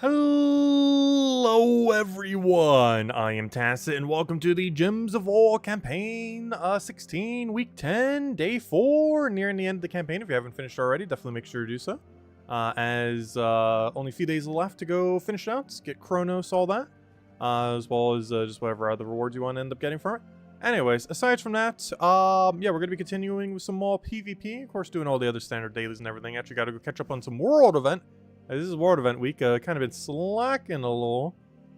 Hello everyone, I am Tacit and welcome to the Gems of All campaign 16, week 10, day 4, nearing the end of the campaign. If you haven't finished already, definitely make sure to do so. As only a few days left to go finish it out, get Chronos, all that, as well as just whatever other rewards you want to end up getting from it. Anyways, aside from that, yeah, we're going to be continuing with some more PvP, of course doing all the other standard dailies and everything. Actually got to go catch up on some world event. This is World Event Week, kind of been slacking a little,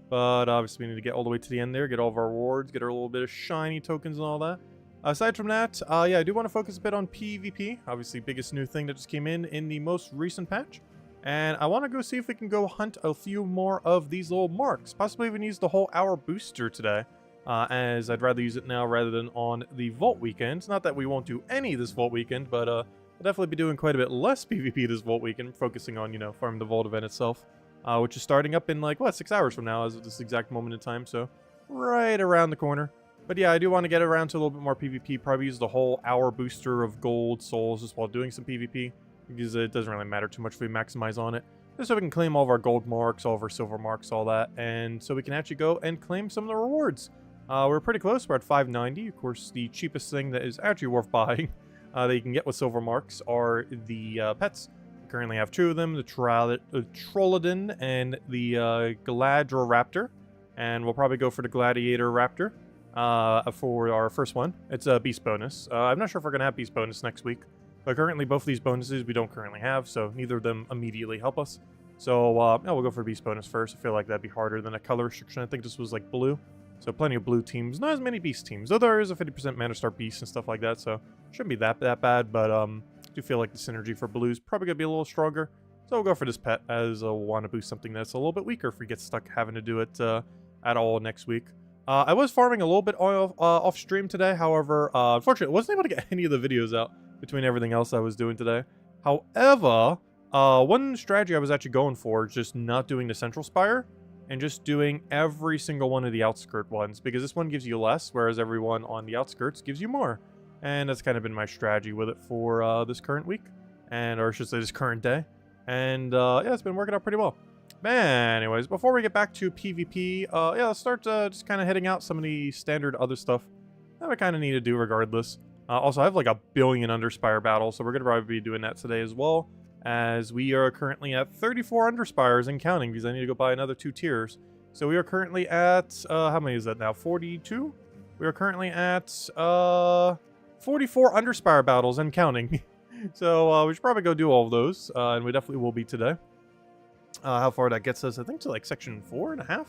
but obviously we need to get all the way to the end there, get all of our rewards, get our little bit of shiny tokens and all that. Aside from that, yeah, I do want to focus a bit on PvP, obviously biggest new thing that just came in the most recent patch. And I want to go see if we can go hunt a few more of these little marks, possibly even use the whole hour booster today, as I'd rather use it now rather than on the Vault weekend. Not that we won't do any this Vault weekend, but I'll definitely be doing quite a bit less PvP this Vault weekend, focusing on, you know, farming the Vault event itself, which is starting up in, like, what, 6 hours from now as of this exact moment in time, so right around the corner. But yeah, I do want to get around to a little bit more PvP, probably use the whole hour booster of gold, souls, just while doing some PvP, because it doesn't really matter too much if we maximize on it, just so we can claim all of our gold marks, all of our silver marks, all that, and so we can actually go and claim some of the rewards. We're pretty close, we're at 590, of course, the cheapest thing that is actually worth buying that you can get with silver marks are the pets. We currently have 2 of them, the Trollodon and the Gladroraptor. And we'll probably go for the Gladiator Raptor for our first one. It's a beast bonus. I'm not sure if we're going to have beast bonus next week. But currently both of these bonuses we don't currently have, so neither of them immediately help us. So yeah, we'll go for beast bonus first. I feel like that'd be harder than a color restriction. I think this was like blue. So plenty of blue teams, not as many beast teams, though there is a 50% mana star beast and stuff like that, so shouldn't be that bad, but I do feel like the synergy for blue's probably going to be a little stronger. So we'll go for this pet as we'll want to boost something that's a little bit weaker if we get stuck having to do it at all next week. I was farming a little bit off stream today, however, unfortunately I wasn't able to get any of the videos out between everything else I was doing today. However, one strategy I was actually going for is just not doing the central spire, and just doing every single one of the outskirt ones, because this one gives you less, whereas every one on the outskirts gives you more. And that's kind of been my strategy with it for this current week, or I should say this current day. And yeah, it's been working out pretty well. Man, anyways, before we get back to PvP, yeah, let's start just kind of hitting out some of the standard other stuff that we kind of need to do regardless. Also, I have like 1 billion Underspire battles, so we're going to probably be doing that today as well, as we are currently at 34 Underspires and counting, because I need to go buy another 2 tiers. So we are currently at, how many is that now, 42? We are currently at 44 Underspire battles and counting. So we should probably go do all of those, and we definitely will be today. How far that gets us, I think to like section 4.5?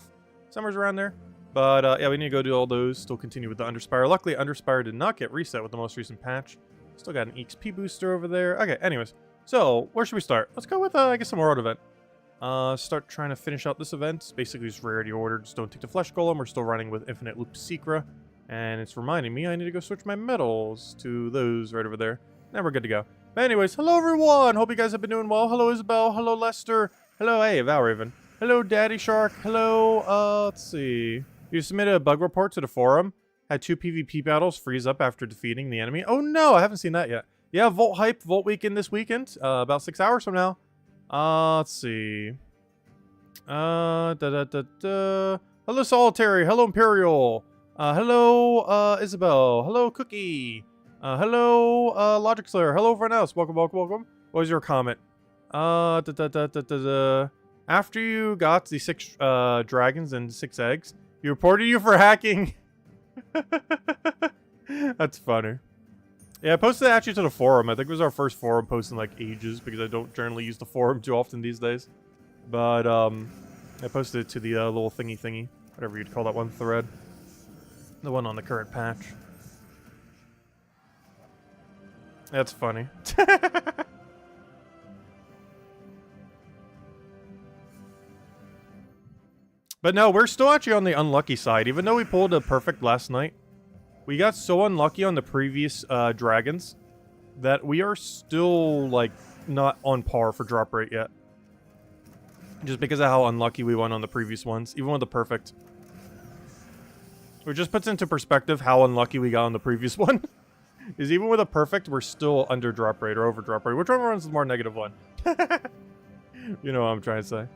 Somewhere's around there. But yeah, we need to go do all those, still continue with the Underspire. Luckily, Underspire did not get reset with the most recent patch. Still got an EXP booster over there. Okay, anyways. So, where should we start? Let's go with, I guess, some World Event. Start trying to finish out this event. It's basically just rarity ordered. Just don't take the Flesh Golem. We're still running with Infinite Loop Secra. And it's reminding me I need to go switch my medals to those right over there. Now we're good to go. But anyways, hello everyone! Hope you guys have been doing well. Hello Isabel. Hello Lester. Hello, hey, Valraven. Hello Daddy Shark. Hello, let's see. You submitted a bug report to the forum. Had 2 PvP battles freeze up after defeating the enemy. Oh no, I haven't seen that yet. Yeah, Vault Hype, Vault Weekend this weekend, about 6 hours from now. Let's see. Hello, Solitary. Hello, Imperial. Hello, Isabel. Hello, Cookie. Hello, Logic Slayer. Hello, everyone else. Welcome, welcome, welcome. What was your comment? After you got the 6 dragons and 6 eggs, you reported you for hacking. That's funny. Yeah, I posted it actually to the forum. I think it was our first forum post in like ages, because I don't generally use the forum too often these days. But I posted it to the little thingy, whatever you'd call that one thread. The one on the current patch. That's funny. But no, we're still actually on the unlucky side. Even though we pulled a perfect last night, we got so unlucky on the previous dragons that we are still, like, not on par for drop rate yet. Just because of how unlucky we went on the previous ones, even with the perfect. It just puts into perspective how unlucky we got on the previous one. Is even with a perfect, we're still under drop rate or over drop rate. Which one runs the more negative one? You know what I'm trying to say.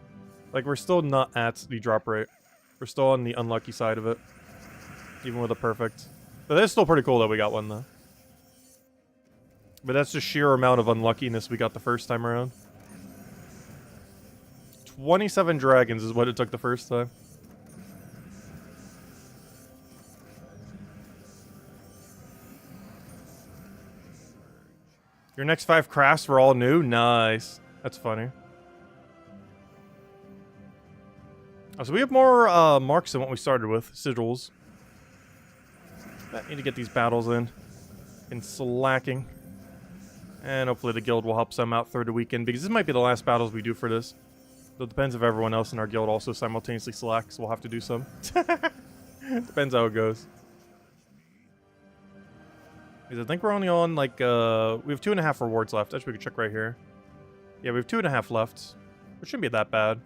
Like, we're still not at the drop rate. We're still on the unlucky side of it. Even with a perfect. But that's still pretty cool that we got one, though. But that's the sheer amount of unluckiness we got the first time around. 27 dragons is what it took the first time. Your next 5 crafts were all new? Nice. That's funny. Oh, so we have more marks than what we started with. Sigils. I need to get these battles in. Been slacking. And hopefully the guild will help some out through the weekend, because this might be the last battles we do for this. So it depends if everyone else in our guild also simultaneously slacks, so we'll have to do some. Depends how it goes. Because I think we're only on, like, we have 2.5 rewards left. Actually, we can check right here. Yeah, we have 2.5 left. Which shouldn't be that bad.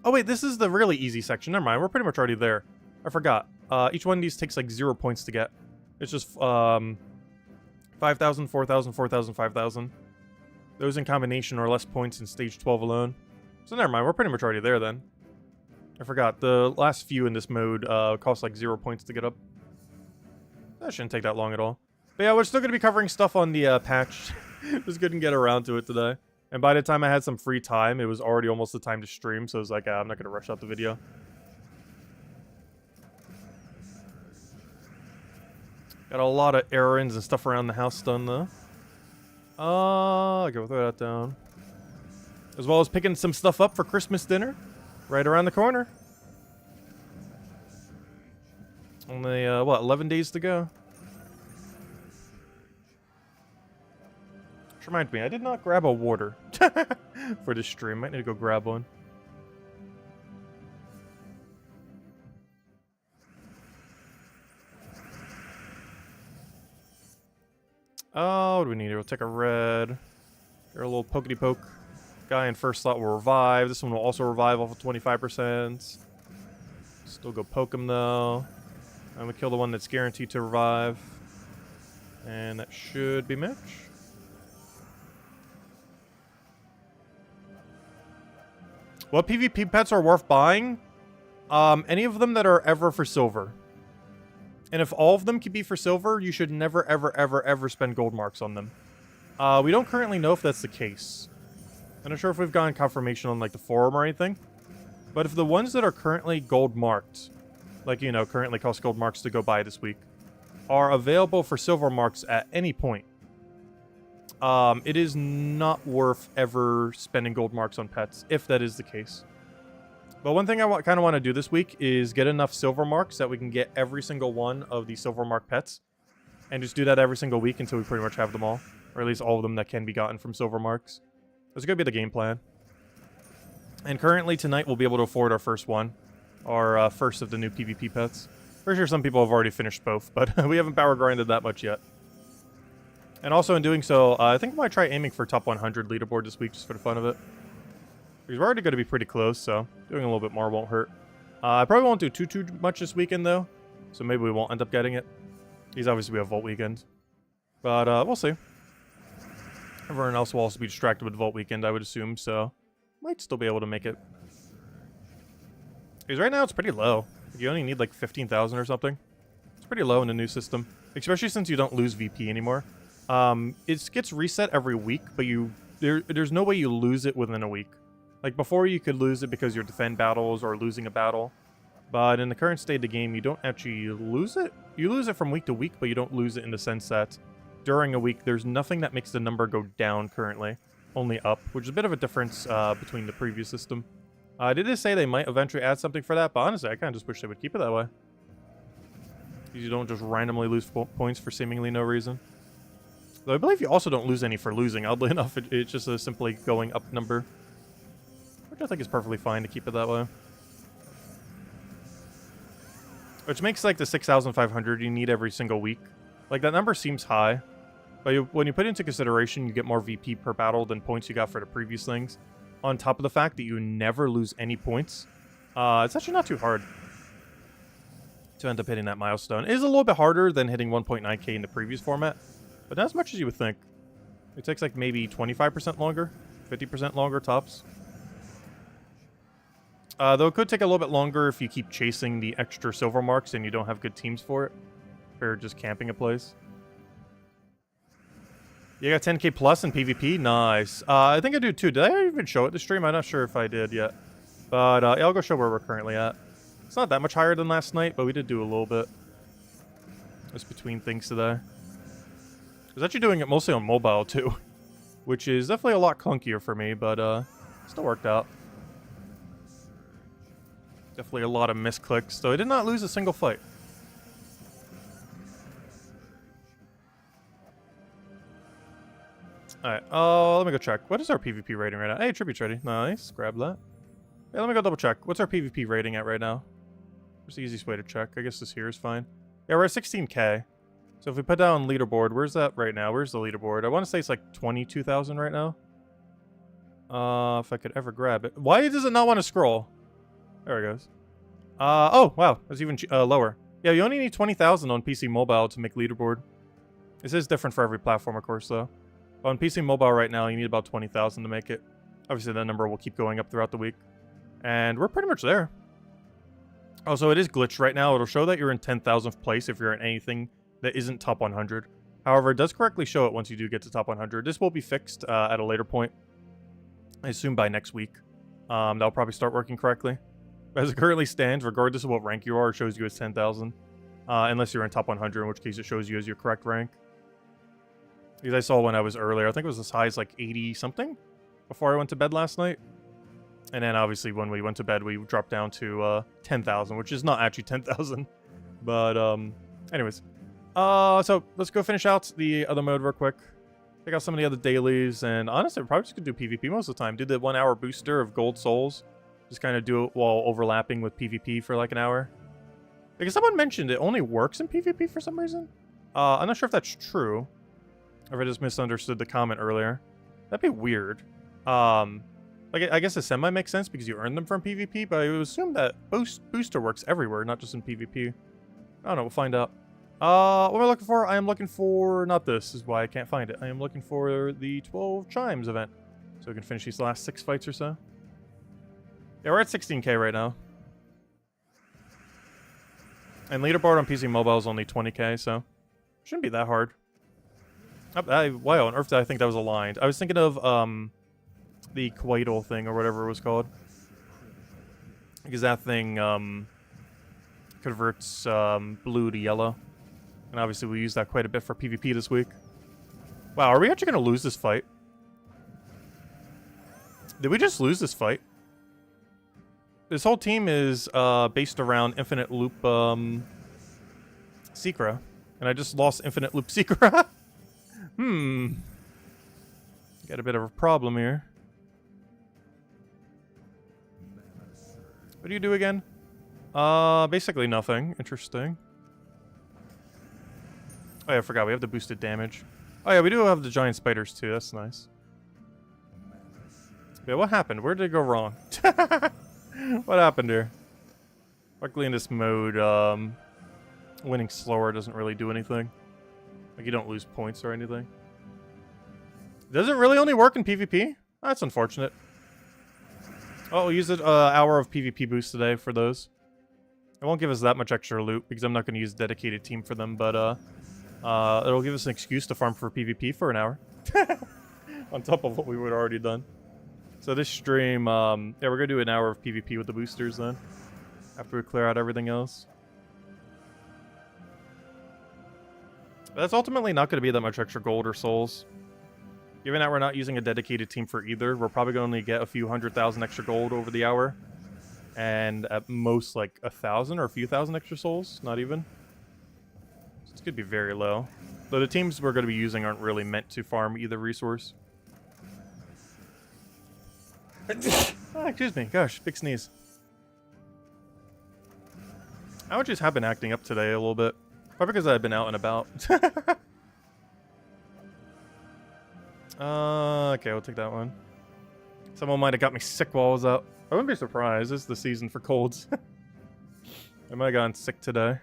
Oh, wait, this is the really easy section. Never mind, we're pretty much already there. I forgot. Each one of these takes, like, 0 points to get. It's just, 5,000, 4,000, 4,000, 5,000. Those in combination are less points in stage 12 alone. So never mind, we're pretty much already there then. I forgot, the last few in this mode cost like 0 points to get up. That shouldn't take that long at all. But yeah, we're still going to be covering stuff on the patch. Just couldn't get around to it today. And by the time I had some free time, it was already almost the time to stream, so I was like, I'm not going to rush out the video. Got a lot of errands and stuff around the house done, though. Okay, we'll throw that down. As well as picking some stuff up for Christmas dinner. Right around the corner. Only, what, 11 days to go? Which reminds me, I did not grab a water for this stream. Might need to go grab one. Oh, what do we need? We'll take a red. Get a little pokety poke. Guy in first slot will revive. This one will also revive off of 25%. Still go poke him though. And we kill the one that's guaranteed to revive. And that should be Mitch. What PvP pets are worth buying? Any of them that are ever for silver. And if all of them can be for silver, you should never, ever, ever, ever spend gold marks on them. We don't currently know if that's the case. I'm not sure if we've gotten confirmation on, like, the forum or anything. But if the ones that are currently gold marked, like, you know, currently cost gold marks to go buy this week, are available for silver marks at any point, it is not worth ever spending gold marks on pets, if that is the case. But one thing I kind of want to do this week is get enough silver marks that we can get every single one of the silver mark pets. And just do that every single week until we pretty much have them all. Or at least all of them that can be gotten from silver marks. That's going to be the game plan. And currently tonight we'll be able to afford our first one. Our first of the new PvP pets. Pretty sure some people have already finished both, but we haven't power grinded that much yet. And also in doing so, I think I might try aiming for top 100 leaderboard this week just for the fun of it. Because we're already going to be pretty close, so doing a little bit more won't hurt. I probably won't do too much this weekend, though. So maybe we won't end up getting it. These obviously we have Vault Weekend. But we'll see. Everyone else will also be distracted with Vault Weekend, I would assume, so might still be able to make it. Because right now it's pretty low. You only need like 15,000 or something. It's pretty low in the new system. Especially since you don't lose VP anymore. It gets reset every week, but there's no way you lose it within a week. Like, before you could lose it because you're defend battles or losing a battle. But in the current state of the game, you don't actually lose it. You lose it from week to week, but you don't lose it in the sense that during a week, there's nothing that makes the number go down currently. Only up, which is a bit of a difference between the previous system. Did they say they might eventually add something for that? But honestly, I kind of just wish they would keep it that way. You don't just randomly lose points for seemingly no reason. Though I believe you also don't lose any for losing. Oddly enough, it's just a simply going up number. Which I think is perfectly fine to keep it that way. Which makes, like, the 6,500 you need every single week. Like, that number seems high. But when you put it into consideration, you get more VP per battle than points you got for the previous things. On top of the fact that you never lose any points. It's actually not too hard to end up hitting that milestone. It is a little bit harder than hitting 1.9k in the previous format. But not as much as you would think. It takes, like, maybe 25% longer. 50% longer tops. Though it could take a little bit longer if you keep chasing the extra silver marks and you don't have good teams for it. Or just camping a place. You got 10k plus in PvP? Nice. I think I do too. Did I even show it the stream? I'm not sure if I did yet. But yeah, I'll go show where we're currently at. It's not that much higher than last night, but we did do a little bit. Just between things today. I was actually doing it mostly on mobile too. Which is definitely a lot clunkier for me, but still worked out. Definitely a lot of misclicks, though I did not lose a single fight. Alright, let me go check. What is our PvP rating right now? Hey, tribute's ready. Nice, grab that. Yeah, let me go double check. What's our PvP rating at right now? What's the easiest way to check? I guess this here is fine. Yeah, we're at 16k. So if we put down leaderboard, where's that right now? Where's the leaderboard? I want to say it's like 22,000 right now. If I could ever grab it. Why does it not want to scroll? There it goes. Oh, wow. That's even lower. Yeah, you only need 20,000 on PC Mobile to make leaderboard. This is different for every platform, of course, though. But on PC Mobile right now, you need about 20,000 to make it. Obviously, that number will keep going up throughout the week. And we're pretty much there. Also, it is glitched right now. It'll show that you're in 10,000th place if you're in anything that isn't top 100. However, it does correctly show it once you do get to top 100. This will be fixed at a later point. I assume by next week. That'll probably start working correctly. As it currently stands, regardless of what rank you are, it shows you as 10,000. Unless you're in top 100, in which case it shows you as your correct rank. Because I saw when I was earlier, I think it was as high as like 80-something before I went to bed last night. And then obviously when we went to bed, we dropped down to 10,000, which is not actually 10,000. But anyways. So let's go finish out the other mode real quick. Check out some of the other dailies. And honestly, we're probably just going to do PvP most of the time. Do the 1 hour booster of gold souls. Just kind of do it while overlapping with PvP for like an hour. Because someone mentioned it only works in PvP for some reason. I'm not sure if that's true. Or if I just misunderstood the comment earlier. That'd be weird. Like, I guess a semi makes sense because you earn them from PvP, but I would assume that booster works everywhere, not just in PvP. I don't know, we'll find out. What am I looking for? I am looking for, not this is why I can't find it. I am looking for the 12 Chimes event. So we can finish these last 6 fights or so. Yeah, we're at 16k right now. And leaderboard on PC Mobile is only 20k, so shouldn't be that hard. Why on earth did I think that was aligned? I was thinking of, the Quaidal thing, or whatever it was called. Because that thing, converts, blue to yellow. And obviously we use that quite a bit for PvP this week. Wow, are we actually going to lose this fight? Did we just lose this fight? This whole team is, based around Infinite Loop, Secra. And I just lost Infinite Loop Secra? Got a bit of a problem here. What do you do again? Basically nothing. Interesting. Oh yeah, I forgot. We have the boosted damage. Oh yeah, we do have the giant spiders too. That's nice. Yeah, what happened? Where did it go wrong? What happened here? Luckily in this mode, winning slower doesn't really do anything. Like, you don't lose points or anything. Does it really only work in PvP? That's unfortunate. Oh, we'll use an hour of PvP boost today for those. It won't give us that much extra loot because I'm not going to use a dedicated team for them, but it'll give us an excuse to farm for PvP for an hour. On top of what we would have already done. So this stream, yeah, we're going to do an hour of PvP with the boosters then. After we clear out everything else. But that's ultimately not going to be that much extra gold or souls. Given that we're not using a dedicated team for either, we're probably going to get a few 100,000 extra gold over the hour. And at most, like, 1,000 or a few thousand extra souls. Not even. So it's going to be very low. Though the teams we're going to be using aren't really meant to farm either resource. Excuse me. Gosh, big sneeze. Allergies have been acting up today a little bit. Probably because I've been out and about. Okay, we'll take that one. Someone might have got me sick while I was out. I wouldn't be surprised. This is the season for colds. I might have gotten sick today.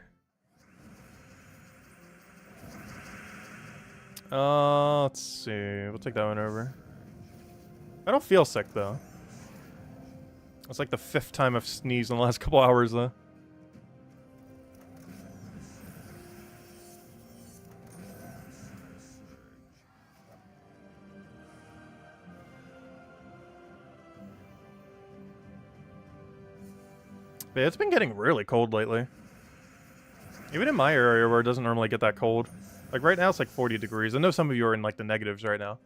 Let's see. We'll take that one over. I don't feel sick, though. It's like the 5th time I've sneezed in the last couple hours, though. But yeah, it's been getting really cold lately. Even in my area where it doesn't normally get that cold. Like right now it's like 40 degrees. I know some of you are in like the negatives right now.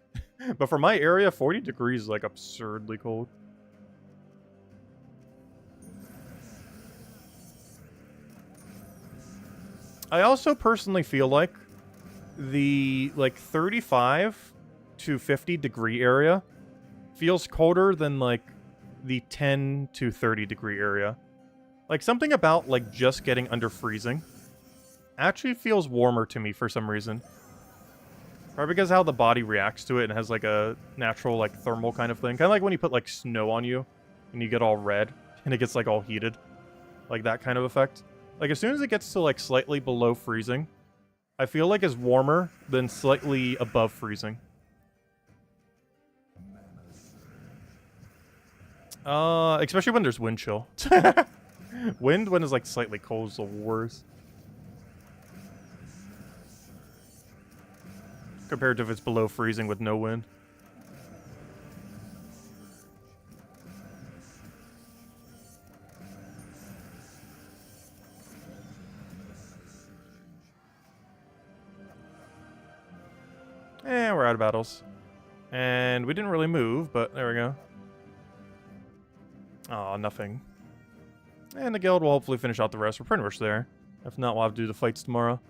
But for my area, 40 degrees is like absurdly cold. I also personally feel like the like 35 to 50 degree area feels colder than like the 10 to 30 degree area. Like something about like just getting under freezing actually feels warmer to me for some reason. Probably because how the body reacts to it and has like a natural like thermal kind of thing. Kind of like when you put like snow on you and you get all red and it gets like all heated. Like that kind of effect. Like as soon as it gets to like slightly below freezing, I feel like it's warmer than slightly above freezing. Especially when there's wind chill. Wind when it's like slightly cold is the worst. Compared to if it's below freezing with no wind. We're out of battles. And we didn't really move, but there we go. Aw, nothing. And the guild will hopefully finish out the rest. We're pretty much there. If not, we'll have to do the fights tomorrow.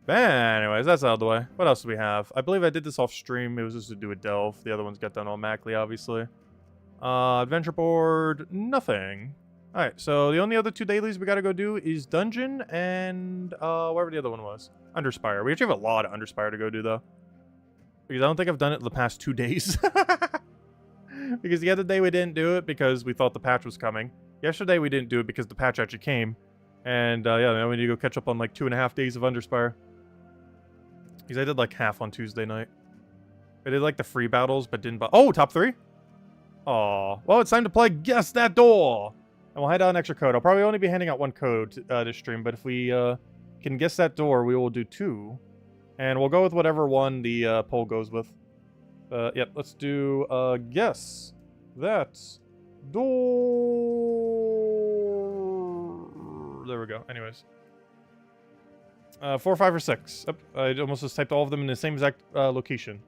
But anyways, that's out of the way. What else do we have? I believe I did this off stream. It was just to do a delve. The other ones got done automatically, obviously. Adventure board, nothing. Alright, so the only other 2 dailies we gotta go do is Dungeon and, wherever the other one was. Underspire. We actually have a lot of Underspire to go do, though. Because I don't think I've done it the past 2 days. Because the other day we didn't do it because we thought the patch was coming. Yesterday we didn't do it because the patch actually came. And, yeah, now we need to go catch up on, like, 2.5 days of Underspire. Because I did, like, half on Tuesday night. I did, like, the free battles, but didn't... Oh, top 3? Aw. Well, it's time to play Guess That Door! And we'll hand out an extra code. I'll probably only be handing out 1 code this stream, but if we can guess that door, we will do 2. And we'll go with whatever one the poll goes with. Yep, let's do Guess That Door. There we go. Anyways. 4, 5, or 6. Yep, I almost just typed all of them in the same exact location.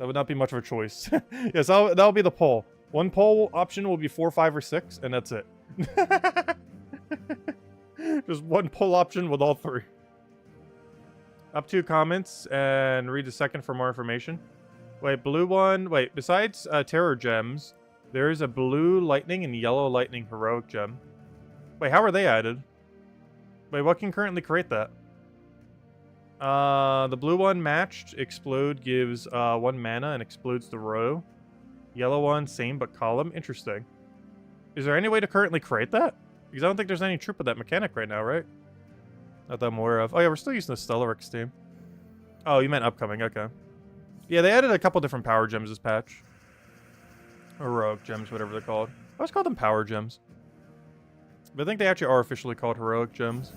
That would not be much of a choice. Yes, that'll be the poll. 1 poll option will be 4, 5, or 6, and that's it. Just 1 poll option with all 3. Up 2 comments, and read the second for more information. Wait, blue one. Wait, besides terror gems, there is a blue lightning and yellow lightning heroic gem. Wait, how are they added? Wait, what can currently create that? The blue one matched explode gives 1 mana and explodes the row. Yellow one, same but column. Interesting. Is there any way to currently create that? Because I don't think there's any troop of that mechanic right now, right? Not that I'm aware of. Oh yeah, we're still using the Stellarix team. Oh, you meant upcoming, okay. Yeah, they added a couple different power gems this patch. Heroic gems, whatever they're called. I always call them power gems. But I think they actually are officially called heroic gems.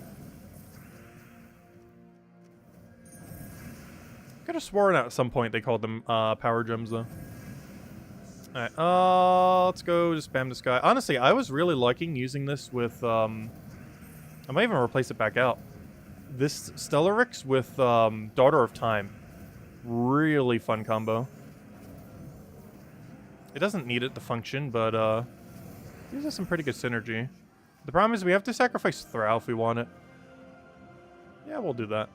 Could have sworn at some point they called them power gems though. Alright, let's go just spam this guy. Honestly, I was really liking using this with, I might even replace it back out. This Stellarix with, Daughter of Time. Really fun combo. It doesn't need it to function, but, these are some pretty good synergy. The problem is we have to sacrifice Throw if we want it. Yeah, we'll do that.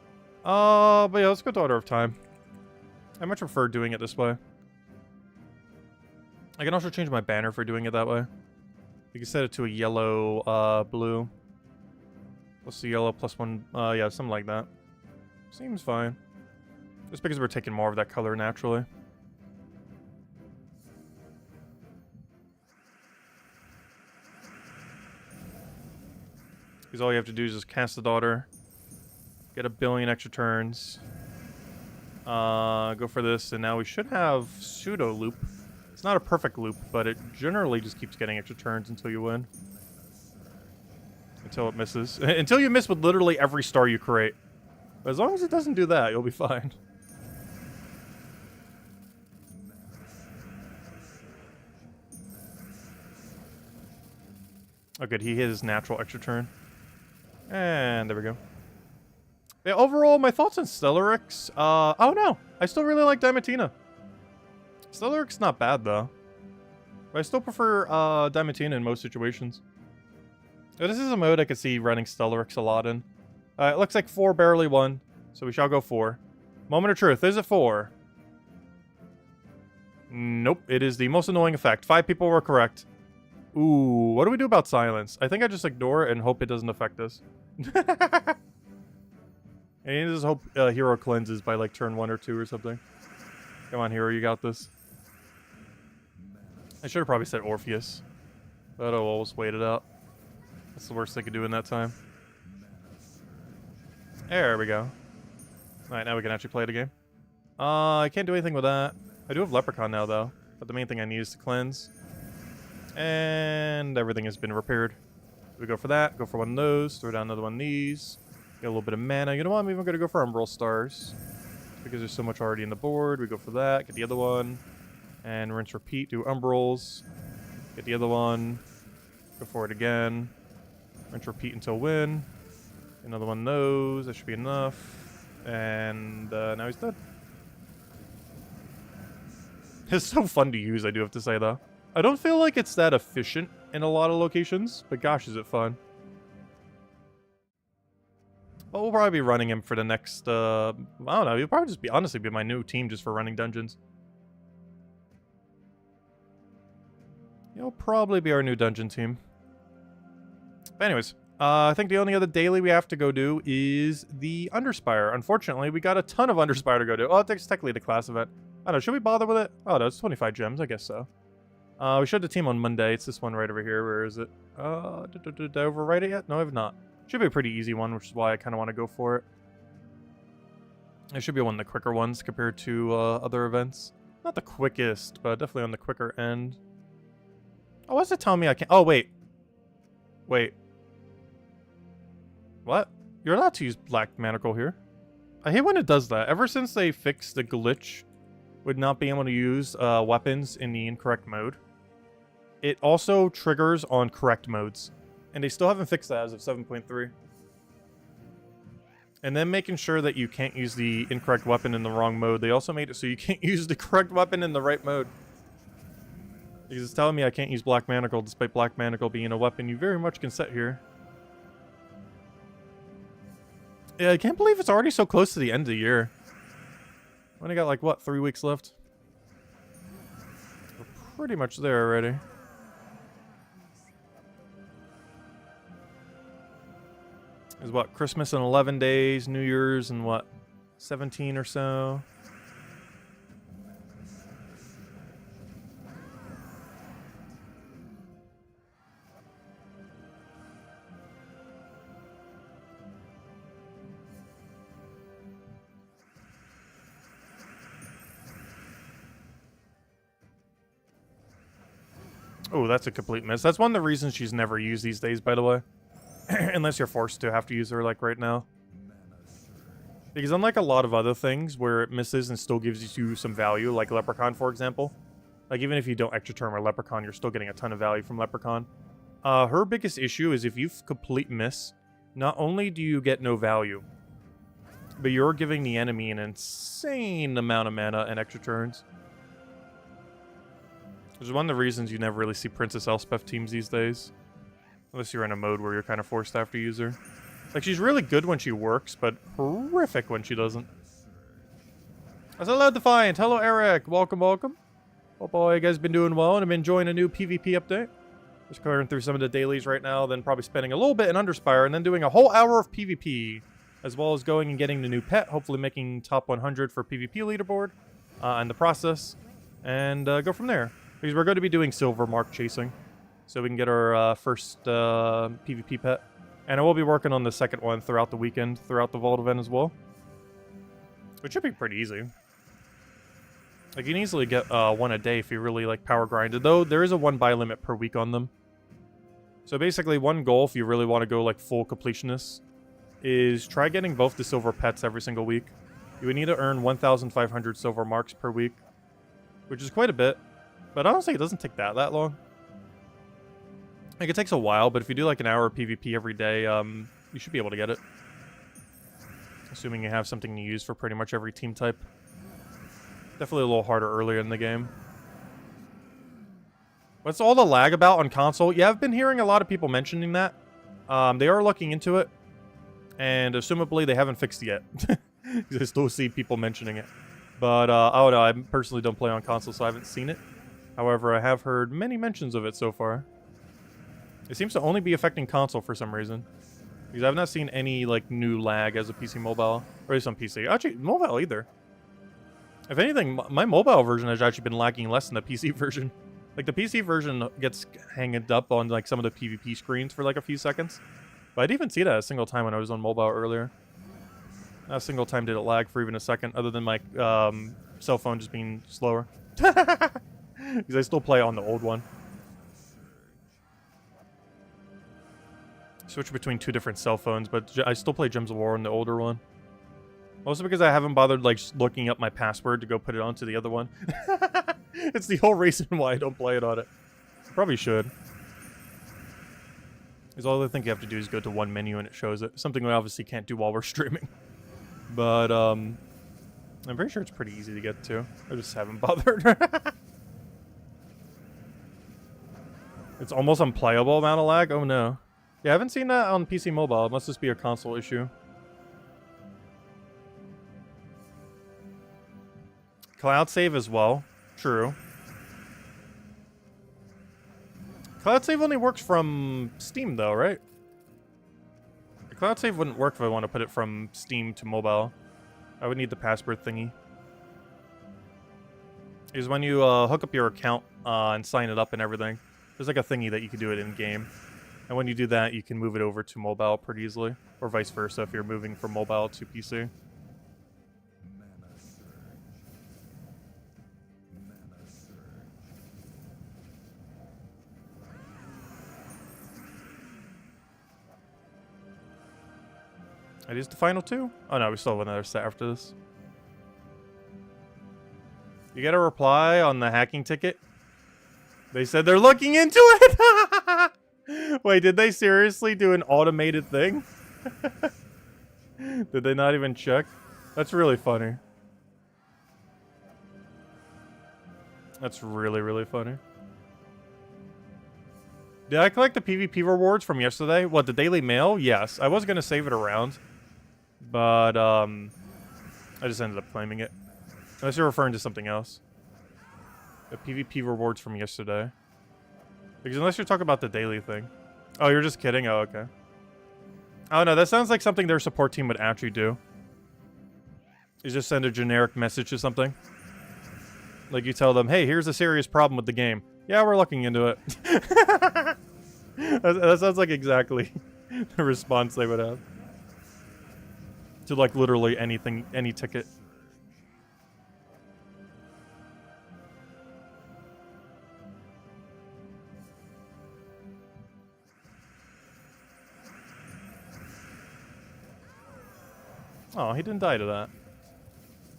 But yeah, let's go Daughter of Time. I much prefer doing it this way. I can also change my banner for doing it that way. You can set it to a yellow, blue. Plus the yellow, +1, yeah, something like that. Seems fine. Just because we're taking more of that color naturally. Because all you have to do is just cast the Daughter. Get a billion extra turns. Go for this, and now we should have Pseudo Loop. It's not a perfect loop, but it generally just keeps getting extra turns until you win. Until it misses. Until you miss with literally every star you create. But as long as it doesn't do that, you'll be fine. Oh, good. He hit his natural extra turn. And there we go. Yeah, overall, my thoughts on Stellarix. Oh no. I still really like Diamantina. Stellarix not bad, though. But I still prefer Diamantina in most situations. This is a mode I could see running Stellarix a lot in. It looks like 4 barely won, so we shall go 4. Moment of truth. Is it 4? Nope. It is the most annoying effect. 5 people were correct. Ooh, what do we do about silence? I think I just ignore it and hope it doesn't affect us. And you just hope hero cleanses by like turn 1 or 2 or something. Come on, hero, you got this. I should have probably said Orpheus. But oh, we'll just wait it out. That's the worst they could do in that time. There we go. Alright, now we can actually play the game. I can't do anything with that. I do have Leprechaun now, though. But the main thing I need is to cleanse. And everything has been repaired. We go for that. Go for one of those. Throw down another one of these. Get a little bit of mana. You know what? I'm even going to go for Umbral Stars. Because there's so much already in the board. We go for that. Get the other one. And rinse, repeat. Do Umbrals. Get the other one. Go for it again. Rinse, repeat until win. Another one of those. That should be enough. And now he's dead. It's so fun to use, I do have to say, though. I don't feel like it's that efficient in a lot of locations, but gosh, is it fun. Well, we'll probably be running him for the next, I don't know, he'll probably just be, honestly, be my new team just for running dungeons. He'll probably be our new dungeon team. But anyways, I think the only other daily we have to go do is the Underspire. Unfortunately, we got a ton of Underspire to go do. Oh, it's technically the class event. I don't know, should we bother with it? Oh, no, it's 25 gems, I guess so. We showed the team on Monday. It's this one right over here. Where is it? Did I overwrite it yet? No, I've not. Should be a pretty easy one, which is why I kind of want to go for it. It should be one of the quicker ones compared to other events. Not the quickest, but definitely on the quicker end. Oh, what's it telling me I can't? Oh, wait. Wait. What? You're allowed to use Black Manacle here. I hate when it does that. Ever since they fixed the glitch with not being able to use weapons in the incorrect mode, it also triggers on correct modes. And they still haven't fixed that as of 7.3. And then making sure that you can't use the incorrect weapon in the wrong mode. They also made it so you can't use the correct weapon in the right mode. Because it's telling me I can't use Black Manacle, despite Black Manacle being a weapon you very much can set here. Yeah, I can't believe it's already so close to the end of the year. Only got like, what, 3 weeks left? We're pretty much there already. Is what, Christmas in 11 days, New Year's in what, 17 or so? Oh, that's a complete miss. That's one of the reasons she's never used these days, by the way. Unless you're forced to have to use her, like, right now. Because unlike a lot of other things where it misses and still gives you some value, like Leprechaun, for example. Like, even if you don't extra term or Leprechaun, you're still getting a ton of value from Leprechaun. Her biggest issue is if you complete miss, not only do you get no value, but you're giving the enemy an insane amount of mana and extra turns. Which is one of the reasons you never really see Princess Elspeth teams these days. Unless you're in a mode where you're kind of forced to have to use her. Like, she's really good when she works, but horrific when she doesn't. As Hello Defiant, hello Eric, welcome, welcome. Hope all you guys been doing well and I'm enjoying a new PvP update. Just clearing through some of the dailies right now, then probably spending a little bit in Underspire, and then doing a whole hour of PvP. As well as going and getting the new pet, hopefully making top 100 for PvP leaderboard in the process. And go from there. Because we're going to be doing silver mark chasing. So we can get our first PvP pet. And I will be working on the second one throughout the weekend, throughout the Vault event as well. Which should be pretty easy. Like, you can easily get one a day if you really, like, power grinded. Though, there is a 1 buy limit per week on them. So, basically, one goal, if you really want to go, like, full completionist, is try getting both the silver pets every single week. You would need to earn 1,500 silver marks per week, which is quite a bit. But honestly, it doesn't take that long. Like, it takes a while, but if you do, like, an hour of PvP every day, you should be able to get it. Assuming you have something to use for pretty much every team type. Definitely a little harder earlier in the game. What's all the lag about on console? Yeah, I've been hearing a lot of people mentioning that. They are looking into it. And assumably they haven't fixed it yet. I still see people mentioning it. But, oh no, I personally don't play on console, so I haven't seen it. However, I have heard many mentions of it so far. It seems to only be affecting console for some reason. Because I've not seen any, like, new lag as a PC mobile. Or at least on PC. Actually, mobile either. If anything, my mobile version has actually been lagging less than the PC version. Like, the PC version gets hanged up on, like, some of the PvP screens for, like, a few seconds. But I didn't even see that a single time when I was on mobile earlier. Not a single time did it lag for even a second, other than my cell phone just being slower. Because I still play on the old one. Switch between 2 different cell phones, but I still play Gems of War on the older one. Mostly because I haven't bothered, like, looking up my password to go put it onto the other one. It's the whole reason why I don't play it on it. Probably should. Because all I think you have to do is go to one menu and it shows it. Something we obviously can't do while we're streaming. But, I'm pretty sure it's pretty easy to get to. I just haven't bothered. It's almost unplayable amount of lag? Oh no. Yeah, I haven't seen that on PC Mobile. It must just be a console issue. Cloud save as well. True. Cloud save only works from Steam though, right? The cloud save wouldn't work if I want to put it from Steam to mobile. I would need the password thingy. Is when you hook up your account and sign it up and everything. There's like a thingy that you can do it in game. And when you do that, you can move it over to mobile pretty easily. Or vice versa if you're moving from mobile to PC. It is the final 2? Oh no, we still have another set after this. You get a reply on the hacking ticket? They said they're looking into it! Wait, did they seriously do an automated thing? Did they not even check? That's really funny. That's really, really funny. Did I collect the PvP rewards from yesterday? What, the Daily Mail? Yes. I was going to save it around. But, I just ended up claiming it. Unless you're referring to something else. The PvP rewards from yesterday. Because unless you're talking about the daily thing. Oh, you're just kidding? Oh, okay. Oh, no, that sounds like something their support team would actually do. You just send a generic message to something. Like you tell them, hey, here's a serious problem with the game. Yeah, we're looking into it. That sounds like exactly the response they would have. To, like, literally anything, any ticket. Oh, he didn't die to that.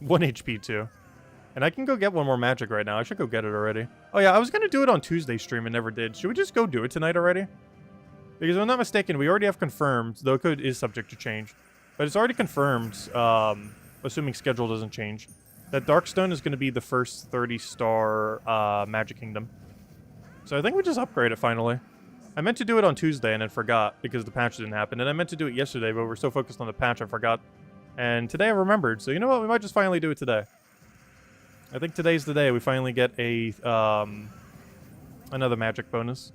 1 HP too. And I can go get one more magic right now. I should go get it already. Oh yeah, I was gonna do it on Tuesday stream and never did. Should we just go do it tonight already? Because if I'm not mistaken, we already have confirmed, though code is subject to change. But it's already confirmed, assuming schedule doesn't change, that Darkstone is going to be the first 30-star Magic Kingdom. So I think we just upgrade it finally. I meant to do it on Tuesday and then forgot because the patch didn't happen. And I meant to do it yesterday, but we're so focused on the patch I forgot. And today I remembered. So you know what? We might just finally do it today. I think today's the day we finally get a another magic bonus.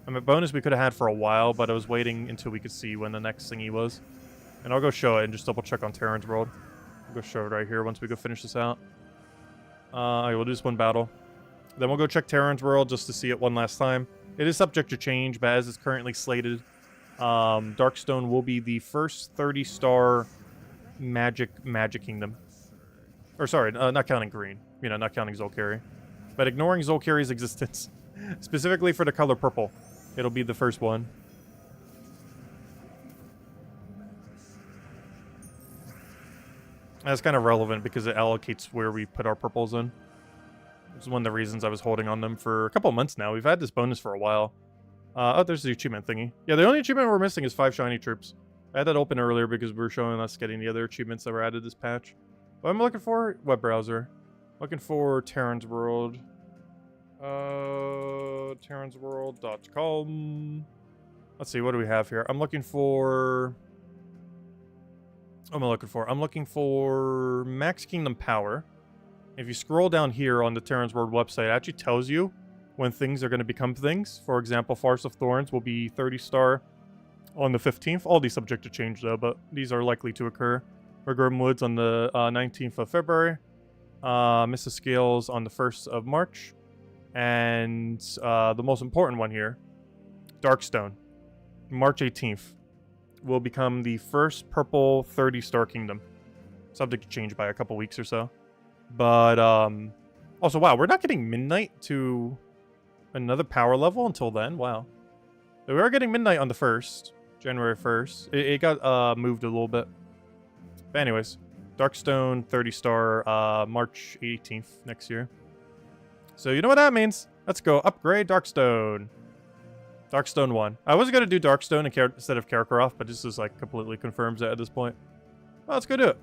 I mean, bonus we could have had for a while, but I was waiting until we could see when the next thingy was. And I'll go show it and just double check on Terran's World. I'll go show it right here once we go finish this out. Alright, we'll do this one battle. Then we'll go check Terran's World just to see it one last time. It is subject to change, but as it's currently slated, Darkstone will be the first 30-star Magic Kingdom. Or sorry, not counting green. You know, not counting Zolkiri. But ignoring Zolkiri's existence. Specifically for the color purple. It'll be the first one. That's kind of relevant because it allocates where we put our purples in. It's one of the reasons I was holding on them for a couple of months now. We've had this bonus for a while. Oh, there's the achievement thingy. Yeah, the only achievement we're missing is 5 shiny troops. I had that open earlier because we were showing us getting the other achievements that were added this patch. What I'm looking for? Web browser. Looking for Terran's World. Terransworld.com. Let's see, what do we have here? I'm looking for Max Kingdom Power. If you scroll down here on the Terran's World website, it actually tells you when things are going to become things. For example, Farce of Thorns will be 30 star on the 15th. All these subject to change though, but these are likely to occur. Regrim Woods on the 19th of February. Mrs. Scales on the 1st of March. And the most important one here, Darkstone. March 18th will become the first purple 30 star kingdom. Subject to change by a couple weeks or so. But also, wow, we're not getting Midnight to another power level until then. Wow. So we are getting Midnight on the 1st, January 1st. It got moved a little bit. But anyways, Darkstone 30 star March 18th next year. So you know what that means. Let's go upgrade Darkstone. Darkstone 1. I was going to do Darkstone instead of Karkaroth, but this is like completely confirms it at this point. Well, let's go do it.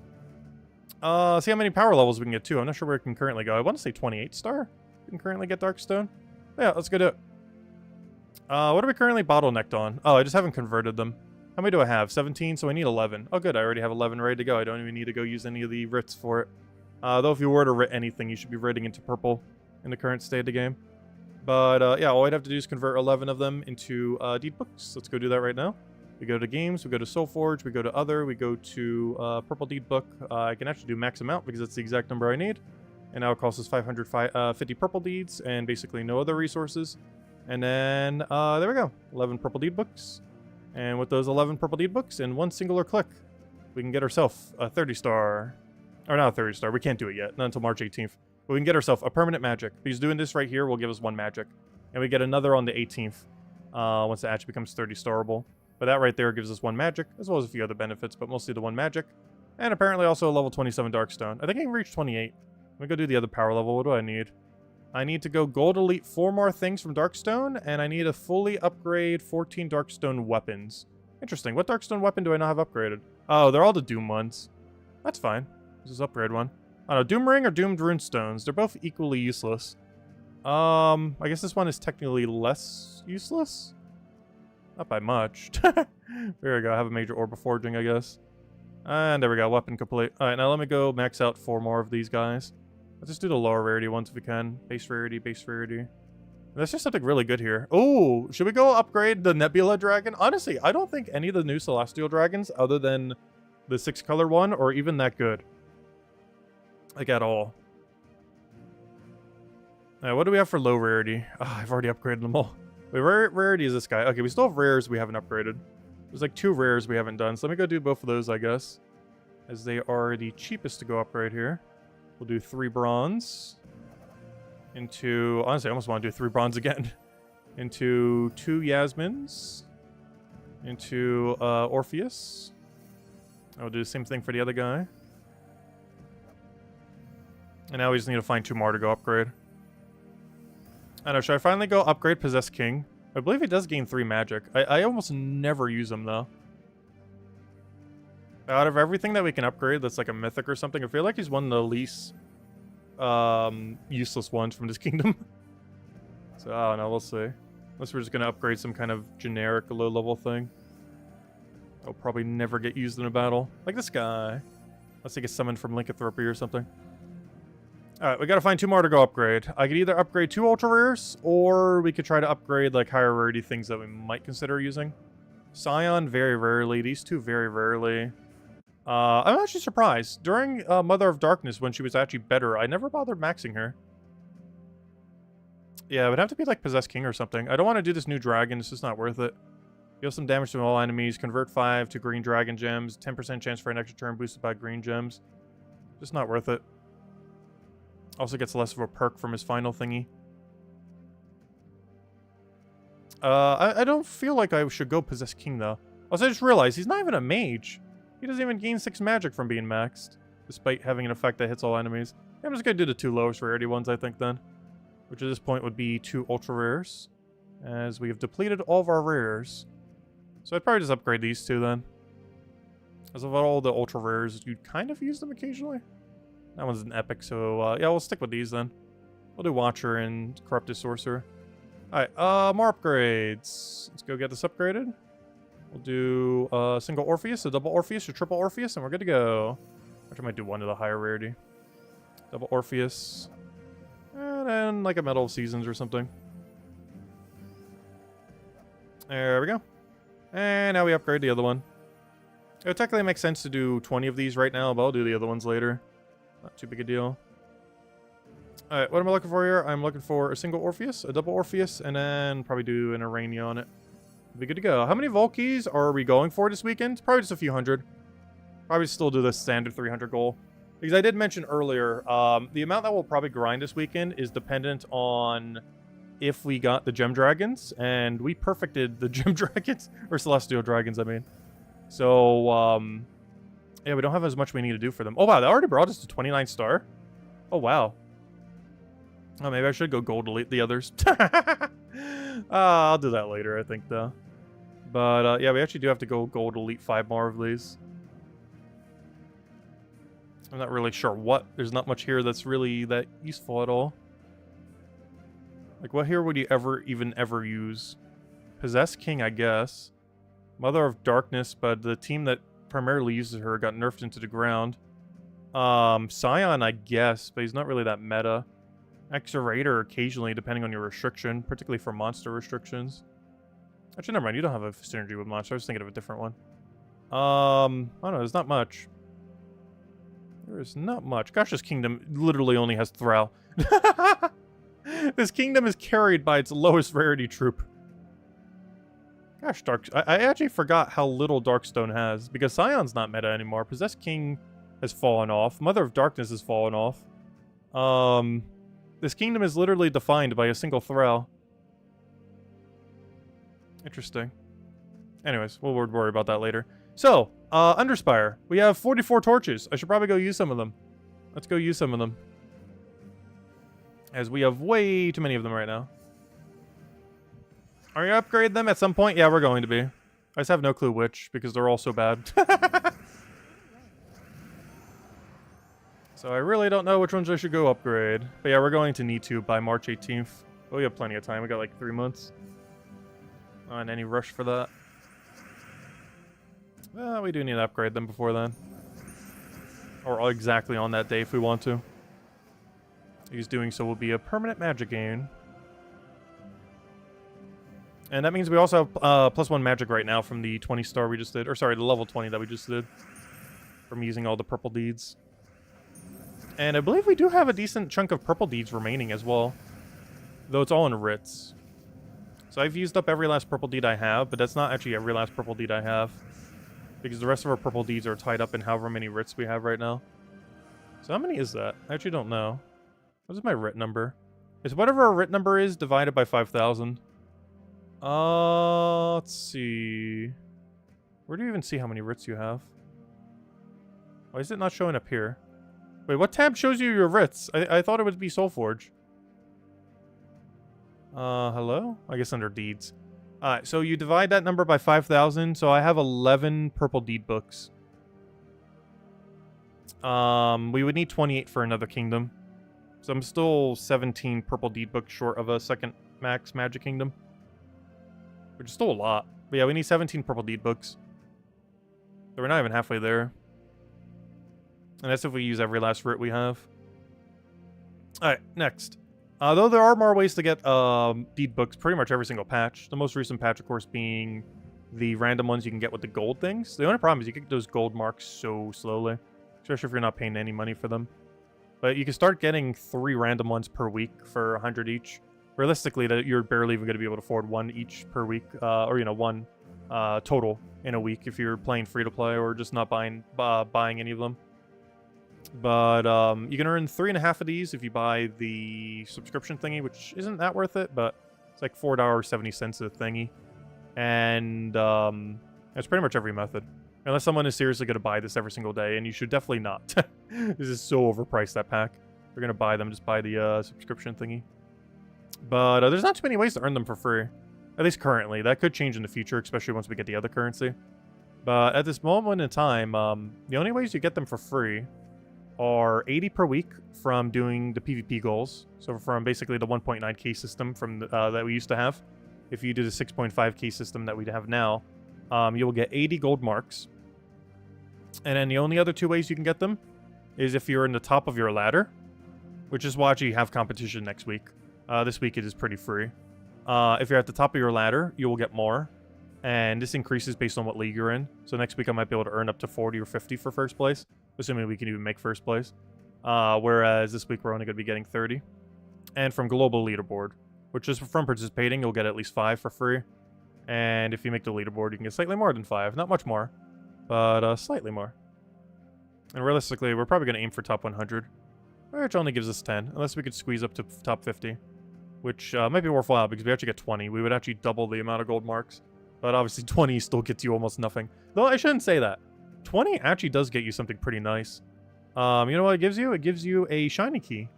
See how many power levels we can get too. I'm not sure where it can currently go. I want to say 28 star. We can currently get Darkstone. Yeah, let's go do it. What are we currently bottlenecked on? Oh, I just haven't converted them. How many do I have? 17, so I need 11. Oh, good. I already have 11 ready to go. I don't even need to go use any of the writs for it. Though if you were to writ anything, you should be writing into purple in the current state of the game. But yeah, all I'd have to do is convert 11 of them into deed books. Let's go do that right now. We go to games, we go to Soulforge, we go to other, we go to purple deed book. I can actually do max amount because that's the exact number I need. And now it costs us 550 purple deeds and basically no other resources. And then there we go, 11 purple deed books. And with those 11 purple deed books in one singular click, we can get ourselves a 30 star. Or not a 30 star, we can't do it yet, not until March 18th. But we can get ourselves a permanent magic. Because doing this right here will give us 1 magic. And we get another on the 18th once it actually becomes 30 starable. But that right there gives us 1 magic, as well as a few other benefits, but mostly the 1 magic. And apparently also a level 27 Darkstone. I think I can reach 28. Let me go do the other power level. What do I need? I need to go Gold Elite 4 more things from Darkstone, and I need to fully upgrade 14 Darkstone weapons. Interesting. What Darkstone weapon do I not have upgraded? Oh, they're all the Doom ones. That's fine. This is upgrade one. I don't know, Doom Ring or Doomed Runestones. They're both equally useless. I guess this one is technically less useless? Not by much. There we go. I have a major orb of forging, I guess. And there we go. Weapon complete. Alright, now let me go max out 4 more of these guys. Let's just do the lower rarity ones if we can. Base rarity, base rarity. There's just something really good here. Oh, should we go upgrade the Nebula Dragon? Honestly, I don't think any of the new Celestial Dragons, other than the 6-color one, are even that good. Like, at all. What do we have for low rarity? Oh, I've already upgraded them all. Wait, rare rarity is this guy. Okay, we still have rares we haven't upgraded. There's like 2 rares we haven't done. So let me go do both of those, I guess. As they are the cheapest to go upgrade here. We'll do 3 bronze. Into... Honestly, I almost want to do 3 bronze again. Into 2 Yasmins. Into Orpheus. I'll do the same thing for the other guy. And now we just need to find 2 more to go upgrade. I don't know, should I finally go upgrade Possessed King? I believe he does gain 3 magic. I almost never use him, though. Out of everything that we can upgrade that's like a mythic or something, I feel like he's one of the least useless ones from this kingdom. So, I don't know, we'll see. Unless we're just going to upgrade some kind of generic low-level thing. I'll probably never get used in a battle. Like this guy. Let's say get summoned from Lycanthropy or something. Alright, we gotta find 2 more to go upgrade. I could either upgrade 2 ultra rares, or we could try to upgrade like higher rarity things that we might consider using. Scion, very rarely. These 2, very rarely. I'm actually surprised. During Mother of Darkness, when she was actually better, I never bothered maxing her. Yeah, it would have to be like Possessed King or something. I don't want to do this new dragon. It's just not worth it. Deal some damage to all enemies. Convert 5 to green dragon gems. 10% chance for an extra turn boosted by green gems. Just not worth it. Also gets less of a perk from his final thingy. I don't feel like I should go Possess King, though. Also, I just realized he's not even a mage. He doesn't even gain 6 magic from being maxed, despite having an effect that hits all enemies. I'm just gonna do the 2 lowest rarity ones, I think, then. Which at this point would be 2 ultra rares, as we have depleted all of our rares. So I'd probably just upgrade these 2 then. As of all the ultra rares, you'd kind of use them occasionally. That one's an epic, so yeah, we'll stick with these then. We'll do Watcher and Corrupted Sorcerer. Alright, more upgrades. Let's go get this upgraded. We'll do a single Orpheus, a double Orpheus, a triple Orpheus, and we're good to go. Actually, I might do one of the higher rarity. Double Orpheus. And then like a Medal of Seasons or something. There we go. And now we upgrade the other one. It would technically make sense to do 20 of these right now, but I'll do the other ones later. Not too big a deal. Alright, what am I looking for here? I'm looking for a single Orpheus, a double Orpheus, and then probably do an Arania on it. Be good to go. How many Volkies are we going for this weekend? Probably just a few hundred. Probably still do the standard 300 goal. Because I did mention earlier, the amount that we'll probably grind this weekend is dependent on if we got the Gem Dragons, and we perfected the Gem Dragons, or Celestial Dragons, I mean. So, yeah, we don't have as much we need to do for them. Oh, wow, that already brought us to 29 star? Oh, wow. Oh, maybe I should go gold elite the others. I'll do that later, I think, though. But, yeah, we actually do have to go gold elite 5 more of these. I'm not really sure what. There's not much here that's really that useful at all. Like, what here would you ever use? Possess King, I guess. Mother of Darkness, but the team that primarily uses her got nerfed into the ground. Scion, I guess, but he's not really that meta. Exorator occasionally, depending on your restriction, particularly for monster restrictions. Actually, never mind. You don't have a synergy with monster. I was thinking of a different one. I don't know. There's not much. There is not much. Gosh, this kingdom literally only has Thrall. This kingdom is carried by its lowest rarity troop. Gosh, I actually forgot how little Darkstone has, because Scion's not meta anymore. Possess King has fallen off. Mother of Darkness has fallen off. This kingdom is literally defined by a single Thrall. Interesting. Anyways, we'll worry about that later. So, Underspire. We have 44 torches. I should probably go use some of them. Let's go use some of them. As we have way too many of them right now. Are you gonna upgrade them at some point? Yeah, we're going to be. I just have no clue which, because they're all so bad. So I really don't know which ones I should go upgrade. But yeah, we're going to need to by March 18th. Oh, we have plenty of time. We got like 3 months. Not in any rush for that. Well, we do need to upgrade them before then. Or exactly on that day if we want to. Because doing so will be a permanent magic gain. And that means we also have +1 magic right now from the 20 star we just did. Or sorry, the level 20 that we just did. From using all the purple deeds. And I believe we do have a decent chunk of purple deeds remaining as well. Though it's all in writs. So I've used up every last purple deed I have, but that's not actually every last purple deed I have. Because the rest of our purple deeds are tied up in however many writs we have right now. So how many is that? I actually don't know. What is my writ number? It's whatever our writ number is divided by 5,000. Let's see. Where do you even see how many writs you have? Why is it not showing up here? Wait, what tab shows you your writs? I thought it would be Soulforge. Hello? I guess under deeds. Alright, so you divide that number by 5,000, so I have 11 purple deed books. We would need 28 for another kingdom. So I'm still 17 purple deed books short of a second max magic kingdom. Which is still a lot. But yeah, we need 17 purple deed books. So we're not even halfway there. And that's if we use every last writ we have. Alright, next. Though there are more ways to get deed books pretty much every single patch. The most recent patch, of course, being the random ones you can get with the gold things. The only problem is you get those gold marks so slowly. Especially if you're not paying any money for them. But you can start getting 3 random ones per week for 100 each. Realistically, that you're barely even going to be able to afford 1 each per week. Or, you know, 1 total in a week if you're playing free-to-play or just not buying any of them. But you can earn 3.5 of these if you buy the subscription thingy, which isn't that worth it, but it's like $4.70 a thingy. And that's pretty much every method. Unless someone is seriously going to buy this every single day, and you should definitely not. This is so overpriced, that pack. If you're going to buy them, just buy the subscription thingy. But there's not too many ways to earn them for free. At least currently. That could change in the future, especially once we get the other currency. But at this moment in time, the only ways you get them for free are 80 per week from doing the PvP goals. So from basically the 1.9k system from the, that we used to have. If you do the 6.5k system that we have now, you will get 80 gold marks. And then the only other two ways you can get them is if you're in the top of your ladder, which is why you have competition next week. This week it is pretty free. If you're at the top of your ladder, you will get more. And this increases based on what league you're in. So next week I might be able to earn up to 40 or 50 for first place, assuming we can even make first place. Whereas this week we're only going to be getting 30. And from global leaderboard, which is from participating, you'll get at least 5 for free. And if you make the leaderboard, you can get slightly more than 5. Not much more, but slightly more. And realistically, we're probably going to aim for top 100, which only gives us 10, unless we could squeeze up to top 50, which might be worthwhile because we actually get 20. We would actually double the amount of gold marks, but obviously 20 still gets you almost nothing. Though I shouldn't say that. 20 actually does get you something pretty nice. You know what it gives you? It gives you a shiny key.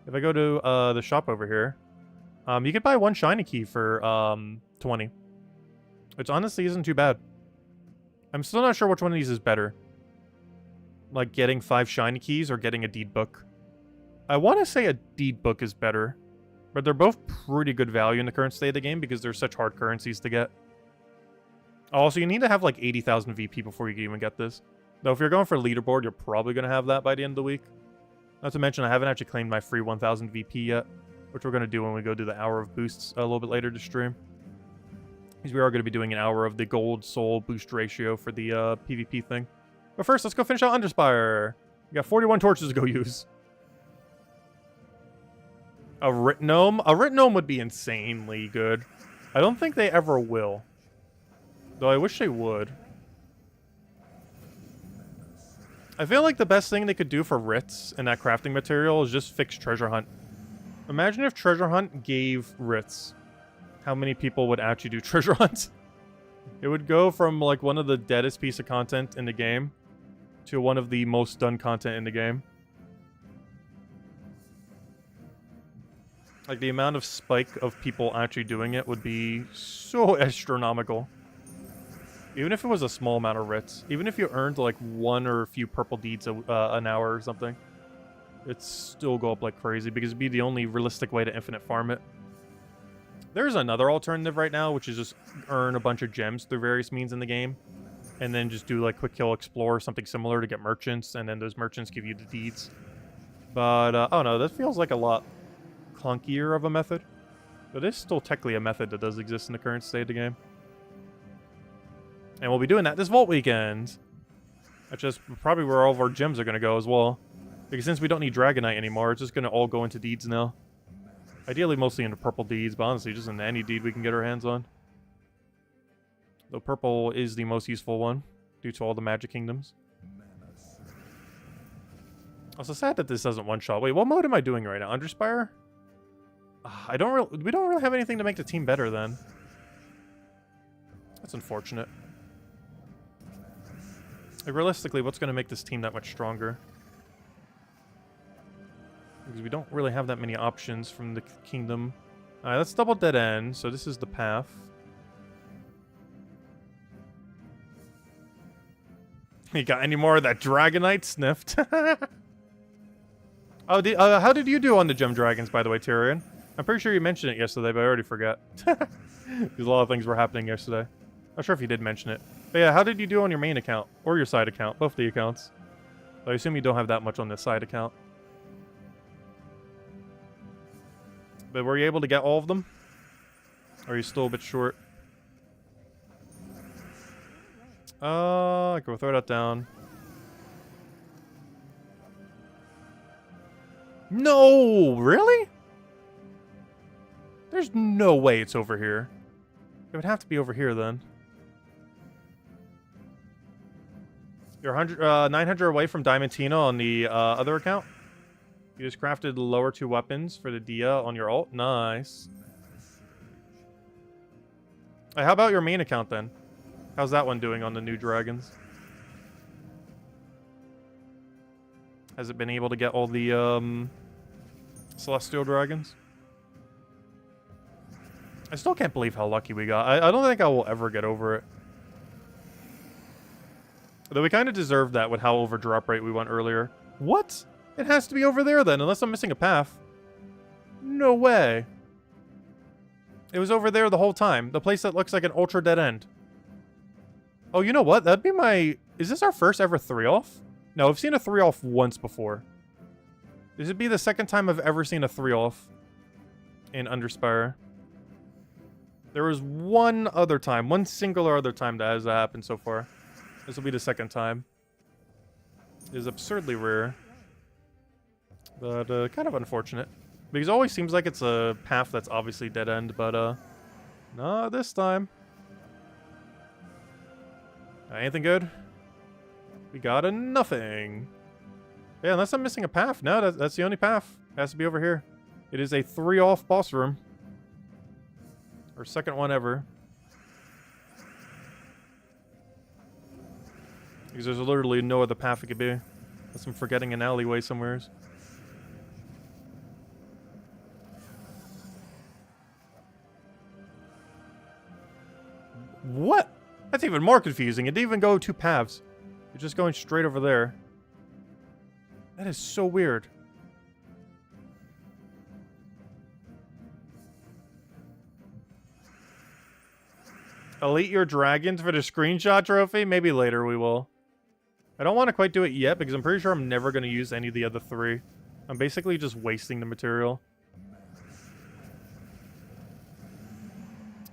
If I go to the shop over here, you could buy 1 shiny key for 20. Which honestly isn't too bad. I'm still not sure which one of these is better. Like getting 5 shiny keys or getting a deed book. I want to say a deed book is better. But they're both pretty good value in the current state of the game because they're such hard currencies to get. Also, you need to have like 80,000 VP before you can even get this. Though if you're going for leaderboard, you're probably going to have that by the end of the week. Not to mention, I haven't actually claimed my free 1,000 VP yet. Which we're going to do when we go do the hour of boosts a little bit later to stream. Because we are going to be doing an hour of the gold soul boost ratio for the PvP thing. But first, let's go finish out Underspire. We got 41 torches to go use. A Writ Gnome? A Writ Gnome would be insanely good. I don't think they ever will. Though I wish they would. I feel like the best thing they could do for writs and that crafting material is just fix Treasure Hunt. Imagine if Treasure Hunt gave writs. How many people would actually do Treasure Hunt? It would go from like one of the deadest piece of content in the game to one of the most done content in the game. Like the amount of spike of people actually doing it would be so astronomical. Even if it was a small amount of writs. Even if you earned like 1 or a few purple deeds an hour or something. It'd still go up like crazy because it'd be the only realistic way to infinite farm it. There's another alternative right now, which is just earn a bunch of gems through various means in the game. And then just do like Quick Kill Explore or something similar to get merchants. And then those merchants give you the deeds. But, oh no, that feels like a lot clunkier of a method. But it's still technically a method that does exist in the current state of the game. And we'll be doing that this Vault weekend. That's just probably where all of our gems are going to go as well. Because since we don't need Dragonite anymore, it's just going to all go into deeds now. Ideally, mostly into purple deeds, but honestly, just into any deed we can get our hands on. Though purple is the most useful one, due to all the magic kingdoms. Also sad that this doesn't one-shot. Wait, what mode am I doing right now? Underspire? We don't really have anything to make the team better then. That's unfortunate. Like, realistically, what's going to make this team that much stronger? Because we don't really have that many options from the kingdom. Alright, let's double dead end. So this is the path. You got any more of that Dragonite sniffed? Oh, how did you do on the Gem Dragons, by the way, Tyrion? I'm pretty sure you mentioned it yesterday, but I already forgot. Because a lot of things were happening yesterday. Not sure if you did mention it. But yeah, how did you do on your main account? Or your side account? Both the accounts. So I assume you don't have that much on this side account. But were you able to get all of them? Or are you still a bit short? Go throw that down. No! Really? There's no way it's over here. It would have to be over here then. You're 900 away from Diamantina on the other account. You just crafted the lower 2 weapons for the Dia on your ult. Nice. Hey, how about your main account then? How's that one doing on the new dragons? Has it been able to get all the celestial dragons? I still can't believe how lucky we got. I don't think I will ever get over it. Though we kind of deserved that with how over drop rate we went earlier. What? It has to be over there then, unless I'm missing a path. No way. It was over there the whole time. The place that looks like an ultra dead end. Oh, you know what? That'd be my... Is this our first ever 3-off? No, I've seen a 3-off once before. This would be the second time I've ever seen a 3-off in Underspire. There was one other time, one singular other time that has happened so far. This will be the second time. It is absurdly rare. But kind of unfortunate. Because it always seems like it's a path that's obviously dead end, but not this time. Anything good? We got a nothing. Yeah, unless I'm missing a path. No, that's the only path. It has to be over here. It is a 3-off boss room. Our second one ever. Because there's literally no other path it could be. Unless I'm forgetting an alleyway somewhere. What? That's even more confusing. It didn't even go 2 paths. You're just going straight over there. That is so weird. Elite your dragons for the screenshot trophy? Maybe later we will. I don't want to quite do it yet because I'm pretty sure I'm never going to use any of the other 3. I'm basically just wasting the material.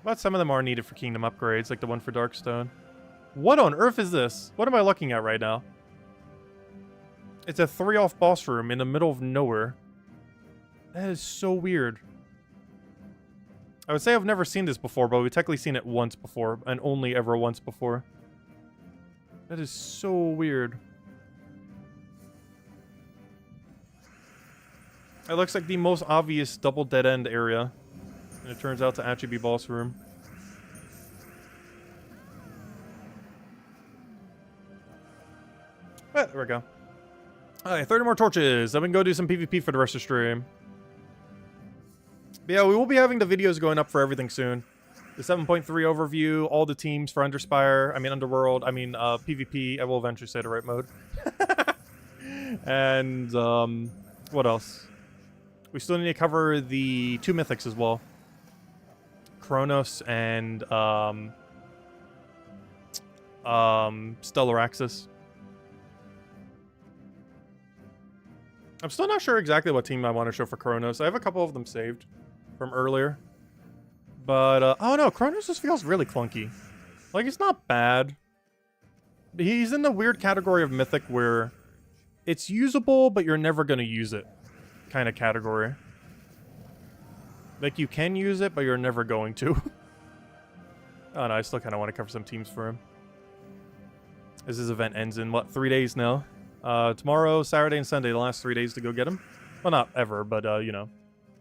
But some of them are needed for kingdom upgrades, like the one for Darkstone. What on earth is this? What am I looking at right now? It's a 3-off boss room in the middle of nowhere. That is so weird. I would say I've never seen this before, but we've technically seen it once before, and only ever once before. That is so weird. It looks like the most obvious double dead end area. And it turns out to actually be boss room. Ah, there we go. Alright, 30 more torches. Then we can go do some PvP for the rest of the stream. But yeah, we will be having the videos going up for everything soon. The 7.3 overview, all the teams for Underspire, Underworld, PvP, I will eventually say the right mode. And, what else? We still need to cover the 2 Mythics as well. Kronos and, Stellar Axis. I'm still not sure exactly what team I want to show for Kronos. I have a couple of them saved from earlier. But, oh no, Kronos just feels really clunky. Like, it's not bad. He's in the weird category of Mythic where it's usable, but you're never going to use it kind of category. Like, you can use it, but you're never going to. Oh no, I still kind of want to cover some teams for him. As this event ends in, what, 3 days now? Tomorrow, Saturday, and Sunday, the last 3 days to go get him. Well, not ever, but, you know,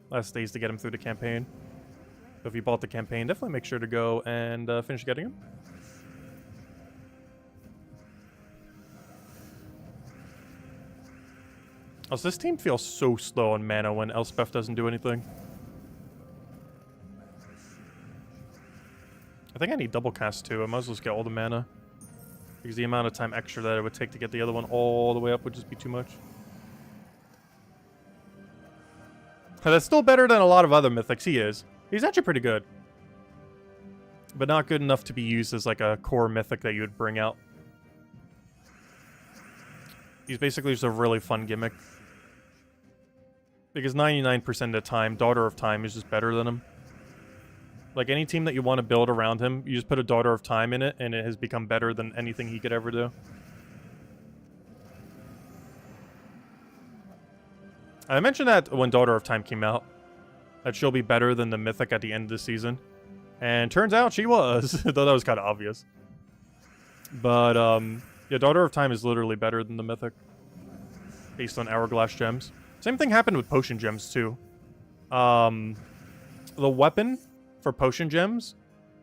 last days to get him through the campaign. So if you bought the campaign, definitely make sure to go and finish getting him. Also, this team feels so slow on mana when Elspeth doesn't do anything. I think I need double cast too. I might as well just get all the mana. Because the amount of time extra that it would take to get the other one all the way up would just be too much. But that's still better than a lot of other Mythics. He is. He's actually pretty good. But not good enough to be used as like a core Mythic that you would bring out. He's basically just a really fun gimmick. Because 99% of the time, Daughter of Time is just better than him. Like, any team that you want to build around him, you just put a Daughter of Time in it, and it has become better than anything he could ever do. I mentioned that when Daughter of Time came out, that she'll be better than the Mythic at the end of the season. And turns out she was, though that was kind of obvious. But, Yeah, Daughter of Time is literally better than the Mythic. Based on Hourglass gems. Same thing happened with Potion gems, too. The weapon for Potion gems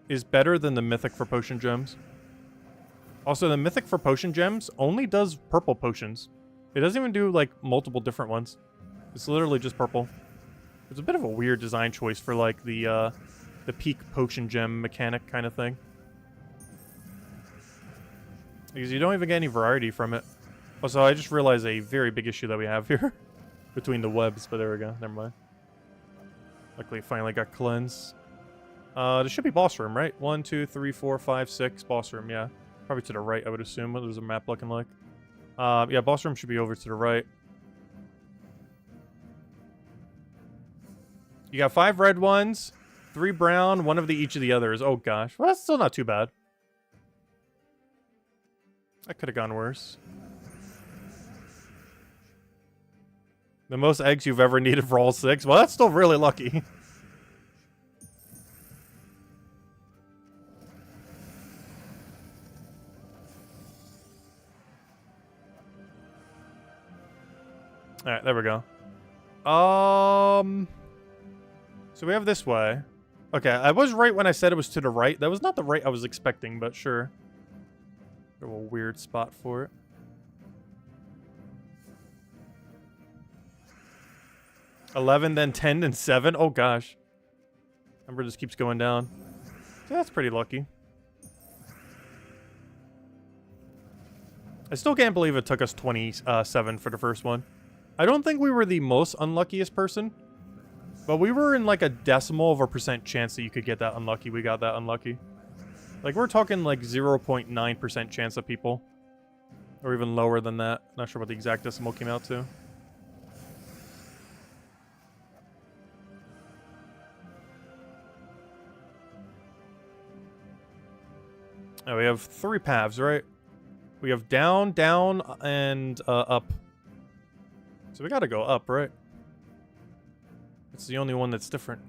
is better than the Mythic for Potion gems. Also, the Mythic for Potion gems only does purple potions. It doesn't even do, like, multiple different ones. It's literally just purple. It's a bit of a weird design choice for, like, the peak Potion gem mechanic kind of thing. Because you don't even get any variety from it. Also, I just realized a very big issue that we have here. Between the webs, but there we go. Never mind. Luckily, it finally got cleansed. There should be boss room, right? 1, 2, 3, 4, 5, 6. Boss room, yeah. Probably to the right, I would assume. What was the map looking like? Yeah, boss room should be over to the right. You got 5 red ones, 3 brown, 1 of each of the others. Oh, gosh. Well, that's still not too bad. That could have gone worse. The most eggs you've ever needed for all 6? Well, that's still really lucky. Alright, there we go. So we have this way. Okay, I was right when I said it was to the right. That was not the right I was expecting, but sure. A little weird spot for it. $11, then 10, then 7. Oh gosh. Number just keeps going down. Yeah, that's pretty lucky. I still can't believe it took us 27 for the first one. I don't think we were the most unluckiest person. But we were in like a decimal of a % chance that you could get that unlucky. We got that unlucky. Like we're talking like 0.9% chance of people. Or even lower than that. Not sure what the exact decimal came out to. Oh, we have 3 paths, right? We have down, down, and up. So we gotta go up, right? It's the only one that's different.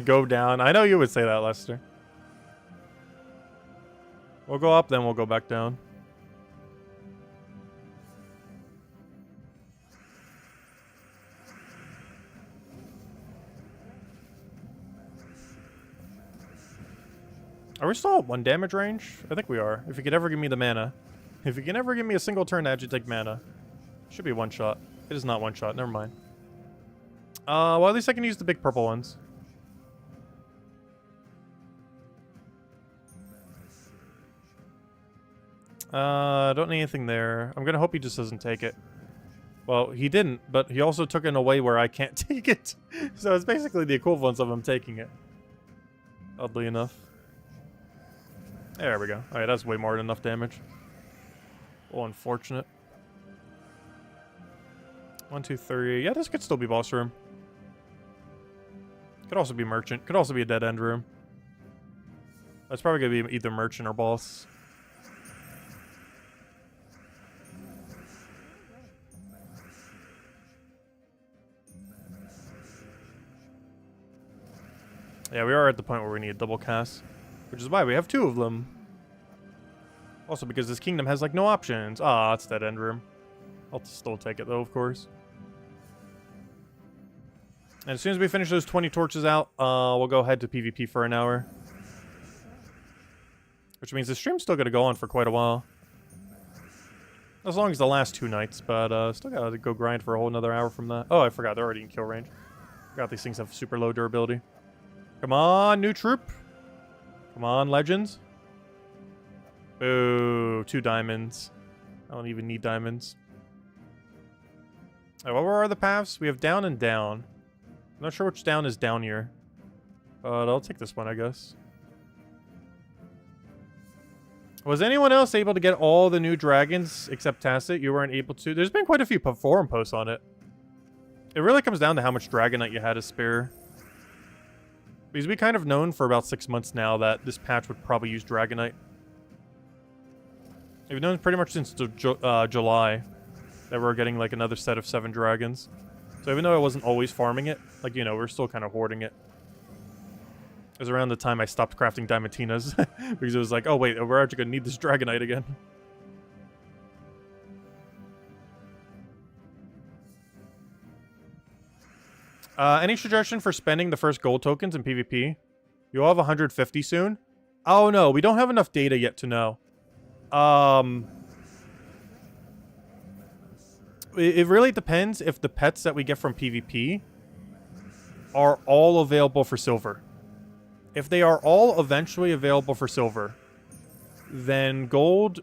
Go down. I know you would say that, Lester. We'll go up, then we'll go back down. Are we still at 1 damage range? I think we are. If you could ever give me the mana. If you can ever give me a single turn to actually take mana. Should be 1 shot. It is not 1 shot. Never mind. Well, at least I can use the big purple ones. Don't need anything there. I'm gonna hope he just doesn't take it. Well, he didn't, but he also took it in a way where I can't take it. So it's basically the equivalence of him taking it. Oddly enough. There we go. Alright, that's way more than enough damage. Oh, unfortunate. 1, 2, 3. Yeah, this could still be boss room. Could also be merchant. Could also be a dead end room. That's probably gonna be either merchant or boss. Yeah, we are at the point where we need a double cast. Which is why we have 2 of them. Also because this kingdom has, like, no options. Ah, it's dead end room. I'll still take it, though, of course. And as soon as we finish those 20 torches out, we'll go head to PvP for an hour. Which means the stream's still going to go on for quite a while. As long as the last 2 nights, but still got to go grind for a whole another hour from that. Oh, I forgot. They're already in kill range. Forgot these things have super low durability. Come on, new troop. Come on, legends. Boo, 2 diamonds. I don't even need diamonds. Alright, what were the paths? We have down and down. I'm not sure which down is down here. But I'll take this one, I guess. Was anyone else able to get all the new dragons except Tacit? You weren't able to? There's been quite a few forum posts on it. It really comes down to how much Dragonite you had to spare. Because we kind of known for about 6 months now that this patch would probably use Dragonite. We've known pretty much since July that we're getting like another set of 7 dragons. So even though I wasn't always farming it, like, you know, we're still kind of hoarding it. It was around the time I stopped crafting Diamantinas because it was like, oh wait, we're actually gonna need this Dragonite again. Any suggestion for spending the first gold tokens in PvP? You'll have 150 soon. Oh no, we don't have enough data yet to know. It really depends if the pets that we get from PvP are all available for silver. If they are all eventually available for silver, then gold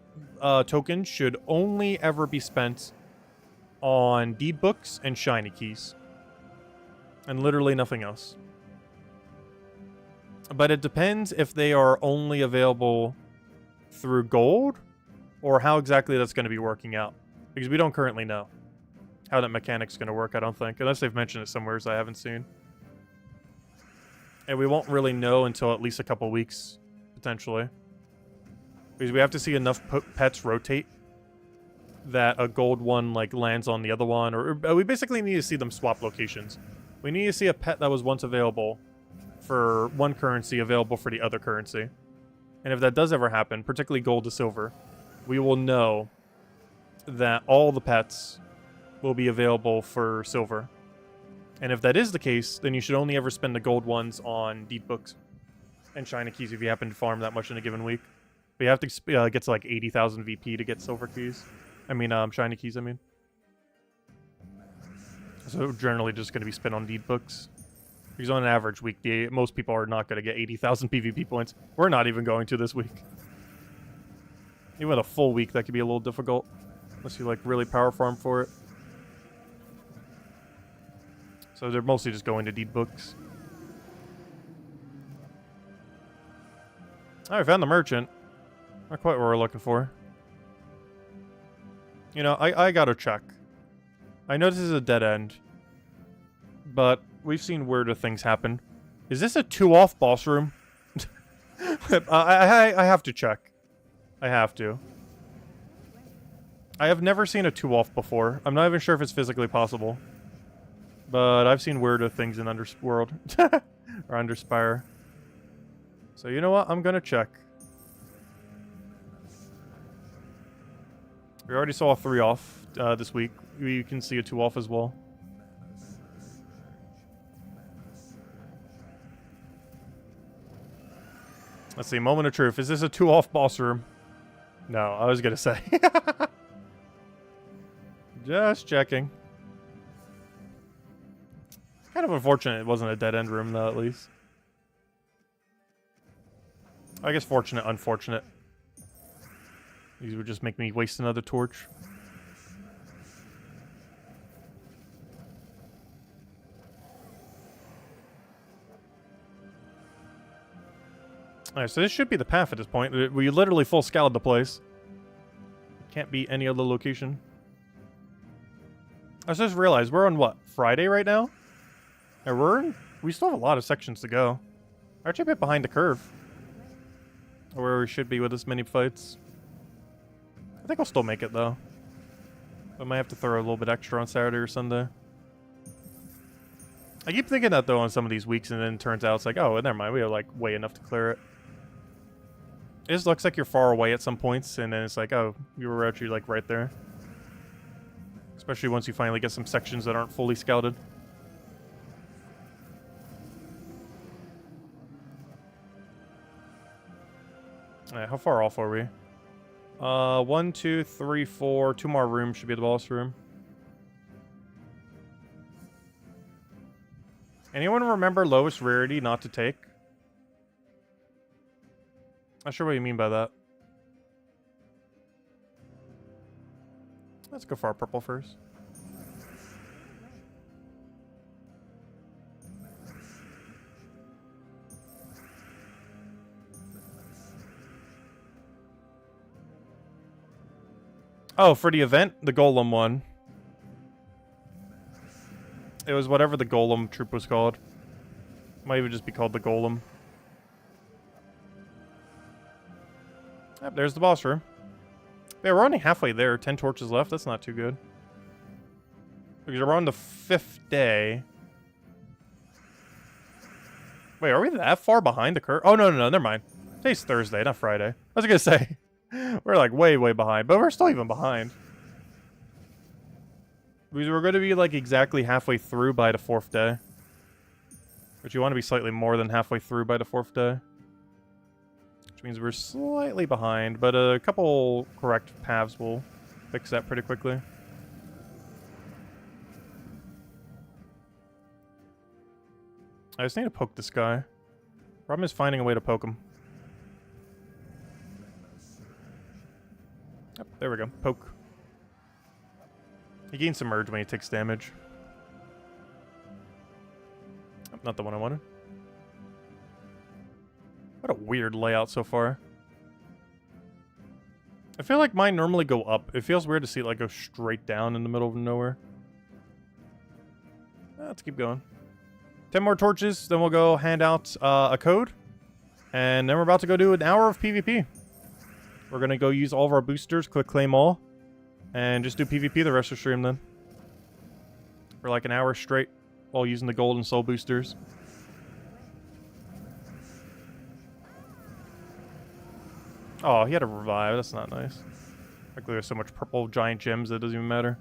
tokens should only ever be spent on deed books and shiny keys. And literally nothing else. But it depends if they are only available through gold or how exactly that's going to be working out. Because we don't currently know how that mechanic's going to work, I don't think. Unless they've mentioned it somewhere I haven't seen. And we won't really know until at least a couple weeks, potentially. Because we have to see enough pets rotate that a gold one, like, lands on the other one. Or we basically need to see them swap locations. We need to see a pet that was once available for one currency available for the other currency. And if that does ever happen, particularly gold to silver, we will know that all the pets will be available for silver. And if that is the case, then you should only ever spend the gold ones on deed books and shiny keys if you happen to farm that much in a given week. But you have to get to like 80,000 VP to get silver keys. I mean, shiny keys, I mean. So generally just going to be spent on deed books. Because on an average week, most people are not going to get 80,000 PvP points. We're not even going to this week. Even a full week, that could be a little difficult. Unless you, like, really power farm for it. So they're mostly just going to deed books. Alright, found the merchant. Not quite what we're looking for. You know, I gotta check. I know this is a dead end. But we've seen weirder things happen. Is this a 2-off boss room? I have to check. I have to. I have never seen a 2-off before. I'm not even sure if it's physically possible. But I've seen weirder things in Underworld. Or Underspire. So you know what? I'm gonna check. We already saw a 3-off this week. We can see a 2-off as well. Let's see, moment of truth. Is this a 2-off boss room? No, I was gonna say. Just checking. Kind of unfortunate it wasn't a dead-end room, though, at least. I guess fortunate, unfortunate. These would just make me waste another torch. Alright, so this should be the path at this point. We literally full scoured the place. Can't be any other location. I just realized we're on what? Friday right now? And we still have a lot of sections to go. We're actually a bit behind the curve. Where we should be with this many fights. I think I'll still make it though. I might have to throw a little bit extra on Saturday or Sunday. I keep thinking that though on some of these weeks, and then it turns out it's like, oh, never mind, we have like way enough to clear it. It just looks like you're far away at some points, and then it's like, oh, you were actually like right there. Especially once you finally get some sections that aren't fully scouted. Alright, how far off are we? 1, 2, 3, 4. 2 more rooms should be the boss room. Anyone remember lowest rarity not to take? Not sure what you mean by that. Let's go for our purple first. Oh, for the event, the Golem one. It was whatever the Golem troop was called. Might even just be called the Golem. Yep, there's the boss room. Yeah, we're only halfway there. 10 torches left. That's not too good. Because we're on the 5th day. Wait, are we that far behind the curve? Oh, no, never mind. Today's Thursday, not Friday. I was gonna say, we're like way behind, but we're still even behind. Because we're gonna be like exactly halfway through by the 4th day. But you want to be slightly more than halfway through by the 4th day. Which means we're slightly behind, but a couple correct paths will fix that pretty quickly. I just need to poke this guy. Problem is finding a way to poke him. Yep, there we go. Poke. He gains Submerge when he takes damage. Not the one I wanted. What a weird layout so far. I feel like mine normally go up. It feels weird to see it like go straight down in the middle of nowhere. Let's keep going. 10 more torches, then we'll go hand out a code. And then we're about to go do an hour of PvP. We're going to go use all of our boosters, click claim all. And just do PvP the rest of the stream then. For like an hour straight. While using the gold and soul boosters. Oh, he had a revive. That's not nice. Like there's so much purple giant gems that it doesn't even matter.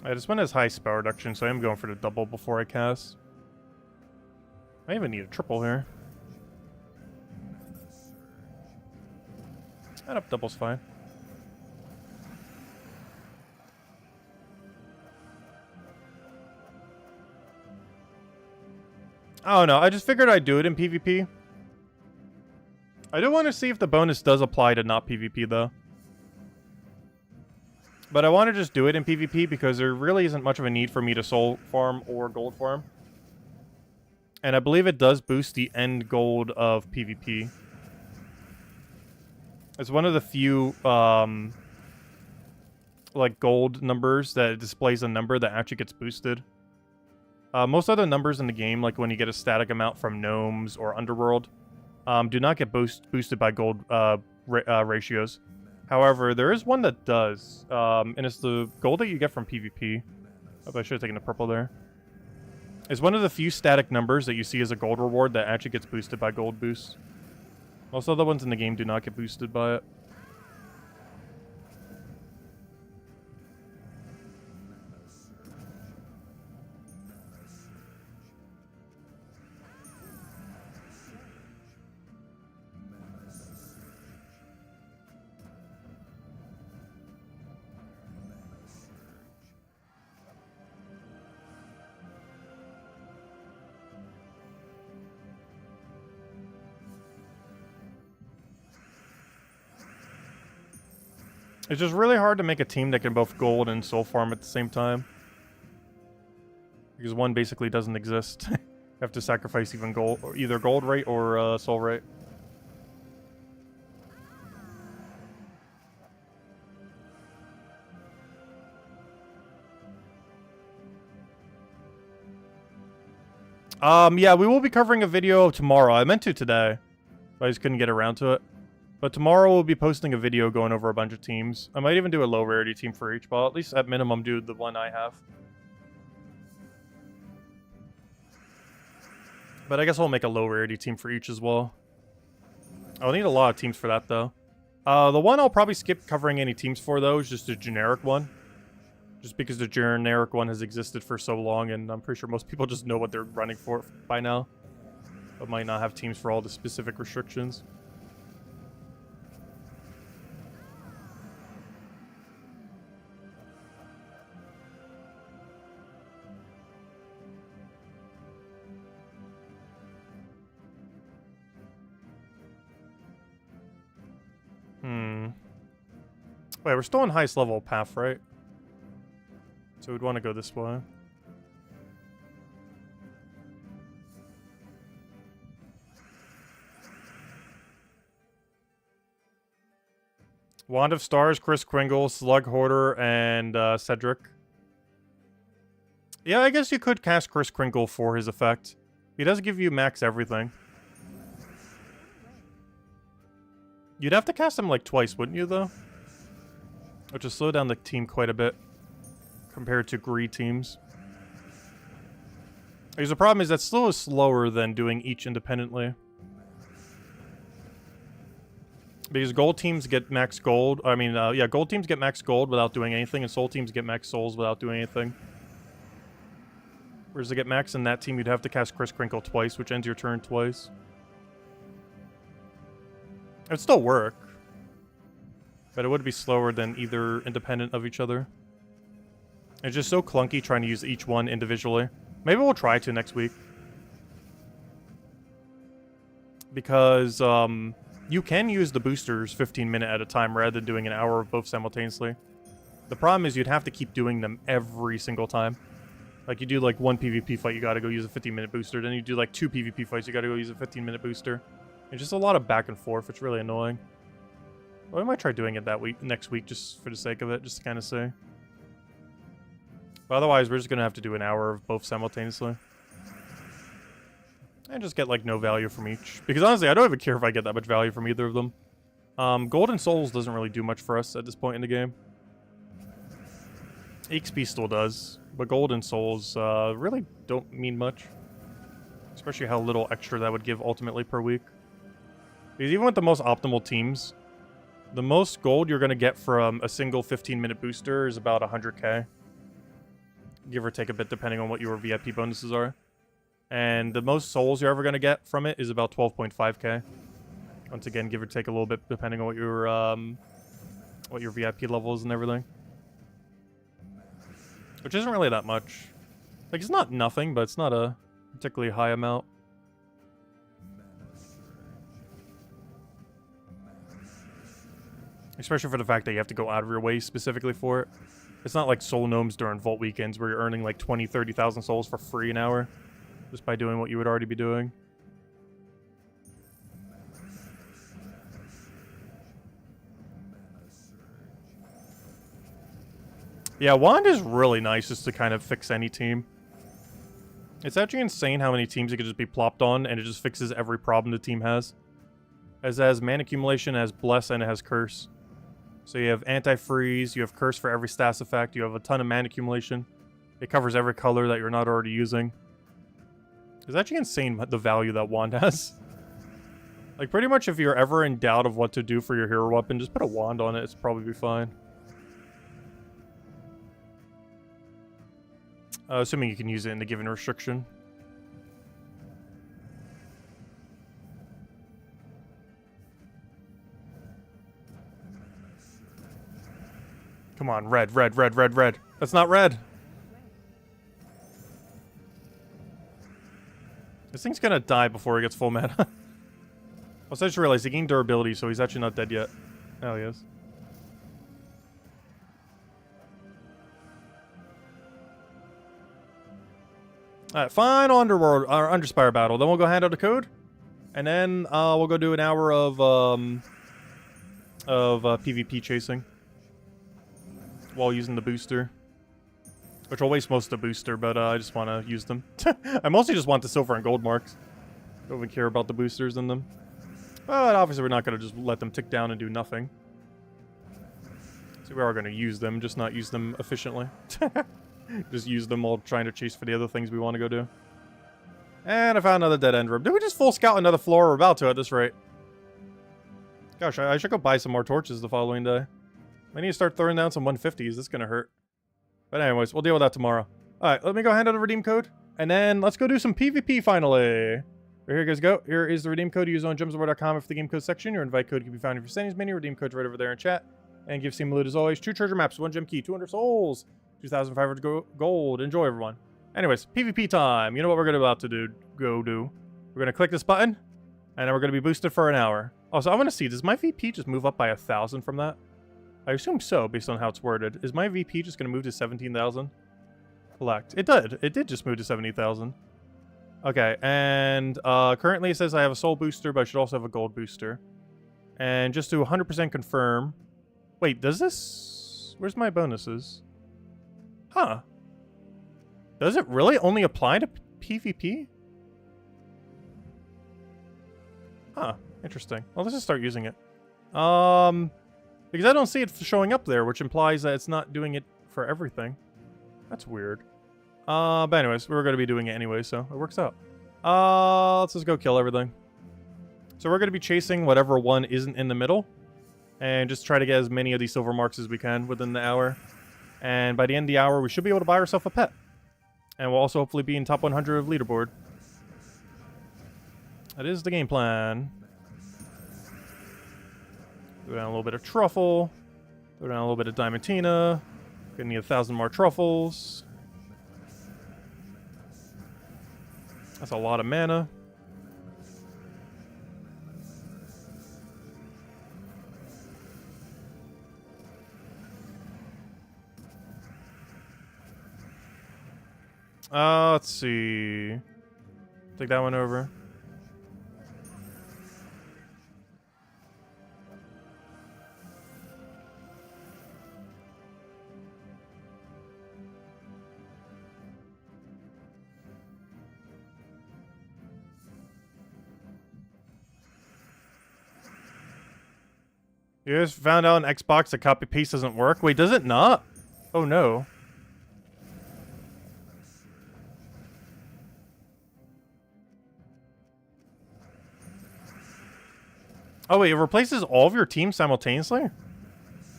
This one has high spell reduction, so I am going for the double before I cast. I even need a triple here. Add up double's fine. I don't know, I just figured I'd do it in PvP. I do want to see if the bonus does apply to not PvP though. But I want to just do it in PvP because there really isn't much of a need for me to soul farm or gold farm. And I believe it does boost the end gold of PvP. It's one of the few, like, gold numbers that displays a number that actually gets boosted. Most other numbers in the game, like when you get a static amount from gnomes or underworld, do not get boosted by gold ratios. However, there is one that does, and it's the gold that you get from PvP. Oh, I should have taken the purple there. It's one of the few static numbers that you see as a gold reward that actually gets boosted by gold boosts. Most other ones in the game do not get boosted by it. It's just really hard to make a team that can both gold and soul farm at the same time. Because one basically doesn't exist. You have to sacrifice even gold, or either gold rate or soul rate. Yeah, we will be covering a video tomorrow. I meant to today, but I just couldn't get around to it. But tomorrow we'll be posting a video going over a bunch of teams. I might even do a low rarity team for each, but I'll at least at minimum do the one I have. But I guess I'll make a low rarity team for each as well. I'll need a lot of teams for that though. The one I'll probably skip covering any teams for though is just a generic one. Just because the generic one has existed for so long and I'm pretty sure most people just know what they're running for by now. But might not have teams for all the specific restrictions. Wait, we're still on highest level path, right? So we'd want to go this way. Wand of Stars, Chris Kringle, Slug Hoarder, and Cedric. Yeah, I guess you could cast Chris Kringle for his effect. He does give you max everything. You'd have to cast him like twice, wouldn't you, though? Which would slow down the team quite a bit compared to greed teams. Because the problem is that slow is slower than doing each independently. Because gold teams get max gold. I mean, yeah, gold teams get max gold without doing anything, and soul teams get max souls without doing anything. Whereas to get max in that team, you'd have to cast Chris Kringle twice, which ends your turn twice. It'd still work. But it would be slower than either independent of each other. It's just so clunky trying to use each one individually. Maybe we'll try to next week. Because, you can use the boosters 15-minute at a time rather than doing an hour of both simultaneously. The problem is you'd have to keep doing them every single time. Like, you do, like, one PvP fight, you gotta go use a 15-minute booster. Then you do, like, 2 PvP fights, you gotta go use a 15-minute booster. It's just a lot of back and forth. It's really annoying. Well, I might try doing it that week, next week, just for the sake of it, just to kind of see. But otherwise, we're just gonna have to do an hour of both simultaneously. And just get, like, no value from each. Because honestly, I don't even care if I get that much value from either of them. Gold and Souls doesn't really do much for us at this point in the game. XP still does. But Gold and Souls really don't mean much. Especially how little extra that would give ultimately per week. Because even with the most optimal teams, the most gold you're going to get from a single 15-minute booster is about 100k. Give or take a bit depending on what your VIP bonuses are. And the most souls you're ever going to get from it is about 12.5k. Once again, give or take a little bit depending on what your VIP level is and everything. Which isn't really that much. Like, it's not nothing, but it's not a particularly high amount. Especially for the fact that you have to go out of your way specifically for it. It's not like soul gnomes during vault weekends where you're earning like 20, 30,000 souls for free an hour. Just by doing what you would already be doing. Yeah, Wand is really nice just to kind of fix any team. It's actually insane how many teams it could just be plopped on, and it just fixes every problem the team has. As it has mana accumulation, it has bless, and it has curse. So you have anti-freeze, you have curse for every stats effect, you have a ton of mana accumulation. It covers every color that you're not already using. It's actually insane the value that Wand has. Like, pretty much if you're ever in doubt of what to do for your hero weapon, just put a Wand on it, it's probably be fine. Assuming you can use it in the given restriction. Come on, red, red, red, red, red. That's not red. This thing's gonna die before he gets full mana. Also, I just realized he gained durability, so he's actually not dead yet. Oh, he is. Alright, final Underworld, or Underspire battle. Then we'll go hand out the code. And then we'll go do an hour of PvP chasing. While using the booster. Which will waste most of the booster, but I just want to use them. I mostly just want the silver and gold marks. Don't even care about the boosters in them. But obviously we're not going to just let them tick down and do nothing. So we are going to use them, just not use them efficiently. Just use them while trying to chase for the other things we want to go do. And I found another dead end room. Did we just full scout another floor? We're about to at this rate. Gosh, I should go buy some more torches the following day. I need to start throwing down some 150s. This is going to hurt. But anyways, we'll deal with that tomorrow. Alright, let me go hand out a redeem code. And then let's go do some PvP finally. Here you guys go. Here is the redeem code. Use on gemsofwar.com for the game code section. Your invite code can be found in your settings menu. Redeem code's right over there in chat. And give Steam loot as always. 2 treasure maps, 1 gem key, 200 souls, 2,500 gold. Enjoy, everyone. Anyways, PvP time. You know what we're about to do? We're going to click this button. And then we're going to be boosted for an hour. Also, I want to see, does my VP just move up by 1,000 from that? I assume so, based on how it's worded. Is my VP just going to move to 17,000? Collect. It did. It did just move to 70,000. Okay, and currently it says I have a soul booster, but I should also have a gold booster. And just to 100% confirm, Wait, does this... Where's my bonuses? Huh. Does it really only apply to PvP? Huh. Interesting. Well, let's just start using it. Because I don't see it showing up there, which implies that it's not doing it for everything. That's weird. But anyways, we're going to be doing it anyway, so it works out. Let's just go kill everything. So we're going to be chasing whatever one isn't in the middle. And just try to get as many of these silver marks as we can within the hour. And by the end of the hour, we should be able to buy ourselves a pet. And we'll also hopefully be in top 100 of leaderboard. That is the game plan. Throw down a little bit of truffle. Throw down a little bit of diamantina. Gonna need 1,000 more truffles. That's a lot of mana. Let's see. Take that one over. You guys found out on Xbox that copy paste doesn't work? Wait, does it not? Oh no. Oh wait, it replaces all of your team simultaneously?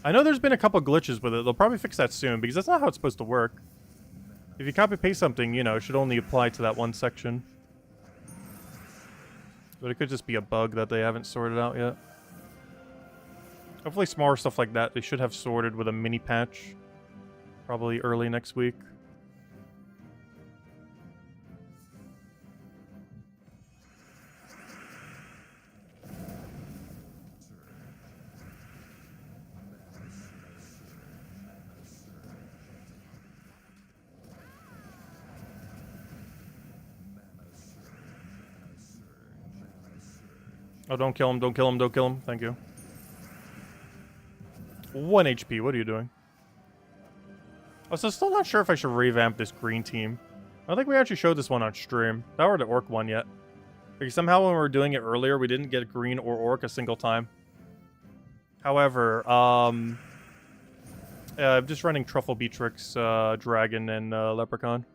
I know there's been a couple glitches with it. They'll probably fix that soon, because that's not how it's supposed to work. If you copy paste something, you know, it should only apply to that one section. But it could just be a bug that they haven't sorted out yet. Hopefully smaller stuff like that they should have sorted with a mini patch. Probably early next week. Oh, don't kill him, don't kill him, don't kill him. Thank you. 1 HP, what are you doing? Oh, so still not sure if I should revamp this green team. I don't think we actually showed this one on stream. Not or the orc one yet. Because somehow when we were doing it earlier, we didn't get green or orc a single time. However, I'm just running Truffle, Beatrix, Dragon, and Leprechaun.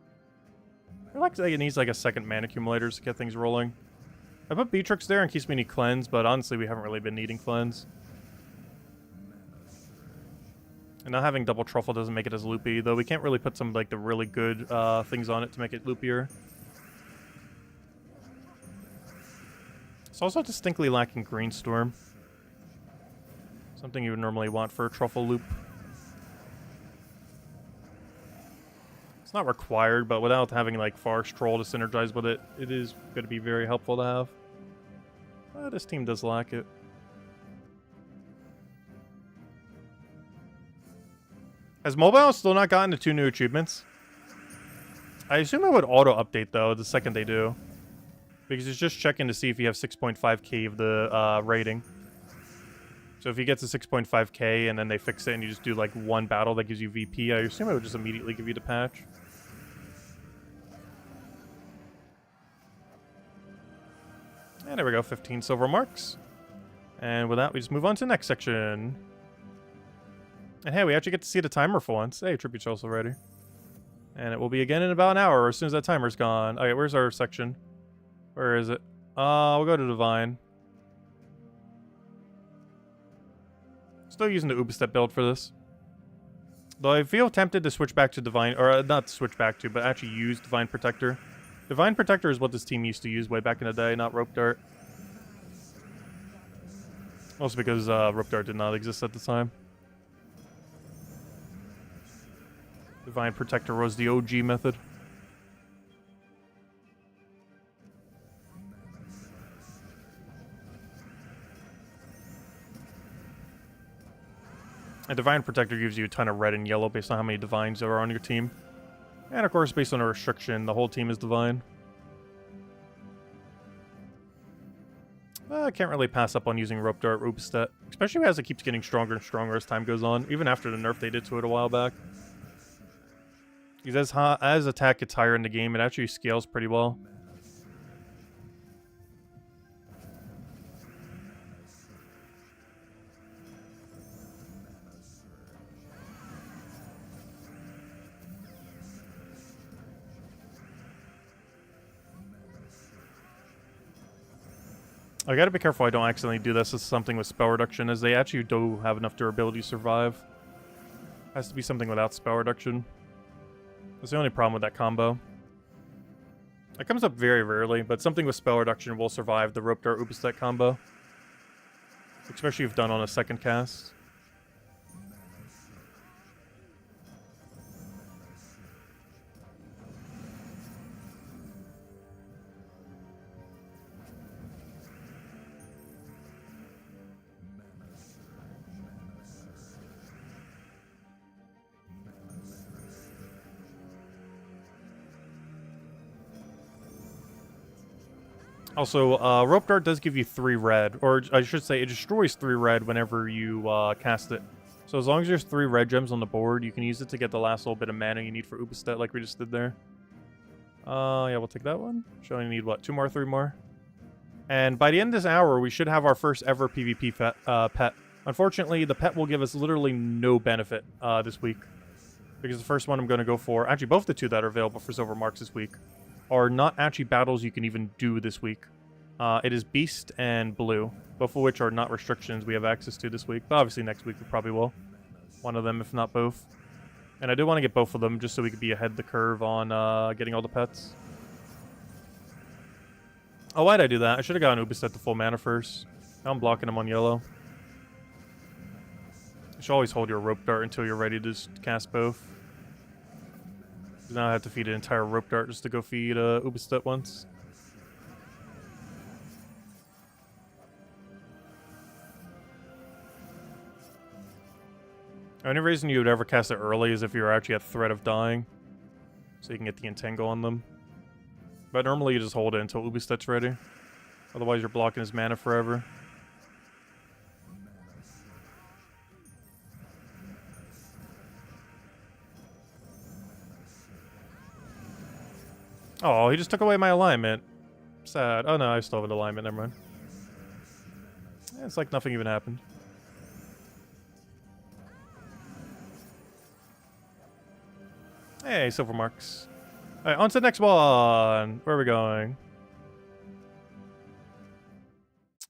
I like it needs like a second mana accumulator to get things rolling. I put Beatrix there in case we need cleanse, but honestly we haven't really been needing cleanse. And not having double truffle doesn't make it as loopy, though we can't really put some like the really good things on it to make it loopier. It's also distinctly lacking Green Storm. Something you would normally want for a truffle loop. It's not required, but without having like Forest Troll to synergize with it, it is going to be very helpful to have. This team does lack it. Has mobile still not gotten the 2 new achievements? I assume it would auto-update, though, the second they do. Because it's just checking to see if you have 6.5k of the rating. So if you get to 6.5k and then they fix it and you just do, like, one battle that gives you VP, I assume it would just immediately give you the patch. And there we go, 15 silver marks. And with that, we just move on to the next section. And hey, we actually get to see the timer for once. Hey, tribute's also ready. And it will be again in about an hour as soon as that timer's gone. Okay, where's our section? Where is it? We'll go to Divine. Still using the Ubistep build for this. Though I feel tempted to switch back to Divine, or not switch back to, but actually use Divine Protector. Divine Protector is what this team used to use way back in the day, not Rope Dart. Also because Rope Dart did not exist at the time. Divine Protector was the OG method. A Divine Protector gives you a ton of red and yellow based on how many Divines are on your team. And of course, based on a restriction, the whole team is Divine. I can't really pass up on using Rope Dart Ubstet, especially as it keeps getting stronger and stronger as time goes on, even after the nerf they did to it a while back. Because as attack gets higher in the game, it actually scales pretty well. I gotta be careful I don't accidentally do this as something with spell reduction, as they actually do have enough durability to survive. Has to be something without spell reduction. That's the only problem with that combo. It comes up very rarely, but something with spell reduction will survive the Rope Dart Ubstet combo. Especially if done on a second cast. Also, Rope Dart does give you 3 red, or I should say it destroys 3 red whenever you cast it. So as long as there's 3 red gems on the board, you can use it to get the last little bit of mana you need for Ubstet like we just did there. Yeah, we'll take that one. Should only need, what, 2 more, 3 more? And by the end of this hour, we should have our first ever PvP pet. Unfortunately, the pet will give us literally no benefit this week. Because the first one I'm going to go for, actually both the 2 that are available for Silver Marks this week, are not actually battles you can even do this week. It is Beast and Blue, both of which are not restrictions we have access to this week, but obviously next week we probably will. One of them, if not both. And I do want to get both of them, just so we could be ahead of the curve on getting all the pets. Oh, why'd I do that? I should have gotten Ubistet to full mana first. Now I'm blocking him on yellow. You should always hold your Rope Dart until you're ready to just cast both. Now I have to feed an entire Rope Dart just to go feed Ubistet once. The only reason you would ever cast it early is if you're actually at threat of dying. So you can get the Entangle on them. But normally you just hold it until Ubistet's ready. Otherwise you're blocking his mana forever. Oh, he just took away my alignment. Sad. Oh no, I still have an alignment, never mind. It's like nothing even happened. Hey, Silver Marks. Alright, on to the next one. Where are we going?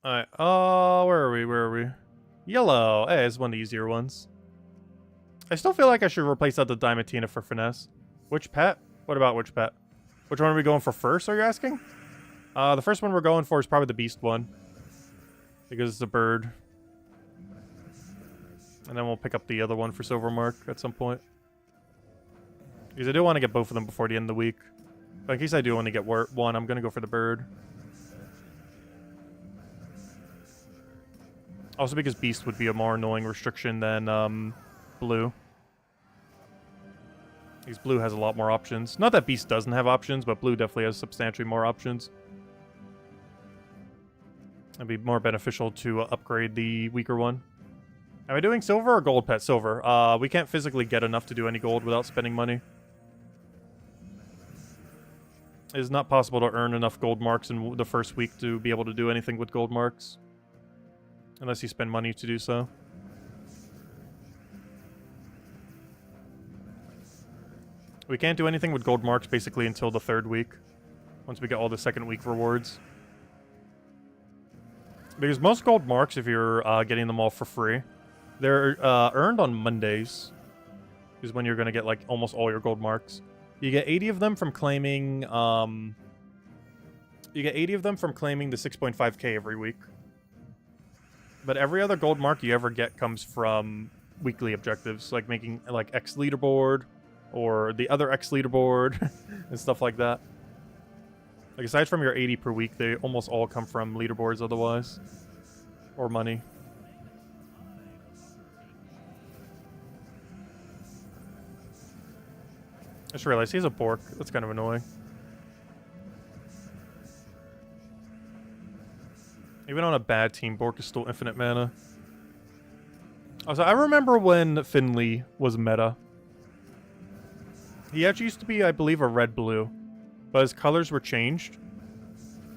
Alright, where are we? Yellow. Hey, it's one of the easier ones. I still feel like I should replace out the Diamantina for Finesse. Which pet? What about which pet? Which one are we going for first, are you asking? The first one we're going for is probably the Beast one. Because it's a bird. And then we'll pick up the other one for Silver Mark at some point. Because I do want to get both of them before the end of the week. But in case I do want to get one, I'm going to go for the bird. Also because Beast would be a more annoying restriction than Blue. Because Blue has a lot more options. Not that Beast doesn't have options, but Blue definitely has substantially more options. It'd be more beneficial to upgrade the weaker one. Am I doing silver or gold pet? Silver. We can't physically get enough to do any gold without spending money. It is not possible to earn enough gold marks in the first week to be able to do anything with gold marks. Unless you spend money to do so. We can't do anything with gold marks basically until the 3rd week. Once we get all the 2nd week rewards. Because most gold marks, if you're getting them all for free, they're earned on Mondays. Is when you're going to get like almost all your gold marks. You get 80 of them from claiming the 6.5k every week. But every other gold mark you ever get comes from weekly objectives, like making like X leaderboard or the other X leaderboard and stuff like that. Like aside from your 80 per week, they almost all come from leaderboards otherwise. Or money. I just realized he has a Bork. That's kind of annoying. Even on a bad team, Bork is still infinite mana. Also, I remember when Finley was meta. He actually used to be, I believe, a red-blue. But his colors were changed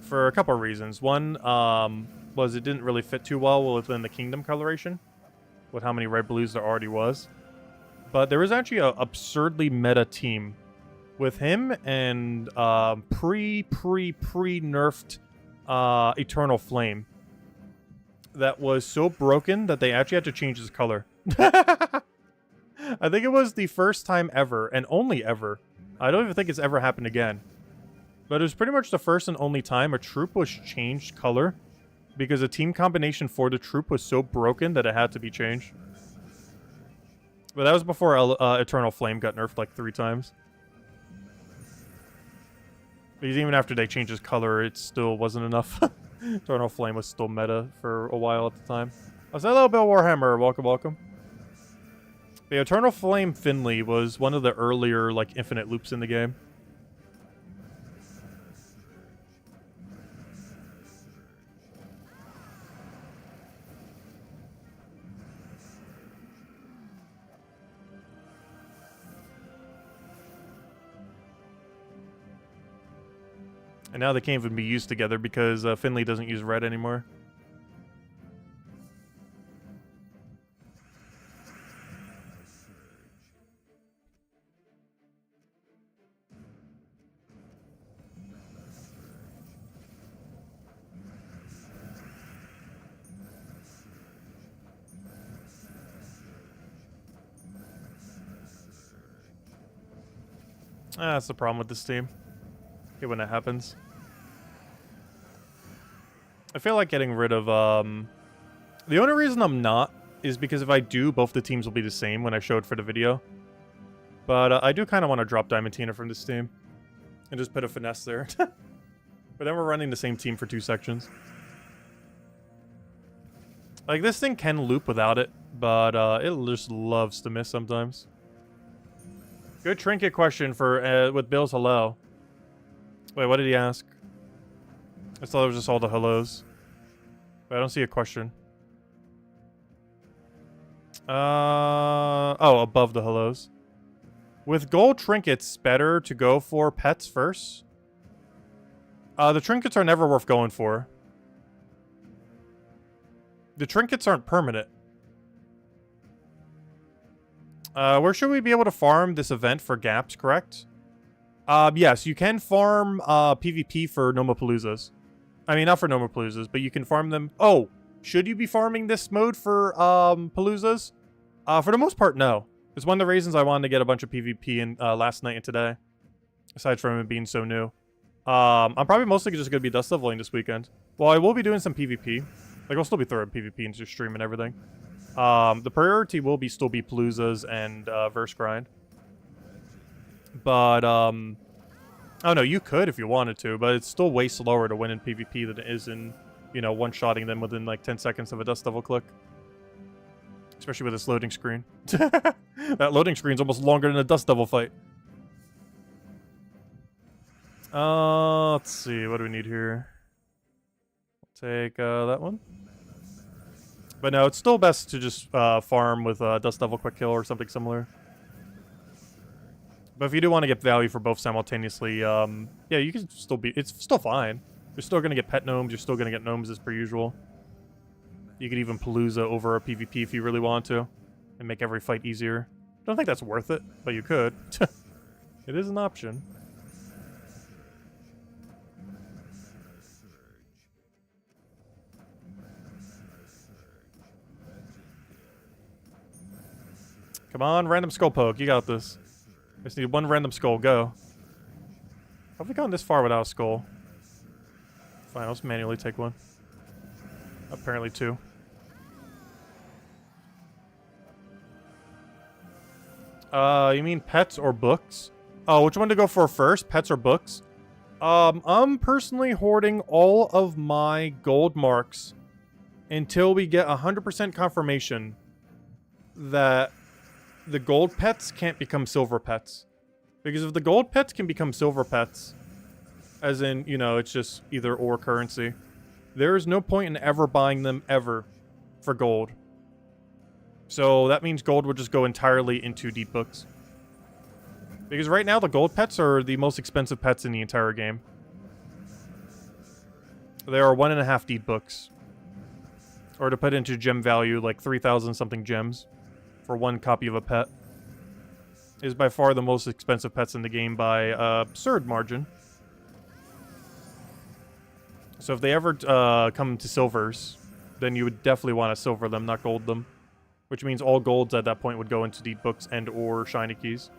for a couple of reasons. One was it didn't really fit too well within the Kingdom coloration, with how many red-blues there already was. But there was actually an absurdly meta team with him and pre-nerfed Eternal Flame that was so broken that they actually had to change his color. I think it was the first time ever, and only ever. I don't even think it's ever happened again. But it was pretty much the first and only time a troop was changed color because the team combination for the troop was so broken that it had to be changed. But that was before Eternal Flame got nerfed like 3 times. Because even after they changed his color, it still wasn't enough. Eternal Flame was still meta for a while at the time. I said, hello, Bill Warhammer. Welcome, welcome. The Eternal Flame Finley was one of the earlier, like, infinite loops in the game. And now they can't even be used together because Finley doesn't use red anymore. That's the problem with this team. Okay, when it happens. I feel like getting rid of, the only reason I'm not is because if I do, both the teams will be the same when I show it for the video. But I do kind of want to drop Diamantina from this team. And just put a Finesse there. But then we're running the same team for 2 sections. Like, this thing can loop without it, but it just loves to miss sometimes. Good trinket question for, with Bill's hello. Wait, what did he ask? I thought it was just all the hellos. But I don't see a question. Oh, above the hellos. With gold trinkets, better to go for pets first? The trinkets are never worth going for. The trinkets aren't permanent. Where should we be able to farm this event for gaps, correct? Yes, you can farm PvP for Nomapaloozas. I mean, not for Nomapaloozas, but you can farm them. Oh, should you be farming this mode for Paloozas? For the most part, no. It's one of the reasons I wanted to get a bunch of PvP in last night and today. Aside from it being so new. I'm probably mostly just going to be dust leveling this weekend. Well, I will be doing some PvP. Like, I'll still be throwing PvP into your stream and everything. The priority will still be Paloozas and Verse Grind. But, oh no, you could if you wanted to, but it's still way slower to win in PvP than it is in, you know, one-shotting them within like 10 seconds of a dust level click. Especially with this loading screen. That loading screen's almost longer than a dust level fight. Let's see, what do we need here? Take that one. But no, it's still best to just farm with dust level quick kill or something similar. But if you do want to get value for both simultaneously, yeah, you can still be... It's still fine. You're still going to get pet gnomes. You're still going to get gnomes as per usual. You could even Palooza over a PvP if you really want to. And make every fight easier. Don't think that's worth it, but you could. It is an option. Come on, random skull poke. You got this. I just need one random skull. Go. How have we gone this far without a skull? Fine, I'll just manually take one. Apparently 2. You mean pets or books? Oh, which one to go for first? Pets or books? I'm personally hoarding all of my gold marks until we get 100% confirmation that the gold pets can't become silver pets. Because if the gold pets can become silver pets, as in, you know, it's just either or currency, There is no point in ever buying them ever for gold. So that means gold would just go entirely into deep books. Because right now the gold pets are the most expensive pets in the entire game. There are 1.5 deep books. Or to put into gem value, like 3,000 something gems for one copy of a pet. Is by far the most expensive pets in the game by absurd margin. So if they ever come to silvers, then you would definitely want to silver them, not gold them. Which means all golds at that point would go into deep books and or shiny keys.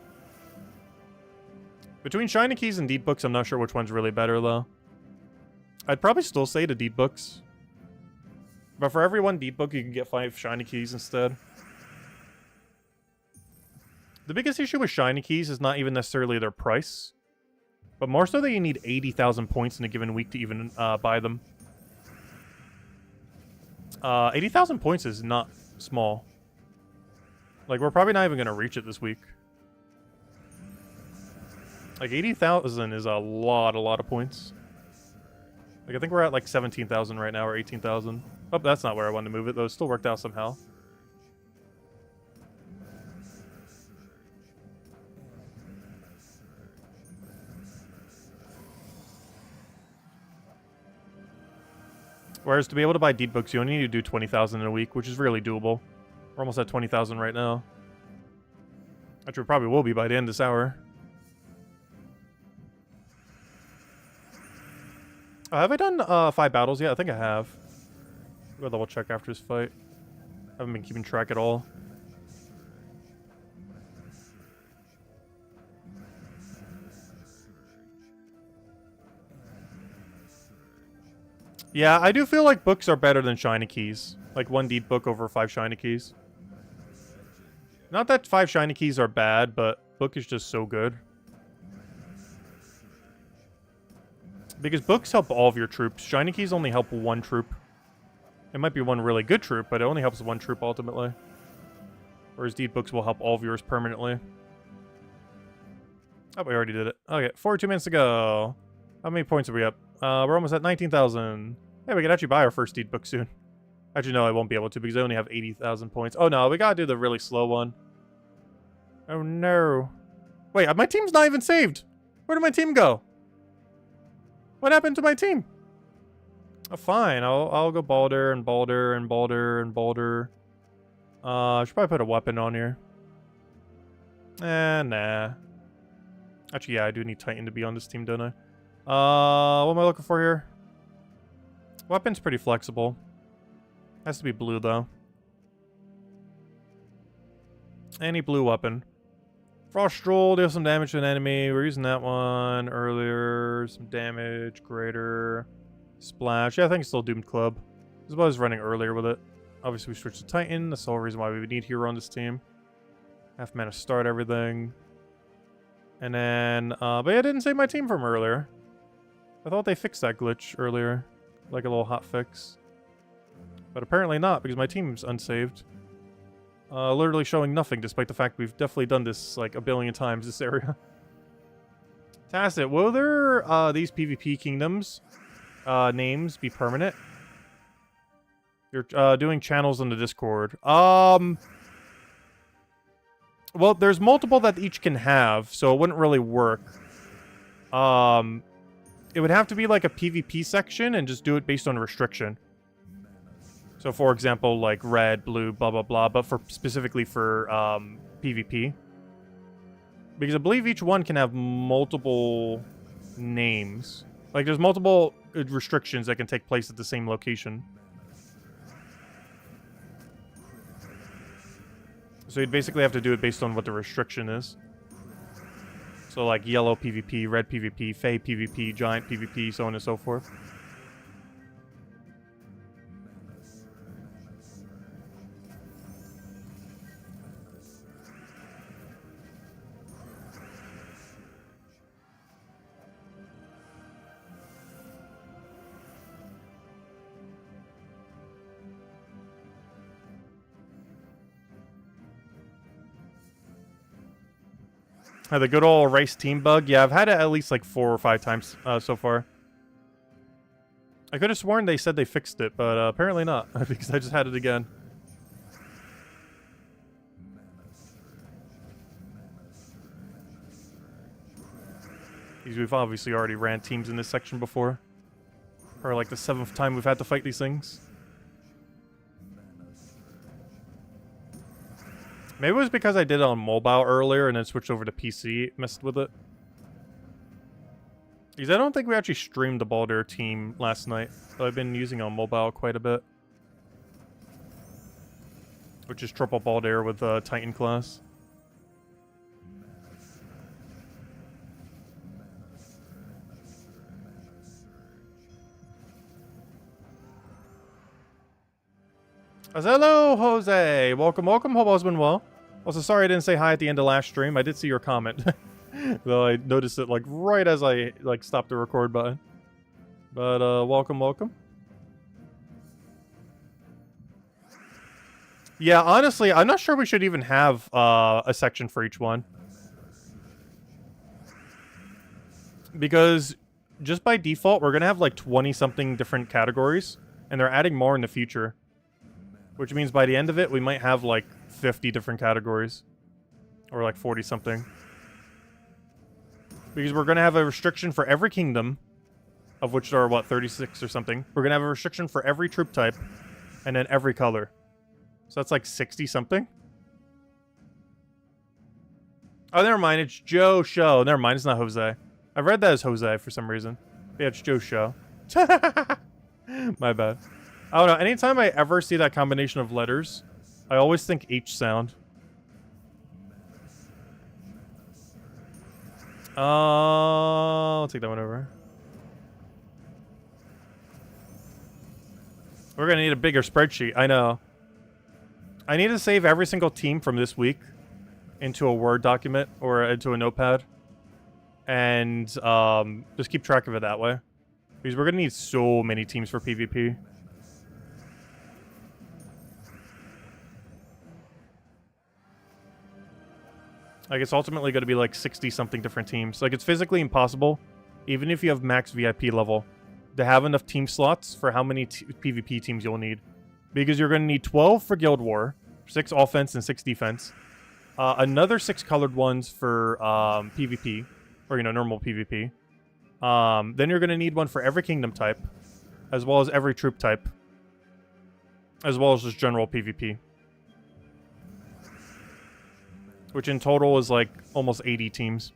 Between shiny keys and deep books, I'm not sure which one's really better though. I'd probably still say the deep books. But for every one deep book, you can get 5 shiny keys instead. The biggest issue with shiny keys is not even necessarily their price, but more so that you need 80,000 points in a given week to even buy them. 80,000 points is not small. Like, we're probably not even going to reach it this week. Like, 80,000 is a lot of points. Like, I think we're at like 17,000 right now, or 18,000. Oh, that's not where I wanted to move it, though. It still worked out somehow. Whereas to be able to buy deep books, you only need to do 20,000 in a week, which is really doable. We're almost at 20,000 right now. Actually, we probably will be by the end of this hour. Have I done 5 battles yet? I think I have. I'll double check after this fight. I haven't been keeping track at all. Yeah, I do feel like books are better than shiny keys. Like 1 deep book over 5 shiny keys. Not that 5 shiny keys are bad, but book is just so good. Because books help all of your troops. Shiny keys only help 1 troop. It might be 1 really good troop, but it only helps 1 troop ultimately. Whereas deep books will help all of yours permanently. Oh, we already did it. Okay, 42 minutes to go. How many points are we up? We're almost at 19,000. Hey, we can actually buy our first deep book soon. Actually, no, I won't be able to because I only have 80,000 points. Oh, no, we gotta do the really slow one. Oh, no. Wait, my team's not even saved. Where did my team go? What happened to my team? Oh, fine. I'll go Balder and Balder and Balder and Balder. I should probably put a weapon on here. Nah. Actually, yeah, I do need Titan to be on this team, don't I? What am I looking for here? Weapon's pretty flexible. Has to be blue, though. Any blue weapon. Frost Stroll, deal some damage to an enemy. We're using that one earlier. Some damage, greater. Splash. Yeah, I think it's still Doomed Club. As well as running earlier with it. Obviously, we switched to Titan. That's the whole reason why we would need hero on this team. Half mana to start everything. And then, but yeah, I didn't save my team from earlier. I thought they fixed that glitch earlier. Like a little hot fix. But apparently not, because my team's unsaved. Literally showing nothing, despite the fact we've definitely done this, like, a billion times, this area. Tacit, will there, these PvP kingdoms, names be permanent? You're, doing channels on the Discord. Well, there's multiple that each can have, so it wouldn't really work. It would have to be like a PvP section and just do it based on restriction. So, for example, like red, blue, blah, blah, blah, but specifically for PvP. Because I believe each one can have multiple names. Like, there's multiple restrictions that can take place at the same location. So you'd basically have to do it based on what the restriction is. So like yellow PvP, red PvP, Fey PvP, giant PvP, so on and so forth. The good old race team bug. Yeah, I've had it at least like 4 or 5 times so far. I could have sworn they said they fixed it, but apparently not, because I just had it again. Because we've obviously already ran teams in this section before. Or like the 7th time we've had to fight these things. Maybe it was because I did it on mobile earlier and then switched over to PC, messed with it. Because I don't think we actually streamed the Baldur team last night. So I've been using on mobile quite a bit. Which is triple Baldur with Titan class. Hello, Jose! Welcome, welcome. Hope all's been well. Also, sorry I didn't say hi at the end of last stream. I did see your comment. Though I noticed it, like, right as I, like, stopped the record button. But, welcome, welcome. Yeah, honestly, I'm not sure we should even have, a section for each one. Because, just by default, we're gonna have, like, 20-something different categories. And they're adding more in the future. Which means by the end of it, we might have, like, 50 different categories. Or, like, 40-something. Because we're going to have a restriction for every kingdom. Of which there are, what, 36 or something. We're going to have a restriction for every troop type. And then every color. So that's, like, 60-something? Oh, never mind. It's Joe Show. Never mind. It's not Jose. I've read that as Jose for some reason. Yeah, it's Joe Show. My bad. I don't know, anytime I ever see that combination of letters, I always think H sound. I'll take that one over. We're gonna need a bigger spreadsheet, I know. I need to save every single team from this week into a Word document or into a notepad. And just keep track of it that way. Because we're gonna need so many teams for PvP. Like, it's ultimately going to be, like, 60-something different teams. Like, it's physically impossible, even if you have max VIP level, to have enough team slots for how many PvP teams you'll need. Because you're going to need 12 for Guild War, 6 offense and 6 defense, another 6 colored ones for PvP, or, you know, normal PvP. Then you're going to need one for every kingdom type, as well as every troop type, as well as just general PvP. Which in total is like almost 80 teams.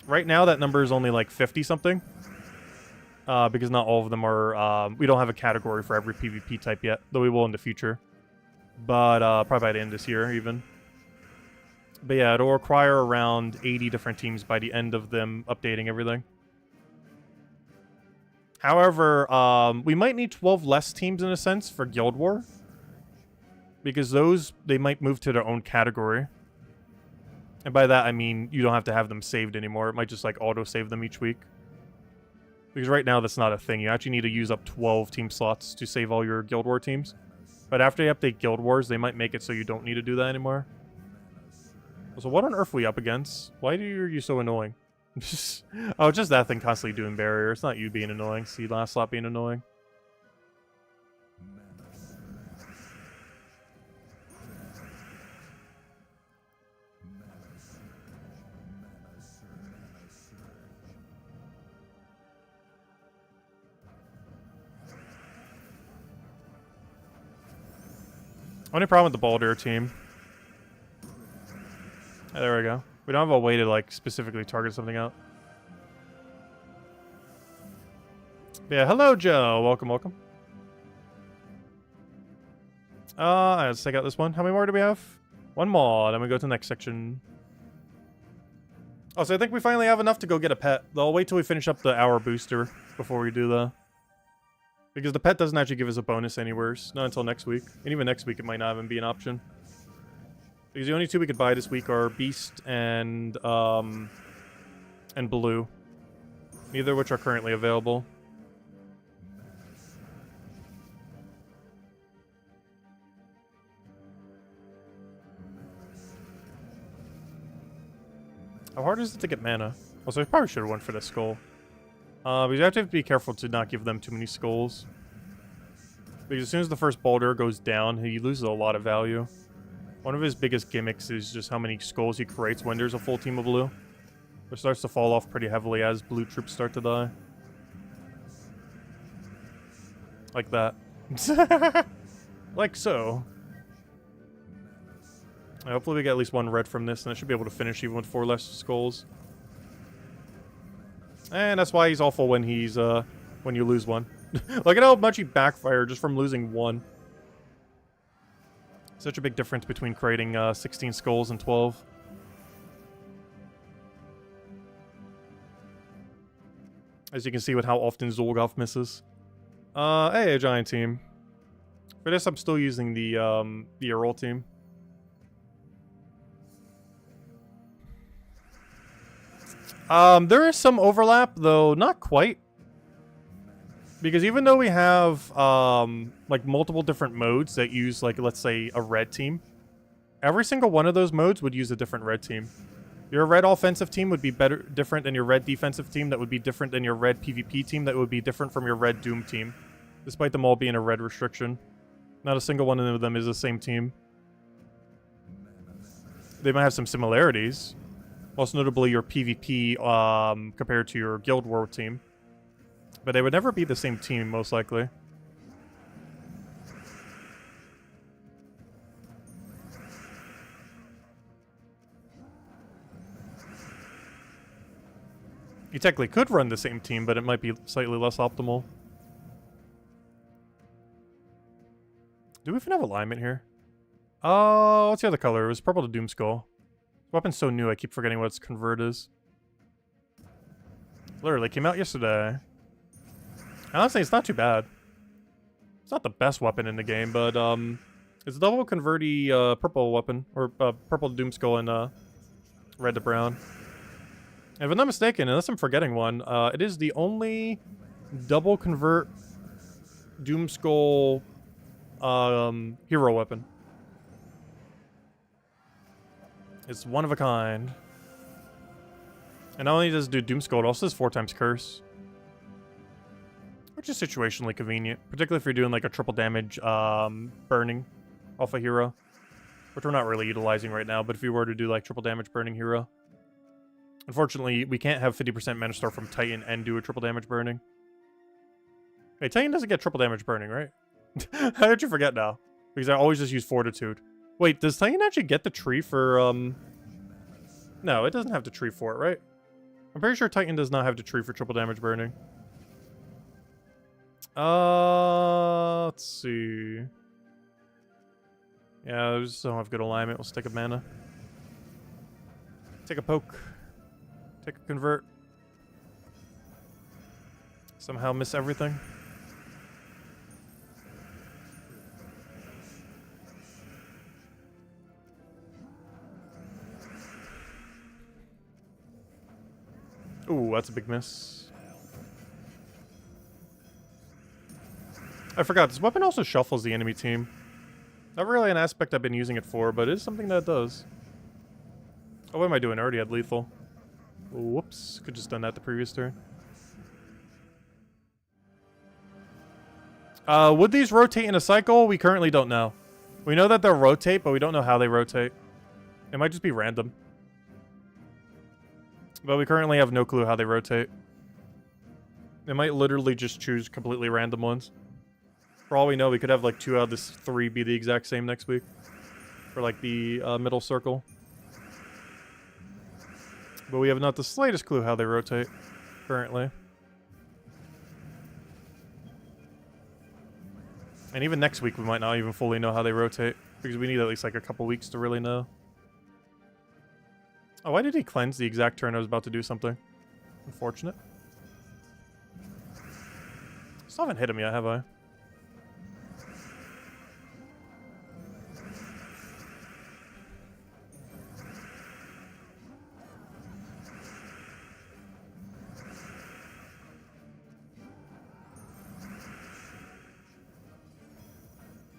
Right now that number is only like 50-something. Because not all of them are... we don't have a category for every PvP type yet, though we will in the future. But probably by the end of this year even. But yeah, it'll require around 80 different teams by the end of them updating everything. However, we might need 12 less teams in a sense for Guild War. Because those, they might move to their own category. And by that, I mean, you don't have to have them saved anymore. It might just, like, auto-save them each week. Because right now, that's not a thing. You actually need to use up 12 team slots to save all your Guild War teams. But after they update Guild Wars, they might make it so you don't need to do that anymore. So what on earth are we up against? Why are you so annoying? Oh, just that thing constantly doing barrier. It's not you being annoying. See, last slot being annoying. Only problem with the Baldur team. Oh, there we go. We don't have a way to, like, specifically target something out. Yeah, hello, Joe. Welcome, welcome. Let's take out this one. How many more do we have? One more, then we go to the next section. Oh, so I think we finally have enough to go get a pet. I'll wait till we finish up the hour booster before we do the... Because the pet doesn't actually give us a bonus anywhere. Not until next week. And even next week it might not even be an option. Because the only two we could buy this week are Beast and Blue. Neither of which are currently available. How hard is it to get mana? Also, I probably should have went for the skull. But you have to be careful to not give them too many skulls. Because as soon as the first boulder goes down, he loses a lot of value. One of his biggest gimmicks is just how many skulls he creates when there's a full team of blue. It starts to fall off pretty heavily as blue troops start to die. Like that. Like so. Hopefully we get at least one red from this, and I should be able to finish even with 4 less skulls. And that's why he's awful when he's, when you lose one. Look at how much he backfired just from losing 1. Such a big difference between creating 16 skulls and 12. As you can see with how often Zul'Goth misses. Hey, a giant team. For this, I'm still using the Earl team. There is some overlap, though not quite. Because even though we have, like, multiple different modes that use, like, let's say, a red team, every single one of those modes would use a different red team. Your red offensive team would be different than your red defensive team, that would be different than your red PvP team, that would be different from your red Doom team. Despite them all being a red restriction. Not a single one of them is the same team. They might have some similarities. Most notably your PvP compared to your Guild War team. But they would never be the same team, most likely. You technically could run the same team, but it might be slightly less optimal. Do we even have alignment here? Oh, what's the other color? It was purple to Doomskull. This weapon's so new, I keep forgetting what its convert is. Literally came out yesterday. Honestly, it's not too bad. It's not the best weapon in the game, but it's a double converty purple weapon, or purple to Doomskull and red to brown. If I'm not mistaken, unless I'm forgetting one, it is the only double convert Doomskull hero weapon. It's one of a kind. And not only does it do Doomskull, it also does 4 times Curse. Which is situationally convenient, particularly if you're doing like a triple damage burning off a hero. Which we're not really utilizing right now, but if you were to do like triple damage burning hero. Unfortunately, we can't have 50% mana star from Titan and do a triple damage burning. Hey, Titan doesn't get triple damage burning, right? How did you forget now? Because I always just use Fortitude. Wait, does Titan actually get the tree for, No, it doesn't have the tree for it, right? I'm pretty sure Titan does not have the tree for triple damage burning. Let's see. Yeah, I just don't have good alignment. We'll stick a mana. Take a poke. Take a convert. Somehow miss everything. Ooh, that's a big miss. I forgot, this weapon also shuffles the enemy team. Not really an aspect I've been using it for, but it is something that it does. Oh, what am I doing? I already had lethal. Whoops, could just done that the previous turn. Would these rotate in a cycle? We currently don't know. We know that they'll rotate, but we don't know how they rotate. It might just be random. But we currently have no clue how they rotate. They might literally just choose completely random ones. For all we know, we could have like 2 out of this 3 be the exact same next week. For like the middle circle. But we have not the slightest clue how they rotate, currently. And even next week, we might not even fully know how they rotate. Because we need at least like a couple weeks to really know. Oh, why did he cleanse the exact turn I was about to do something? Unfortunate. Still haven't hit him yet, have I?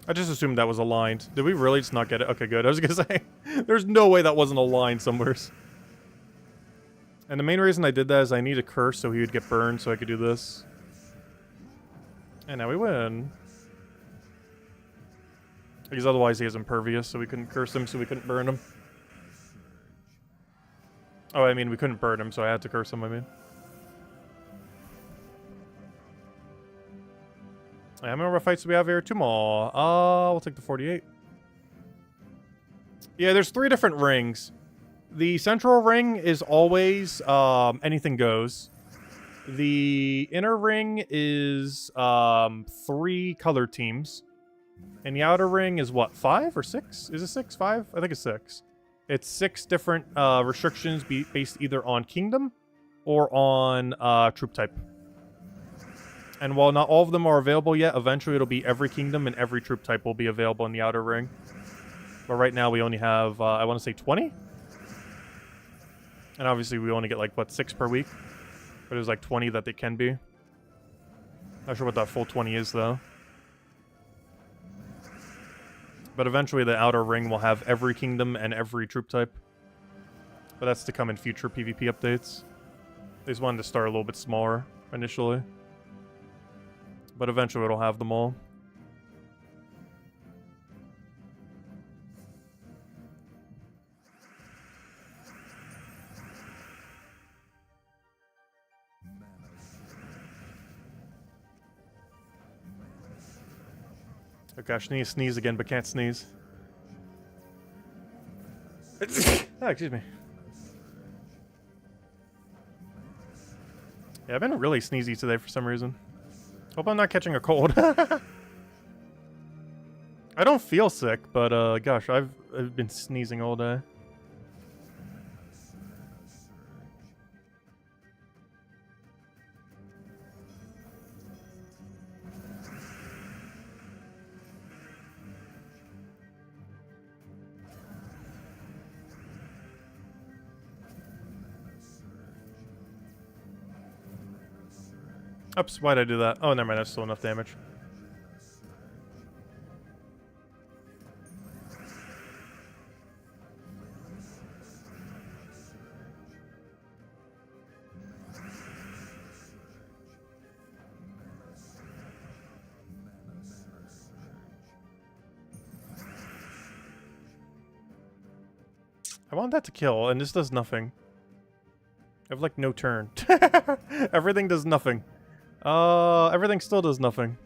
I just assumed that was aligned. Did we really just not get it? Okay, good. I was gonna say, there's no way that wasn't aligned somewhere. And the main reason I did that is I need a curse so he would get burned so I could do this. And now we win. Because otherwise he is impervious, so we couldn't curse him, so we couldn't burn him. Oh, I mean, we couldn't burn him, so I had to curse him, I mean. How many more fights do we have here? 2 more. We'll take the 48. Yeah, there's 3 different rings. The central ring is always anything goes. The inner ring is 3 color teams. And the outer ring is what, 5 or 6? Is it 6? 5? I think it's 6. It's 6 different restrictions based either on kingdom or on troop type. And while not all of them are available yet, eventually it'll be every kingdom and every troop type will be available in the outer ring. But right now we only have, I want to say 20? And obviously we only get like, what, 6 per week? But there's like 20 that they can be. Not sure what that full 20 is though. But eventually the outer ring will have every kingdom and every troop type. But that's to come in future PvP updates. They just wanted to start a little bit smaller initially. But eventually it'll have them all. Oh gosh, I need to sneeze again, but can't sneeze. Oh, excuse me. Yeah, I've been really sneezy today for some reason. Hope I'm not catching a cold. I don't feel sick, but gosh, I've been sneezing all day. Oops, why'd I do that? Oh, never mind, that's still enough damage. I want that to kill, and this does nothing. I have, like, no turn. Everything does nothing. Everything still does nothing.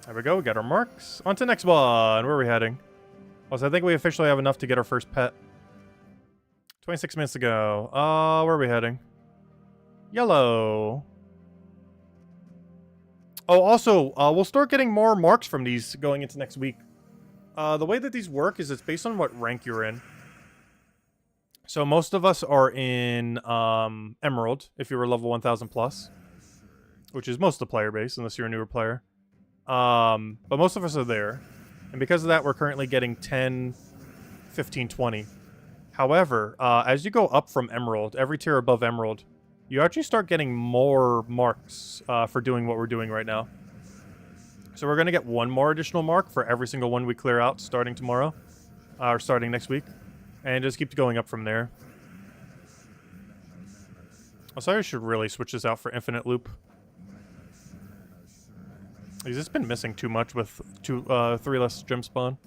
There we go, we got our marks. On to the next one. Where are we heading? Also, I think we officially have enough to get our first pet. 26 minutes ago. Where are we heading? Yellow. Oh, also, we'll start getting more marks from these going into next week. The way that these work is it's based on what rank you're in. So most of us are in Emerald, if you were level 1000 plus. Which is most of the player base, unless you're a newer player. But most of us are there. And because of that, we're currently getting 10, 15, 20. However, as you go up from Emerald, every tier above Emerald, you actually start getting more marks for doing what we're doing right now. So we're going to get 1 more additional mark for every single one we clear out starting tomorrow. Or starting next week. And just keep going up from there. Also, I should really switch this out for infinite loop. He's just been missing too much with 3 less gem spawn.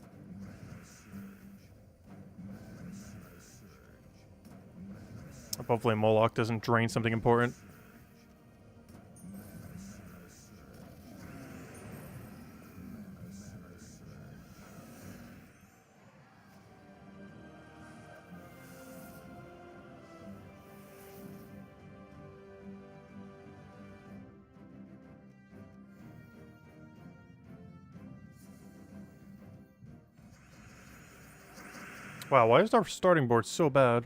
Hopefully Moloch doesn't drain something important. Wow, why is our starting board so bad?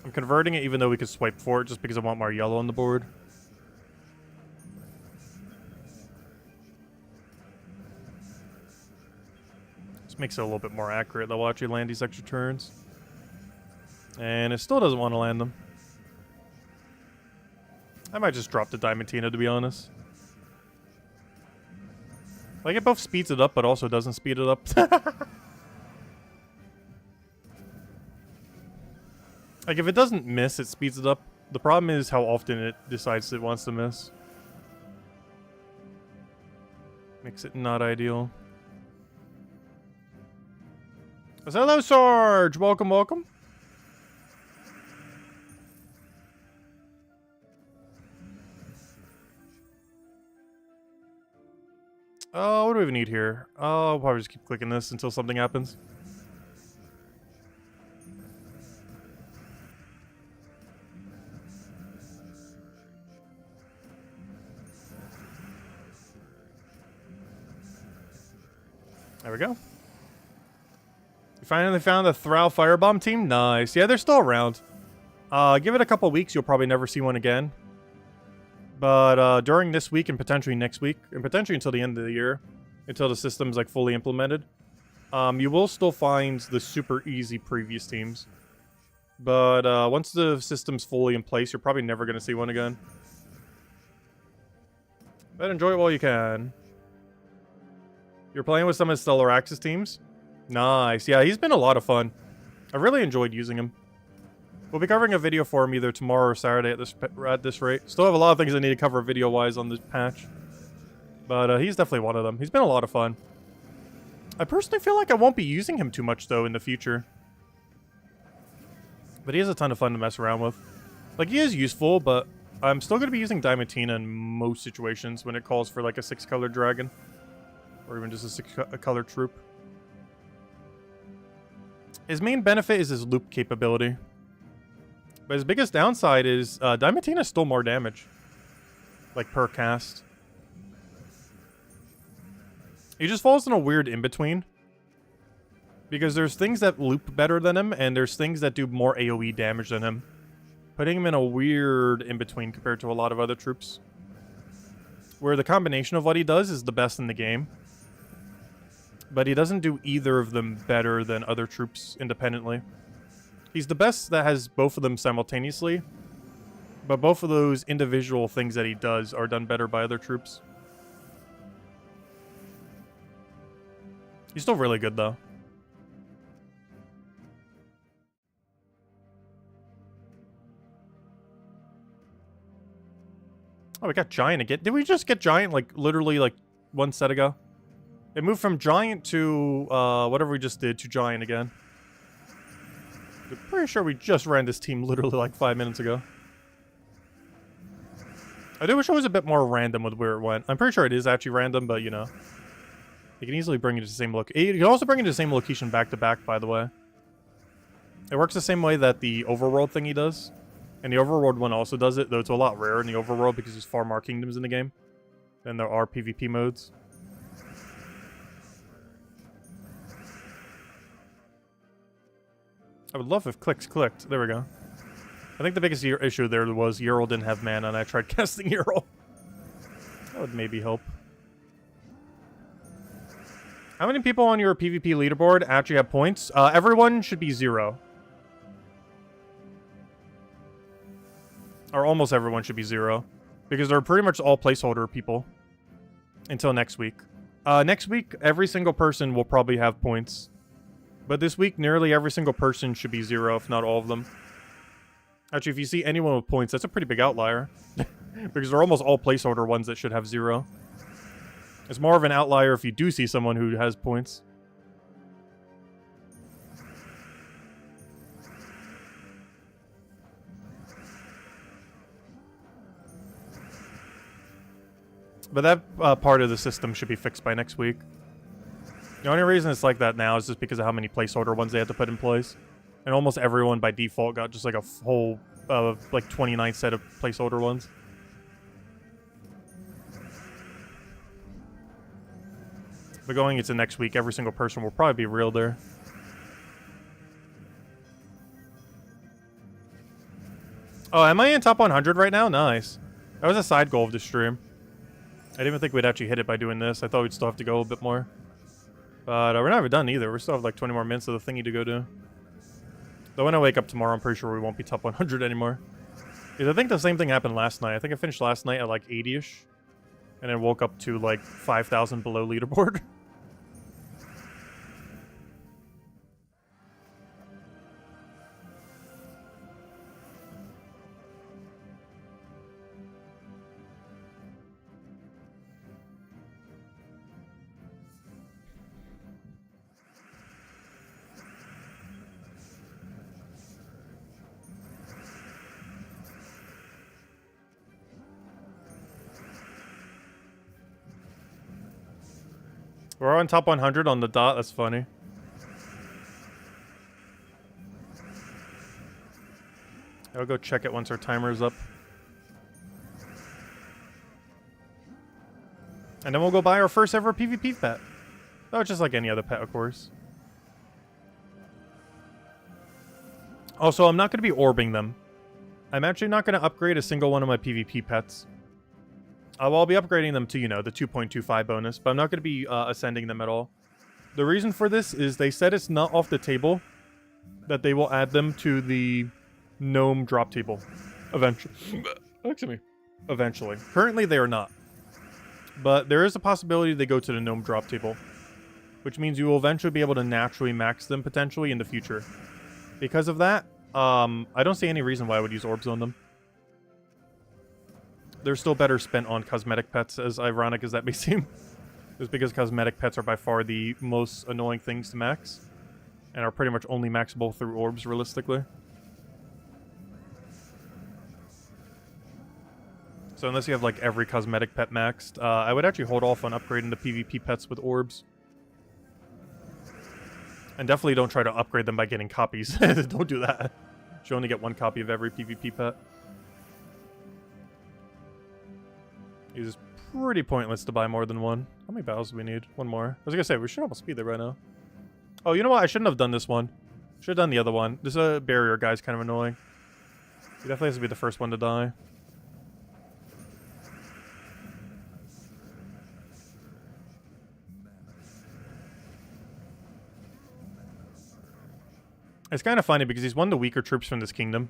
I'm converting it even though we could swipe for it just because I want more yellow on the board. This makes it a little bit more accurate. They'll actually land these extra turns. And it still doesn't want to land them. I might just drop the Diamantina, to be honest. Like, it both speeds it up, but also doesn't speed it up. Like, if it doesn't miss, it speeds it up. The problem is how often it decides it wants to miss. Makes it not ideal. Hello, Sarge! Welcome, welcome. Oh, what do we even need here? Oh, I'll probably just keep clicking this until something happens. There we go. You finally found the Thrall Firebomb team? Nice. Yeah, they're still around. Give it a couple weeks, you'll probably never see one again. But during this week and potentially next week, and potentially until the end of the year, until the system's like fully implemented, you will still find the super easy previous teams. But once the system's fully in place, you're probably never going to see one again. But enjoy it while you can. You're playing with some of the Stellar Axis teams? Nice. Yeah, he's been a lot of fun. I really enjoyed using him. We'll be covering a video for him either tomorrow or Saturday at this rate. Still have a lot of things I need to cover video-wise on this patch. But he's definitely one of them. He's been a lot of fun. I personally feel like I won't be using him too much, though, in the future. But he is a ton of fun to mess around with. Like, he is useful, but I'm still going to be using Diamantina in most situations when it calls for, like, a 6-color dragon. Or even just a 6-color troop. His main benefit is his loop capability. But his biggest downside is Diamantina is still more damage. Like, per cast. He just falls in a weird in-between. Because there's things that loop better than him, and there's things that do more AoE damage than him. Putting him in a weird in-between compared to a lot of other troops. Where the combination of what he does is the best in the game. But he doesn't do either of them better than other troops independently. He's the best that has both of them simultaneously. But both of those individual things that he does are done better by other troops. He's still really good, though. Oh, we got Giant again. Did we just get Giant, like, literally, like, one set ago? It moved from Giant to, whatever we just did, to Giant again. I'm pretty sure we just ran this team literally, like, 5 minutes ago. I do wish it was a bit more random with where it went. I'm pretty sure it is actually random, but, you know. You can easily bring it to the same location. You can also bring it to the same location back-to-back, by the way. It works the same way that the Overworld thingy does. And the Overworld one also does it, though it's a lot rarer in the Overworld because there's far more kingdoms in the game than there are PvP modes. I would love if clicks clicked. There we go. I think the biggest issue there was Ural didn't have mana, and I tried casting Ural. That would maybe help. How many people on your PvP leaderboard actually have points? Everyone should be 0. Or almost everyone should be 0. Because they're pretty much all placeholder people. Until next week. Next week, every single person will probably have points. But this week, nearly every single person should be 0, if not all of them. Actually, if you see anyone with points, that's a pretty big outlier. Because they're almost all placeholder ones that should have 0. It's more of an outlier if you do see someone who has points. But that part of the system should be fixed by next week. The only reason it's like that now is just because of how many placeholder ones they had to put in place. And almost everyone by default got just like a whole, like 29 set of placeholder ones. But going into next week, every single person will probably be real there. Oh, am I in top 100 right now? Nice. That was a side goal of the stream. I didn't even think we'd actually hit it by doing this. I thought we'd still have to go a bit more. But we're not even done either. We still have like 20 more minutes of the thingy to go do. Though when I wake up tomorrow, I'm pretty sure we won't be top 100 anymore. Because I think the same thing happened last night. I think I finished last night at like 80-ish. And then woke up to like 5,000 below leaderboard. We're on top 100 on the dot. That's funny. I'll go check it once our timer's up. And then we'll go buy our first ever PvP pet. Oh, just like any other pet, of course. Also, I'm not going to be orbing them. I'm actually not going to upgrade a single one of my PvP pets. Well, I'll be upgrading them to, you know, the 2.25 bonus, but I'm not going to be ascending them at all. The reason for this is they said it's not off the table that they will add them to the gnome drop table eventually. Excuse me. Eventually. Currently, they are not. But there is a possibility they go to the gnome drop table, which means you will eventually be able to naturally max them potentially in the future. Because of that, I don't see any reason why I would use orbs on them. They're still better spent on cosmetic pets, as ironic as that may seem. Just because cosmetic pets are by far the most annoying things to max. And are pretty much only maxable through orbs, realistically. So unless you have, like, every cosmetic pet maxed, I would actually hold off on upgrading the PvP pets with orbs. And definitely don't try to upgrade them by getting copies. Don't do that. You should only get one copy of every PvP pet. It's pretty pointless to buy more than one. How many battles do we need? One more. I was gonna say, we should almost be there right now. Oh, you know what? I shouldn't have done this one. Should have done the other one. This barrier guy's kind of annoying. He definitely has to be the first one to die. It's kind of funny because he's one of the weaker troops from this kingdom.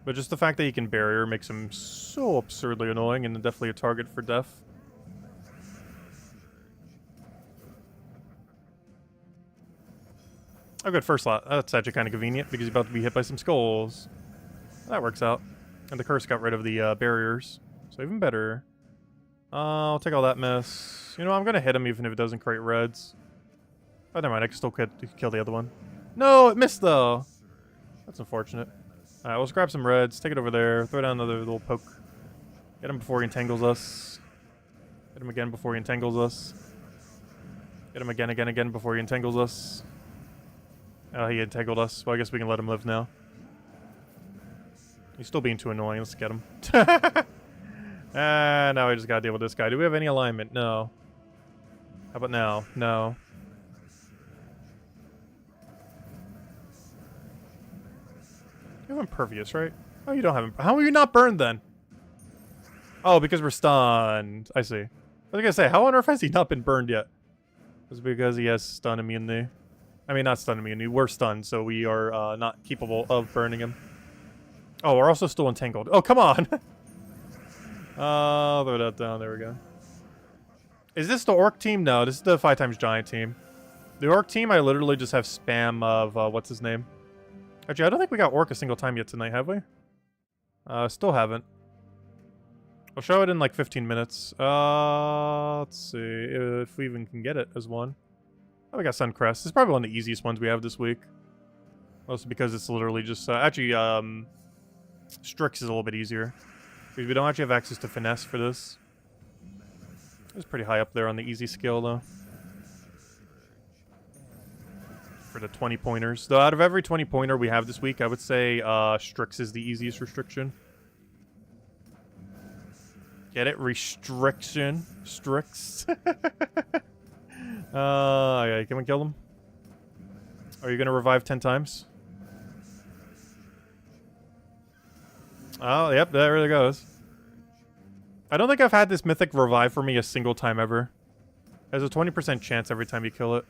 But just the fact that he can barrier makes him so absurdly annoying and definitely a target for death. Oh good, first slot. That's actually kind of convenient because he's about to be hit by some skulls. That works out. And the curse got rid of the barriers. So even better. I'll take all that mess. You know, I'm going to hit him even if it doesn't create reds. Oh, never mind. I can still kill the other one. No, it missed though. That's unfortunate. Alright, let's grab some reds, take it over there, throw down another little poke. Get him before he entangles us. Get him again before he entangles us. Get him again before he entangles us. Oh, he entangled us. Well, I guess we can let him live now. He's still being too annoying. Let's get him. Now we just gotta deal with this guy. Do we have any alignment? No. How about now? No. You have impervious, right? Oh, you don't have impervious. How are you not burned then? Oh, because we're stunned. I see. I was gonna say, how on earth has he not been burned yet? It's because he has stun immunity. I mean, not stun immunity. We're stunned, so we are not capable of burning him. Oh, we're also still entangled. Oh, come on! Throw that down. There we go. Is this the orc team? No, this is the 5x giant team. The orc team, I literally just have spam of, what's his name? Actually, I don't think we got orc a single time yet tonight, have we? Still haven't. I'll show it in like 15 minutes. Let's see if we even can get it as one. Oh, we got Suncrest. This is probably one of the easiest ones we have this week. Mostly because it's literally just, actually, Strix is a little bit easier. Because we don't actually have access to Finesse for this. It's pretty high up there on the easy skill, though. For the 20 pointers. Though out of every 20 pointer we have this week, I would say Strix is the easiest restriction. Get it? Restriction. Strix. Okay, can we kill him? Are you gonna revive 10 times? Oh, yep, there it goes. I don't think I've had this Mythic revive for me a single time ever. There's a 20% chance every time you kill it.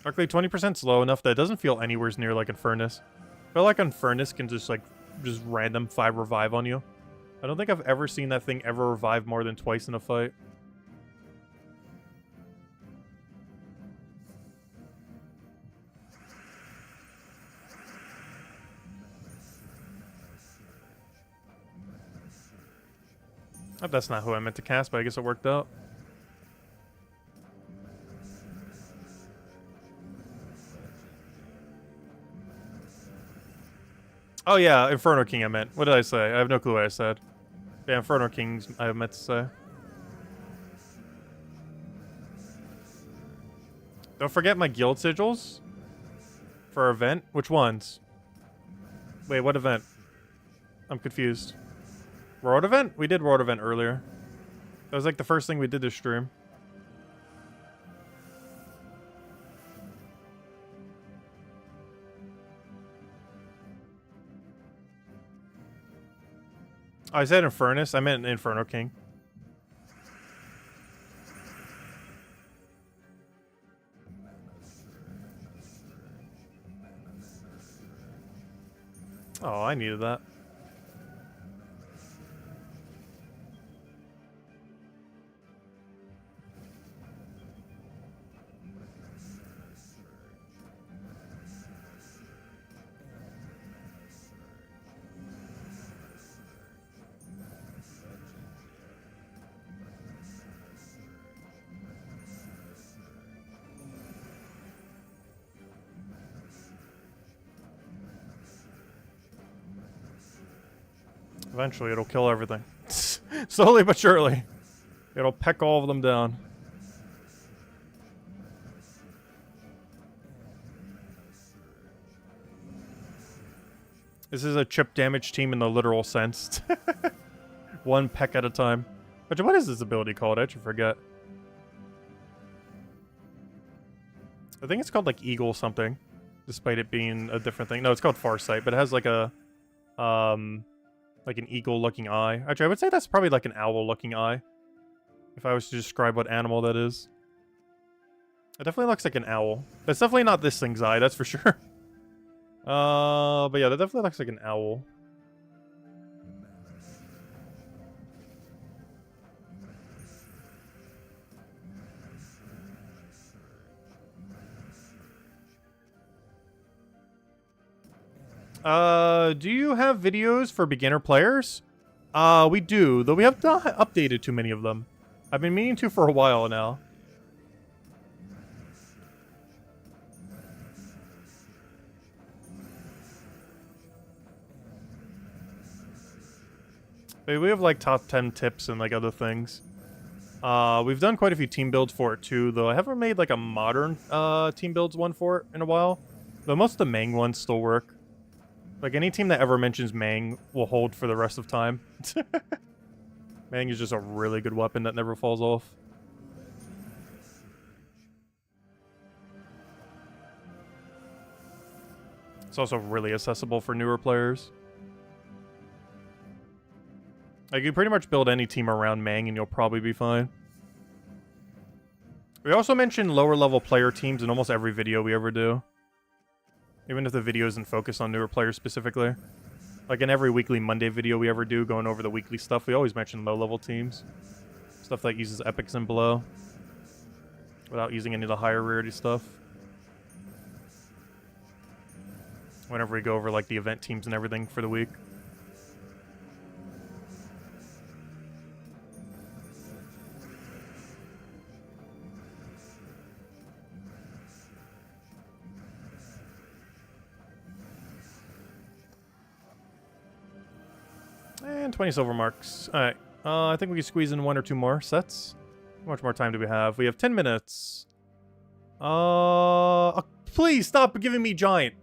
Luckily, 20% slow enough that it doesn't feel anywhere near like Infernus. I feel like Infernus can just random 5 revive on you. I don't think I've ever seen that thing ever revive more than twice in a fight. Oh, that's not who I meant to cast, but I guess it worked out. Oh yeah, Inferno King I meant. What did I say? I have no clue what I said. Yeah, Inferno Kings I meant to say. Don't forget my guild sigils for our event. Which ones? Wait, what event? I'm confused. World event? We did world event earlier. That was like the first thing we did this stream. Oh, I said Infernus. I meant Inferno King. Oh, I needed that. Eventually, it'll kill everything. Slowly but surely. It'll peck all of them down. This is a chip damage team in the literal sense. One peck at a time. But what is this ability called? I actually forget. I think it's called like Eagle something. Despite it being a different thing. No, it's called Farsight, but it has like a... like an eagle-looking eye. Actually, I would say that's probably like an owl-looking eye. If I was to describe what animal that is. It definitely looks like an owl. That's definitely not this thing's eye, that's for sure. But yeah, that definitely looks like an owl. Do you have videos for beginner players? We do, though we have not updated too many of them. I've been meaning to for a while now. We have like top 10 tips and like other things. We've done quite a few team builds for it too, though I haven't made like a modern team builds one for it in a while. Though most of the Mang ones still work. Like, any team that ever mentions Mang will hold for the rest of time. Mang is just a really good weapon that never falls off. It's also really accessible for newer players. Like, you pretty much build any team around Mang and you'll probably be fine. We also mention lower level player teams in almost every video we ever do. Even if the video isn't focused on newer players specifically. Like in every weekly Monday video we ever do, going over the weekly stuff, we always mention low-level teams. Stuff that uses epics and below. Without using any of the higher rarity stuff. Whenever we go over like the event teams and everything for the week. And 20 silver marks. Alright. I think we can squeeze in 1 or 2 more sets. How much more time do we have? We have 10 minutes. Please stop giving me giant.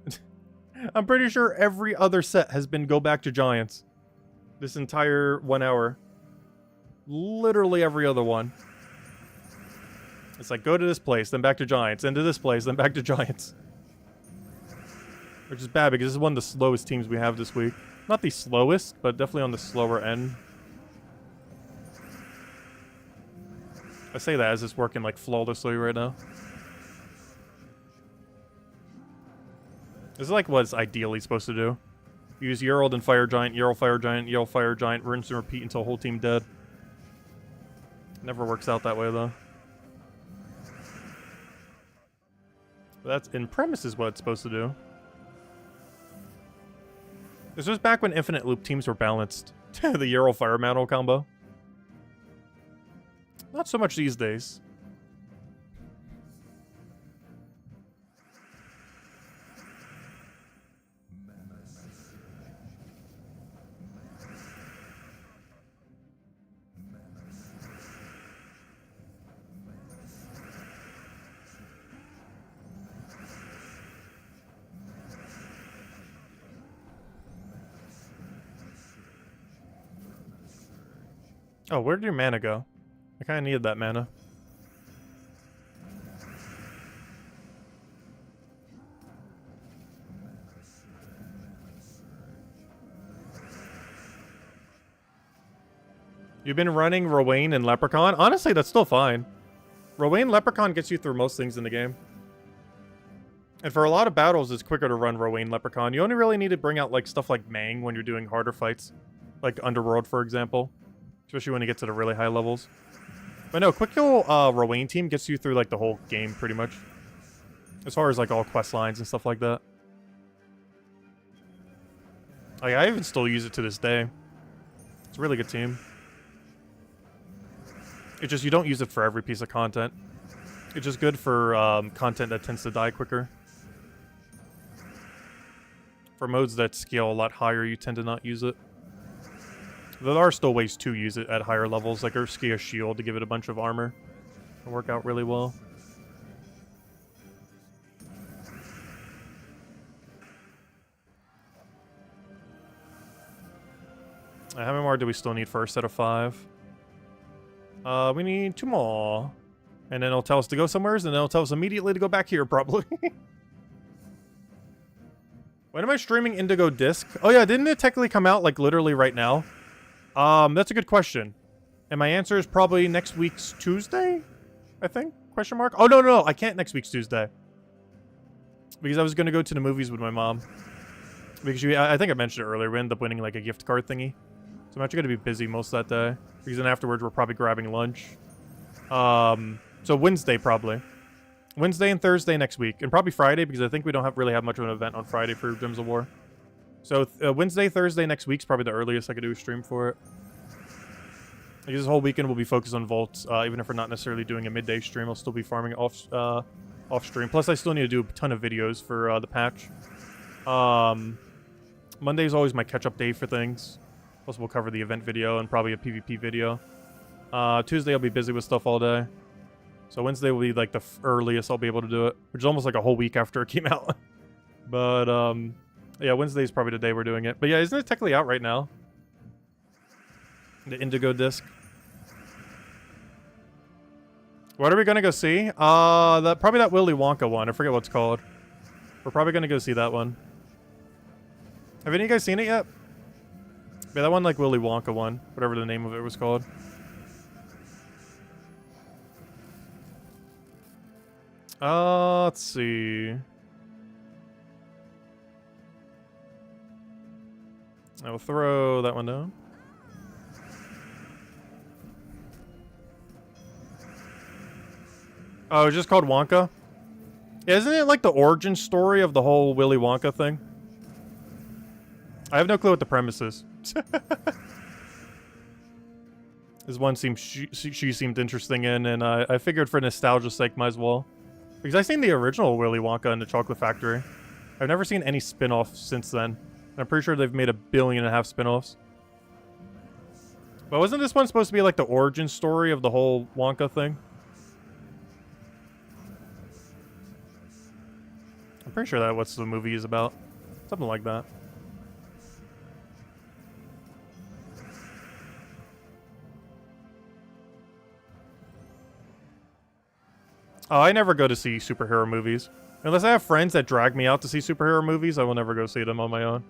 I'm pretty sure every other set has been go back to giants. This entire 1 hour. Literally every other one. It's like, go to this place, then back to giants, then to this place, then back to giants. Which is bad because this is one of the slowest teams we have this week. Not the slowest, but definitely on the slower end. I say that as it's working like flawlessly right now. This is like what it's ideally supposed to do. Use Yerald and Fire Giant, Yerald Fire Giant, Yerald Fire Giant, rinse and repeat until whole team dead. Never works out that way though. But that's in premise is what it's supposed to do. This was back when infinite loop teams were balanced. The Yerald Fire Mantle combo. Not so much these days. Oh, where did your mana go? I kind of needed that mana. You've been running Rowain and Leprechaun? Honestly, that's still fine. Rowain Leprechaun gets you through most things in the game. And for a lot of battles, it's quicker to run Rowain Leprechaun. You only really need to bring out like stuff like Mang when you're doing harder fights. Like Underworld, for example. Especially when you get to the really high levels. But no, Quick Kill Rowain team gets you through like the whole game pretty much. As far as like all quest lines and stuff like that. Like, I even still use it to this day. It's a really good team. It's just you don't use it for every piece of content. It's just good for content that tends to die quicker. For modes that scale a lot higher, you tend to not use it. There are still ways to use it at higher levels, like Urskia Shield to give it a bunch of armor. It'll work out really well. How many more do we still need for a set of 5? We need 2 more. And then it'll tell us to go somewhere, and then it'll tell us immediately to go back here, probably. When am I streaming Indigo Disc? Oh yeah, didn't it technically come out, like, literally right now? That's a good question. And my answer is probably next week's Tuesday, I think? Question mark? Oh, no, I can't next week's Tuesday. Because I was going to go to the movies with my mom. Because I think I mentioned it earlier, we ended up winning, like, a gift card thingy. So I'm actually going to be busy most of that day. Because then afterwards, we're probably grabbing lunch. So Wednesday, probably. Wednesday and Thursday next week. And probably Friday, because I think we don't really have much of an event on Friday for Gems of War. So Wednesday, Thursday next week's probably the earliest I could do a stream for it. Because this whole weekend will be focused on vaults. Even if we're not necessarily doing a midday stream, I'll still be farming off stream. Plus, I still need to do a ton of videos for the patch. Monday is always my catch-up day for things. Plus, we'll cover the event video and probably a PvP video. Tuesday, I'll be busy with stuff all day. So Wednesday will be like the earliest I'll be able to do it. Which is almost like a whole week after it came out. But, yeah, Wednesday is probably the day we're doing it. But yeah, isn't it technically out right now? The Indigo Disc. What are we gonna go see? Probably that Willy Wonka one. I forget what it's called. We're probably gonna go see that one. Have any of you guys seen it yet? Yeah, that one like Willy Wonka one. Whatever the name of it was called. Let's see. I will throw that one down. Oh, it's just called Wonka? Yeah, isn't it like the origin story of the whole Willy Wonka thing? I have no clue what the premise is. This one seemed she seemed interesting in, and I figured for nostalgia's sake, might as well. Because I've seen the original Willy Wonka and the Chocolate Factory. I've never seen any spin-offs since then. I'm pretty sure they've made 1.5 billion spin-offs. But wasn't this one supposed to be like the origin story of the whole Wonka thing? I'm pretty sure that's what the movie is about. Something like that. Oh, I never go to see superhero movies. Unless I have friends that drag me out to see superhero movies, I will never go see them on my own.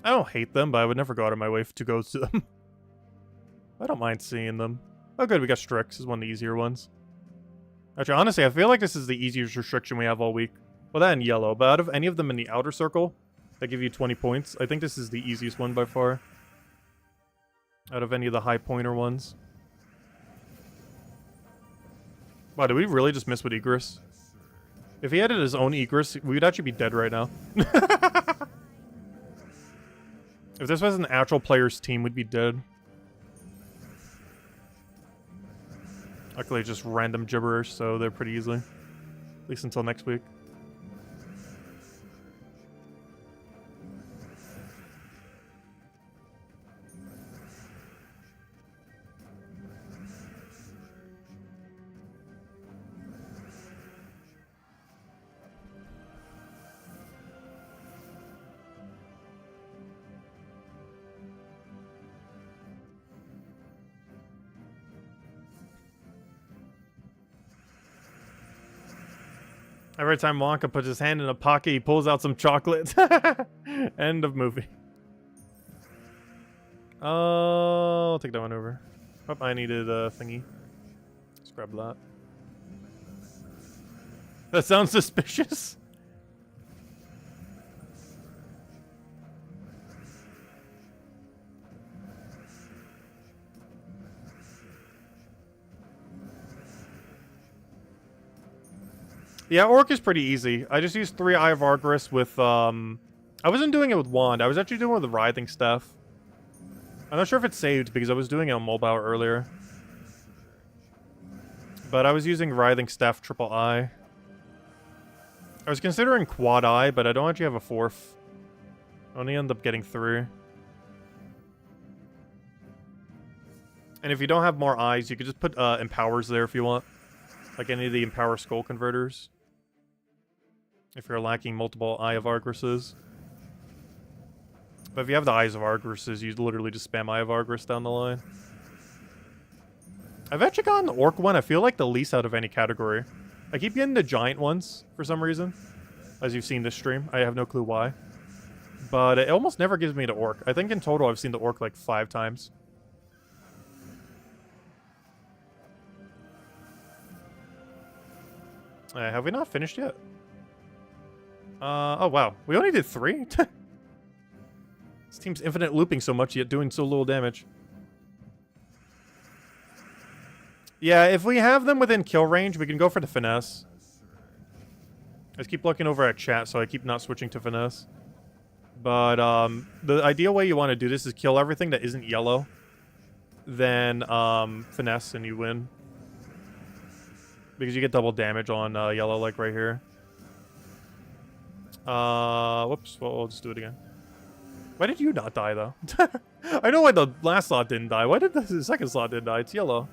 I don't hate them, but I would never go out of my way to go to them. I don't mind seeing them. Oh good, we got Strix. This is one of the easier ones. Actually, honestly, I feel like this is the easiest restriction we have all week. Well, that and yellow, but out of any of them in the outer circle that give you 20 points, I think this is the easiest one by far. Out of any of the high pointer ones. Wow, did we really just miss with Egress? If he added his own Egress, we'd actually be dead right now. If this was an actual player's team, we'd be dead. Luckily, just random gibberish, so they're pretty easily. At least until next week. Every time Wonka puts his hand in a pocket, he pulls out some chocolate. End of movie. I'll take that one over. Oh, I needed a thingy. Let's grab that. That sounds suspicious. Yeah, Orc is pretty easy. I just used 3 Eye of Argus with, I wasn't doing it with Wand. I was actually doing it with the Writhing Staff. I'm not sure if it's saved because I was doing it on mobile earlier. But I was using Writhing Staff triple eye. I was considering quad eye, but I don't actually have a 4th. I only end up getting 3. And if you don't have more eyes, you could just put Empowers there if you want. Like any of the Empower Skull Converters. If you're lacking multiple Eye of Arguses. But if you have the Eyes of Arguses, you literally just spam Eye of Argus down the line. I've actually gotten the Orc one, I feel like the least out of any category. I keep getting the giant ones, for some reason. As you've seen this stream. I have no clue why. But it almost never gives me the Orc. I think in total I've seen the Orc like 5 times. Have we not finished yet? Oh wow. We only did 3? This team's infinite looping so much, yet doing so little damage. Yeah, if we have them within kill range, we can go for the Finesse. I just keep looking over at chat, so I keep not switching to Finesse. But, the ideal way you want to do this is kill everything that isn't yellow. Then, Finesse and you win. Because you get double damage on yellow, like right here. Whoops. Well, we'll just do it again. Why did you not die, though? I know why the last slot didn't die. Why did the second slot didn't die? It's yellow.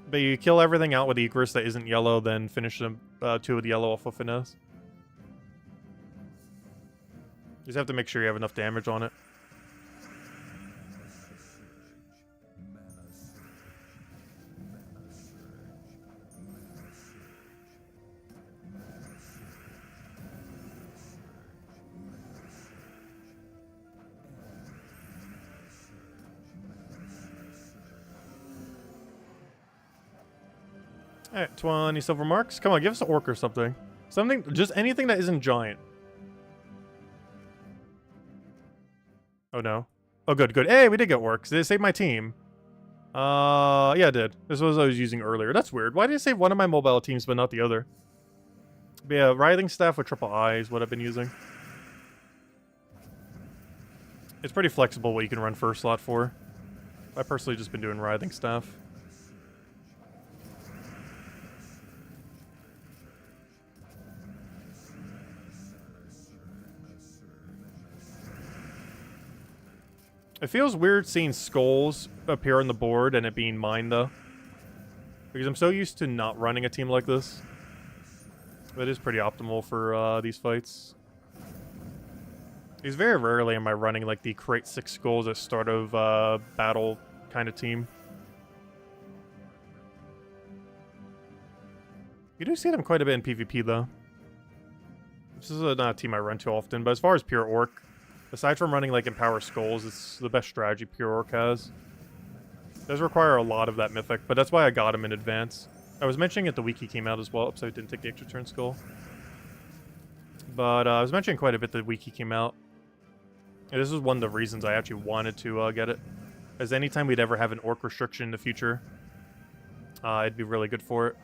But you kill everything out with Egress that isn't yellow, then finish them 2 with yellow off of Finesse. You just have to make sure you have enough damage on it. Alright, 20 silver marks. Come on, give us an orc or something. Something, just anything that isn't giant. Oh no. Oh good, good. Hey, we did get orcs. Did it save my team? Yeah, it did. This was what I was using earlier. That's weird. Why did it save one of my mobile teams but not the other? But yeah, Writhing Staff with triple eye is what I've been using. It's pretty flexible what you can run first slot for. I've personally just been doing Writhing Staff. It feels weird seeing skulls appear on the board and it being mine, though. Because I'm so used to not running a team like this. But it is pretty optimal for these fights. Because very rarely am I running like the create 6 skulls at start of battle kind of team. You do see them quite a bit in PvP, though. This is not a team I run too often, but as far as pure orc, aside from running like Empower Skulls, it's the best strategy pure orc has. It does require a lot of that mythic, but that's why I got him in advance. I was mentioning it the week he came out as well, so I didn't take the extra turn skull. But I was mentioning quite a bit the week he came out. And this was one of the reasons I actually wanted to get it. As anytime we'd ever have an orc restriction in the future, it'd be really good for it.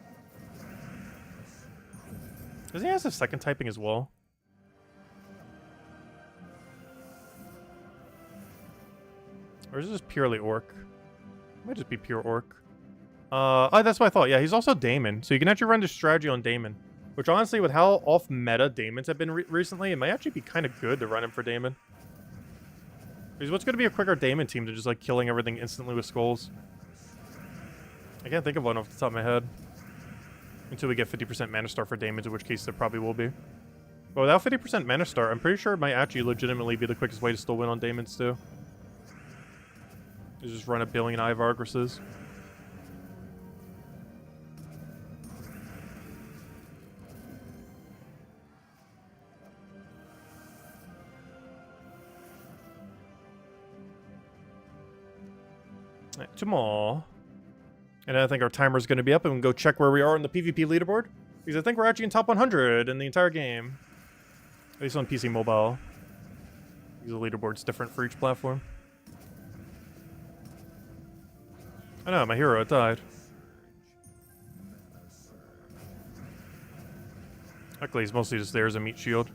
Does he have a second typing as well? Or is this purely orc? It might just be pure orc. Oh, that's what I thought. Yeah, he's also Daemon. So you can actually run this strategy on Daemon. Which honestly, with how off-meta Daemons have been recently, it might actually be kind of good to run him for Daemon. Because what's going to be a quicker Daemon team than just like killing everything instantly with skulls? I can't think of one off the top of my head. Until we get 50% Mana Star for Daemons, in which case there probably will be. But without 50% Mana Star, I'm pretty sure it might actually legitimately be the quickest way to still win on Daemons too. Is just run a billion Eye of Argresses. Alright, 2 more. And I think our timer's going to be up, and we can go check where we are on the PvP leaderboard. Because I think we're actually in top 100 in the entire game. At least on PC Mobile. Because the leaderboard's different for each platform. I know, my hero died. Luckily, he's mostly just there as a meat shield.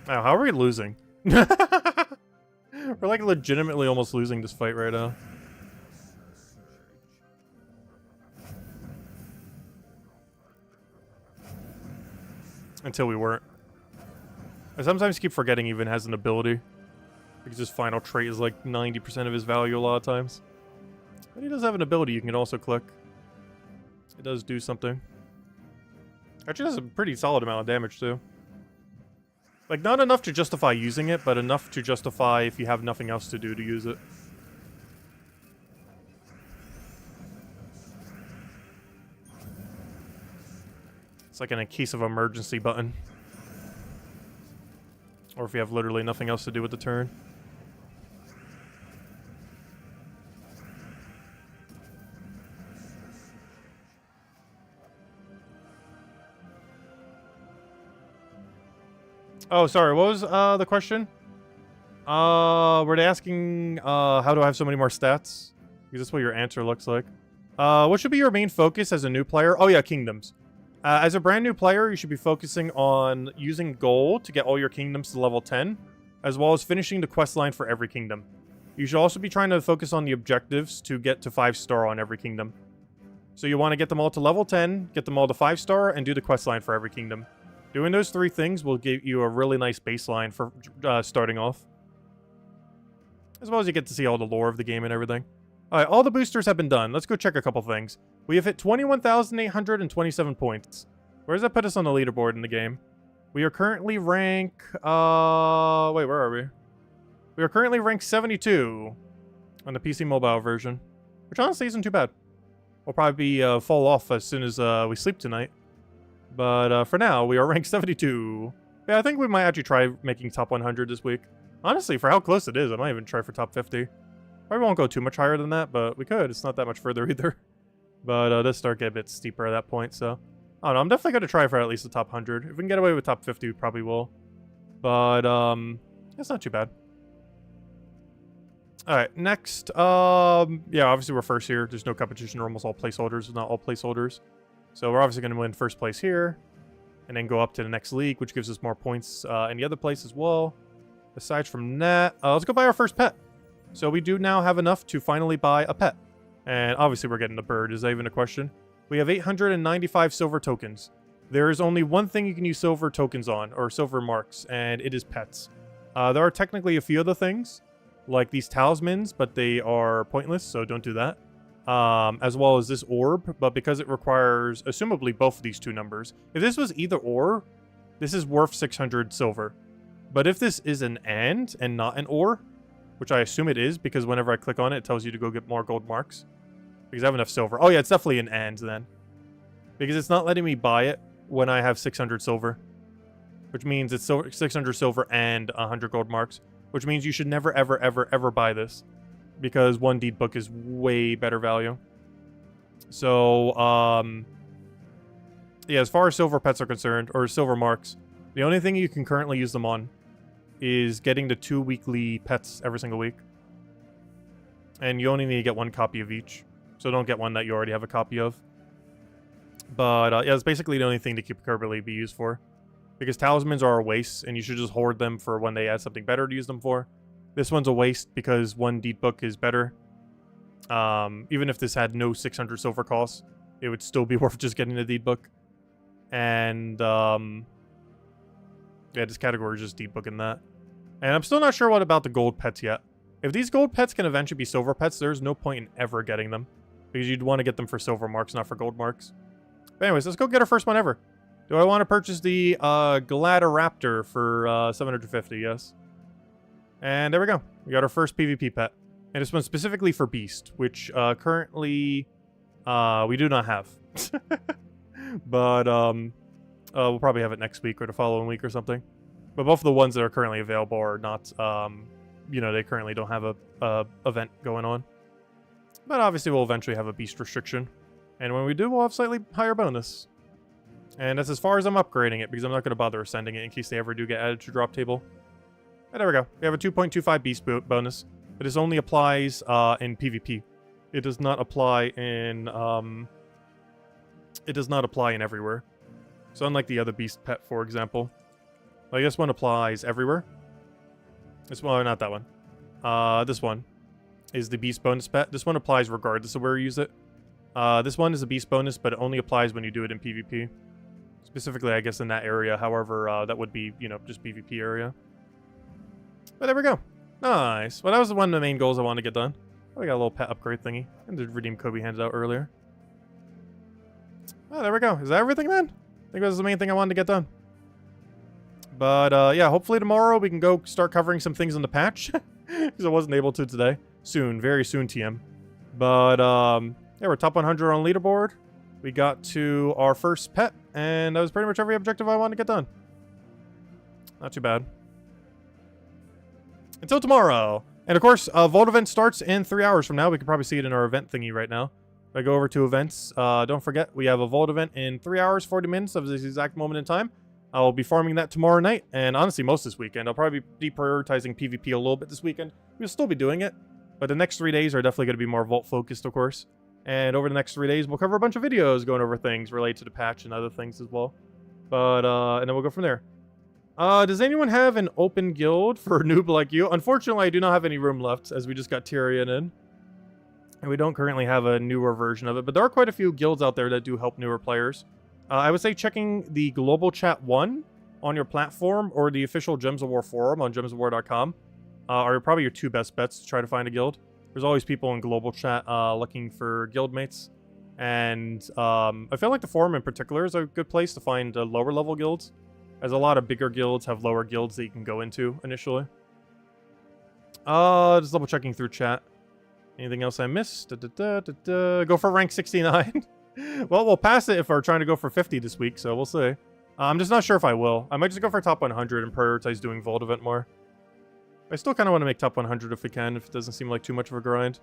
Oh, how are we losing? We're like legitimately almost losing this fight right now. Until we weren't. I sometimes keep forgetting he even has an ability. Because his final trait is like 90% of his value a lot of times. But he does have an ability you can also click. It does do something. Actually does a pretty solid amount of damage too. Like, not enough to justify using it, but enough to justify if you have nothing else to do to use it. It's like in a case of emergency button. Or if you have literally nothing else to do with the turn. Oh, sorry, what was the question? Were they asking how do I have so many more stats? Because that's what your answer looks like. What should be your main focus as a new player? Oh yeah, kingdoms. As a brand new player, you should be focusing on using gold to get all your kingdoms to level 10, as well as finishing the quest line for every kingdom. You should also be trying to focus on the objectives to get to 5-star on every kingdom. So you want to get them all to level 10, get them all to 5-star, and do the quest line for every kingdom. Doing those 3 things will give you a really nice baseline for starting off. As well as you get to see all the lore of the game and everything. Alright, all the boosters have been done. Let's go check a couple things. We have hit 21,827 points. Where does that put us on the leaderboard in the game? We are currently rank... wait, where are we? We are currently ranked 72 on the PC Mobile version. Which honestly isn't too bad. We'll probably fall off as soon as we sleep tonight. But for now, we are ranked 72. Yeah, I think we might actually try making top 100 this week. Honestly, for how close it is, I might even try for top 50. Probably won't go too much higher than that, but we could. It's not that much further either. But this start get a bit steeper at that point, so... I don't know, I'm definitely going to try for at least the top 100. If we can get away with top 50, we probably will. But, it's not too bad. Alright, next, yeah, obviously we're first here. There's no competition. We're almost all placeholders, not all placeholders. So we're obviously going to win first place here. And then go up to the next league, which gives us more points in the other place as well. Aside from that, let's go buy our first pet. So we do now have enough to finally buy a pet. And obviously we're getting the bird. Is that even a question? We have 895 silver tokens. There is only one thing you can use silver tokens on, or silver marks, and it is pets. There are technically a few other things, like these talismans, but they are pointless, so don't do that. As well as this orb, but because it requires, assumably, both of these 2 numbers. If this was either or, this is worth 600 silver. But if this is an and not an or, which I assume it is, because whenever I click on it, it tells you to go get more gold marks. Because I have enough silver. Oh yeah, it's definitely an and then. because it's not letting me buy it when I have 600 silver, which means it's 600 silver and 100 gold marks, which means you should never, ever, ever, ever buy this, because one deed book is way better value. So, yeah, as far as silver pets are concerned, or silver marks, the only thing you can currently use them on is getting the 2 weekly pets every single week. And you only need to get 1 copy of each. So don't get one that you already have a copy of. But, yeah, it's basically the only thing to keep currently be used for. Because talismans are a waste, and you should just hoard them for when they add something better to use them for. This one's a waste because one deed book is better. Even if this had no 600 silver cost, it would still be worth just getting the deed book. And, yeah, this category is just deed booking that. And I'm still not sure what about the gold pets yet. If these gold pets can eventually be silver pets, there's no point in ever getting them. Because you'd want to get them for silver marks, not for gold marks. But anyways, let's go get our first one ever. Do I want to purchase the Gladiraptor for 750? Yes. And there we go. We got our first PvP pet. And this one's specifically for Beast, which currently we do not have. But we'll probably have it next week or the following week or something. But both of the ones that are currently available are not, you know, they currently don't have a event going on. But obviously we'll eventually have a Beast restriction. And when we do, we'll have slightly higher bonus. And that's as far as I'm upgrading it, because I'm not going to bother ascending it in case they ever do get added to drop table. And there we go. We have a 2.25 Beast bonus. But this only applies in PvP. It does not apply in, everywhere. So unlike the other Beast pet, for example. Like this one applies everywhere. This one, not that one. This one is the Beast bonus pet. This one applies regardless of where you use it. This one is a Beast bonus, but it only applies when you do it in PvP. Specifically, I guess, in that area. However, that would be, you know, just PvP area. But there we go. Nice. Well, that was one of the main goals I wanted to get done. Oh, we got a little pet upgrade thingy. And the redeem code we handed out earlier. Oh, there we go. Is that everything, then? I think that was the main thing I wanted to get done. But, yeah, hopefully tomorrow we can go start covering some things in the patch. Because I wasn't able to today. Soon. Very soon, TM. But, yeah, we're top 100 on leaderboard. We got to our first pet. And that was pretty much every objective I wanted to get done. Not too bad. Until tomorrow. And of course, Vault event starts in 3 hours from now. We can probably see it in our event thingy right now. If I go over to events, don't forget, we have a Vault event in 3 hours, 40 minutes of this exact moment in time. I'll be farming that tomorrow night, and honestly, most this weekend. I'll probably be deprioritizing PvP a little bit this weekend. We'll still be doing it, but the next 3 days are definitely going to be more Vault focused, of course. And over the next 3 days, we'll cover a bunch of videos going over things related to the patch and other things as well. But, and then we'll go from there. Does anyone have an open guild for a noob like you? Unfortunately, I do not have any room left, as we just got Tyrion in. And we don't currently have a newer version of it, but there are quite a few guilds out there that do help newer players. I would say checking the Global Chat 1 on your platform, or the official Gems of War forum on gemsofwar.com, are probably your 2 best bets to try to find a guild. There's always people in Global Chat looking for guildmates. And I feel like the forum in particular is a good place to find lower level guilds, as a lot of bigger guilds have lower guilds that you can go into initially. Just double checking through chat. Anything else I missed? Go for rank 69. Well, we'll pass it if we're trying to go for 50 this week, so we'll see. I'm just not sure if I will. I might just go for top 100 and prioritize doing Vault event more. I still kind of want to make top 100 if we can, if it doesn't seem like too much of a grind.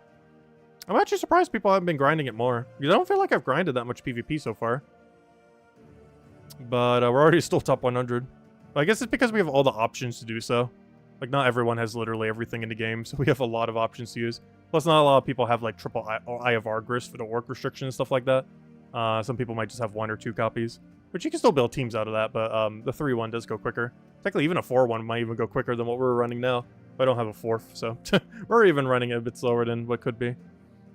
I'm actually surprised people haven't been grinding it more, because I don't feel like I've grinded that much PvP so far. But we're already still top 100. But I guess it's because we have all the options to do so. Like, not everyone has literally everything in the game, so we have a lot of options to use. Plus, not a lot of people have, like, triple Eye of Argus for the orc restriction and stuff like that. Some people might just have 1 or 2 copies. Which you can still build teams out of that, but the 3-1 does go quicker. Technically, even a 4-1 might even go quicker than what we're running now. But I don't have a 4th, so we're even running it a bit slower than what could be.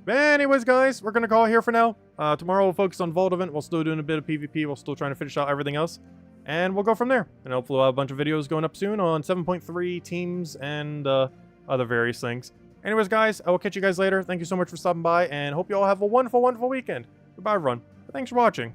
But anyways, guys, we're going to call it here for now. Tomorrow we'll focus on Vault event. We'll still doing a bit of PvP. We'll still trying to finish out everything else. And we'll go from there. And hopefully we'll have a bunch of videos going up soon on 7.3 teams and other various things. Anyways, guys, I will catch you guys later. Thank you so much for stopping by, and hope you all have a wonderful, wonderful weekend. Goodbye, everyone. Thanks for watching.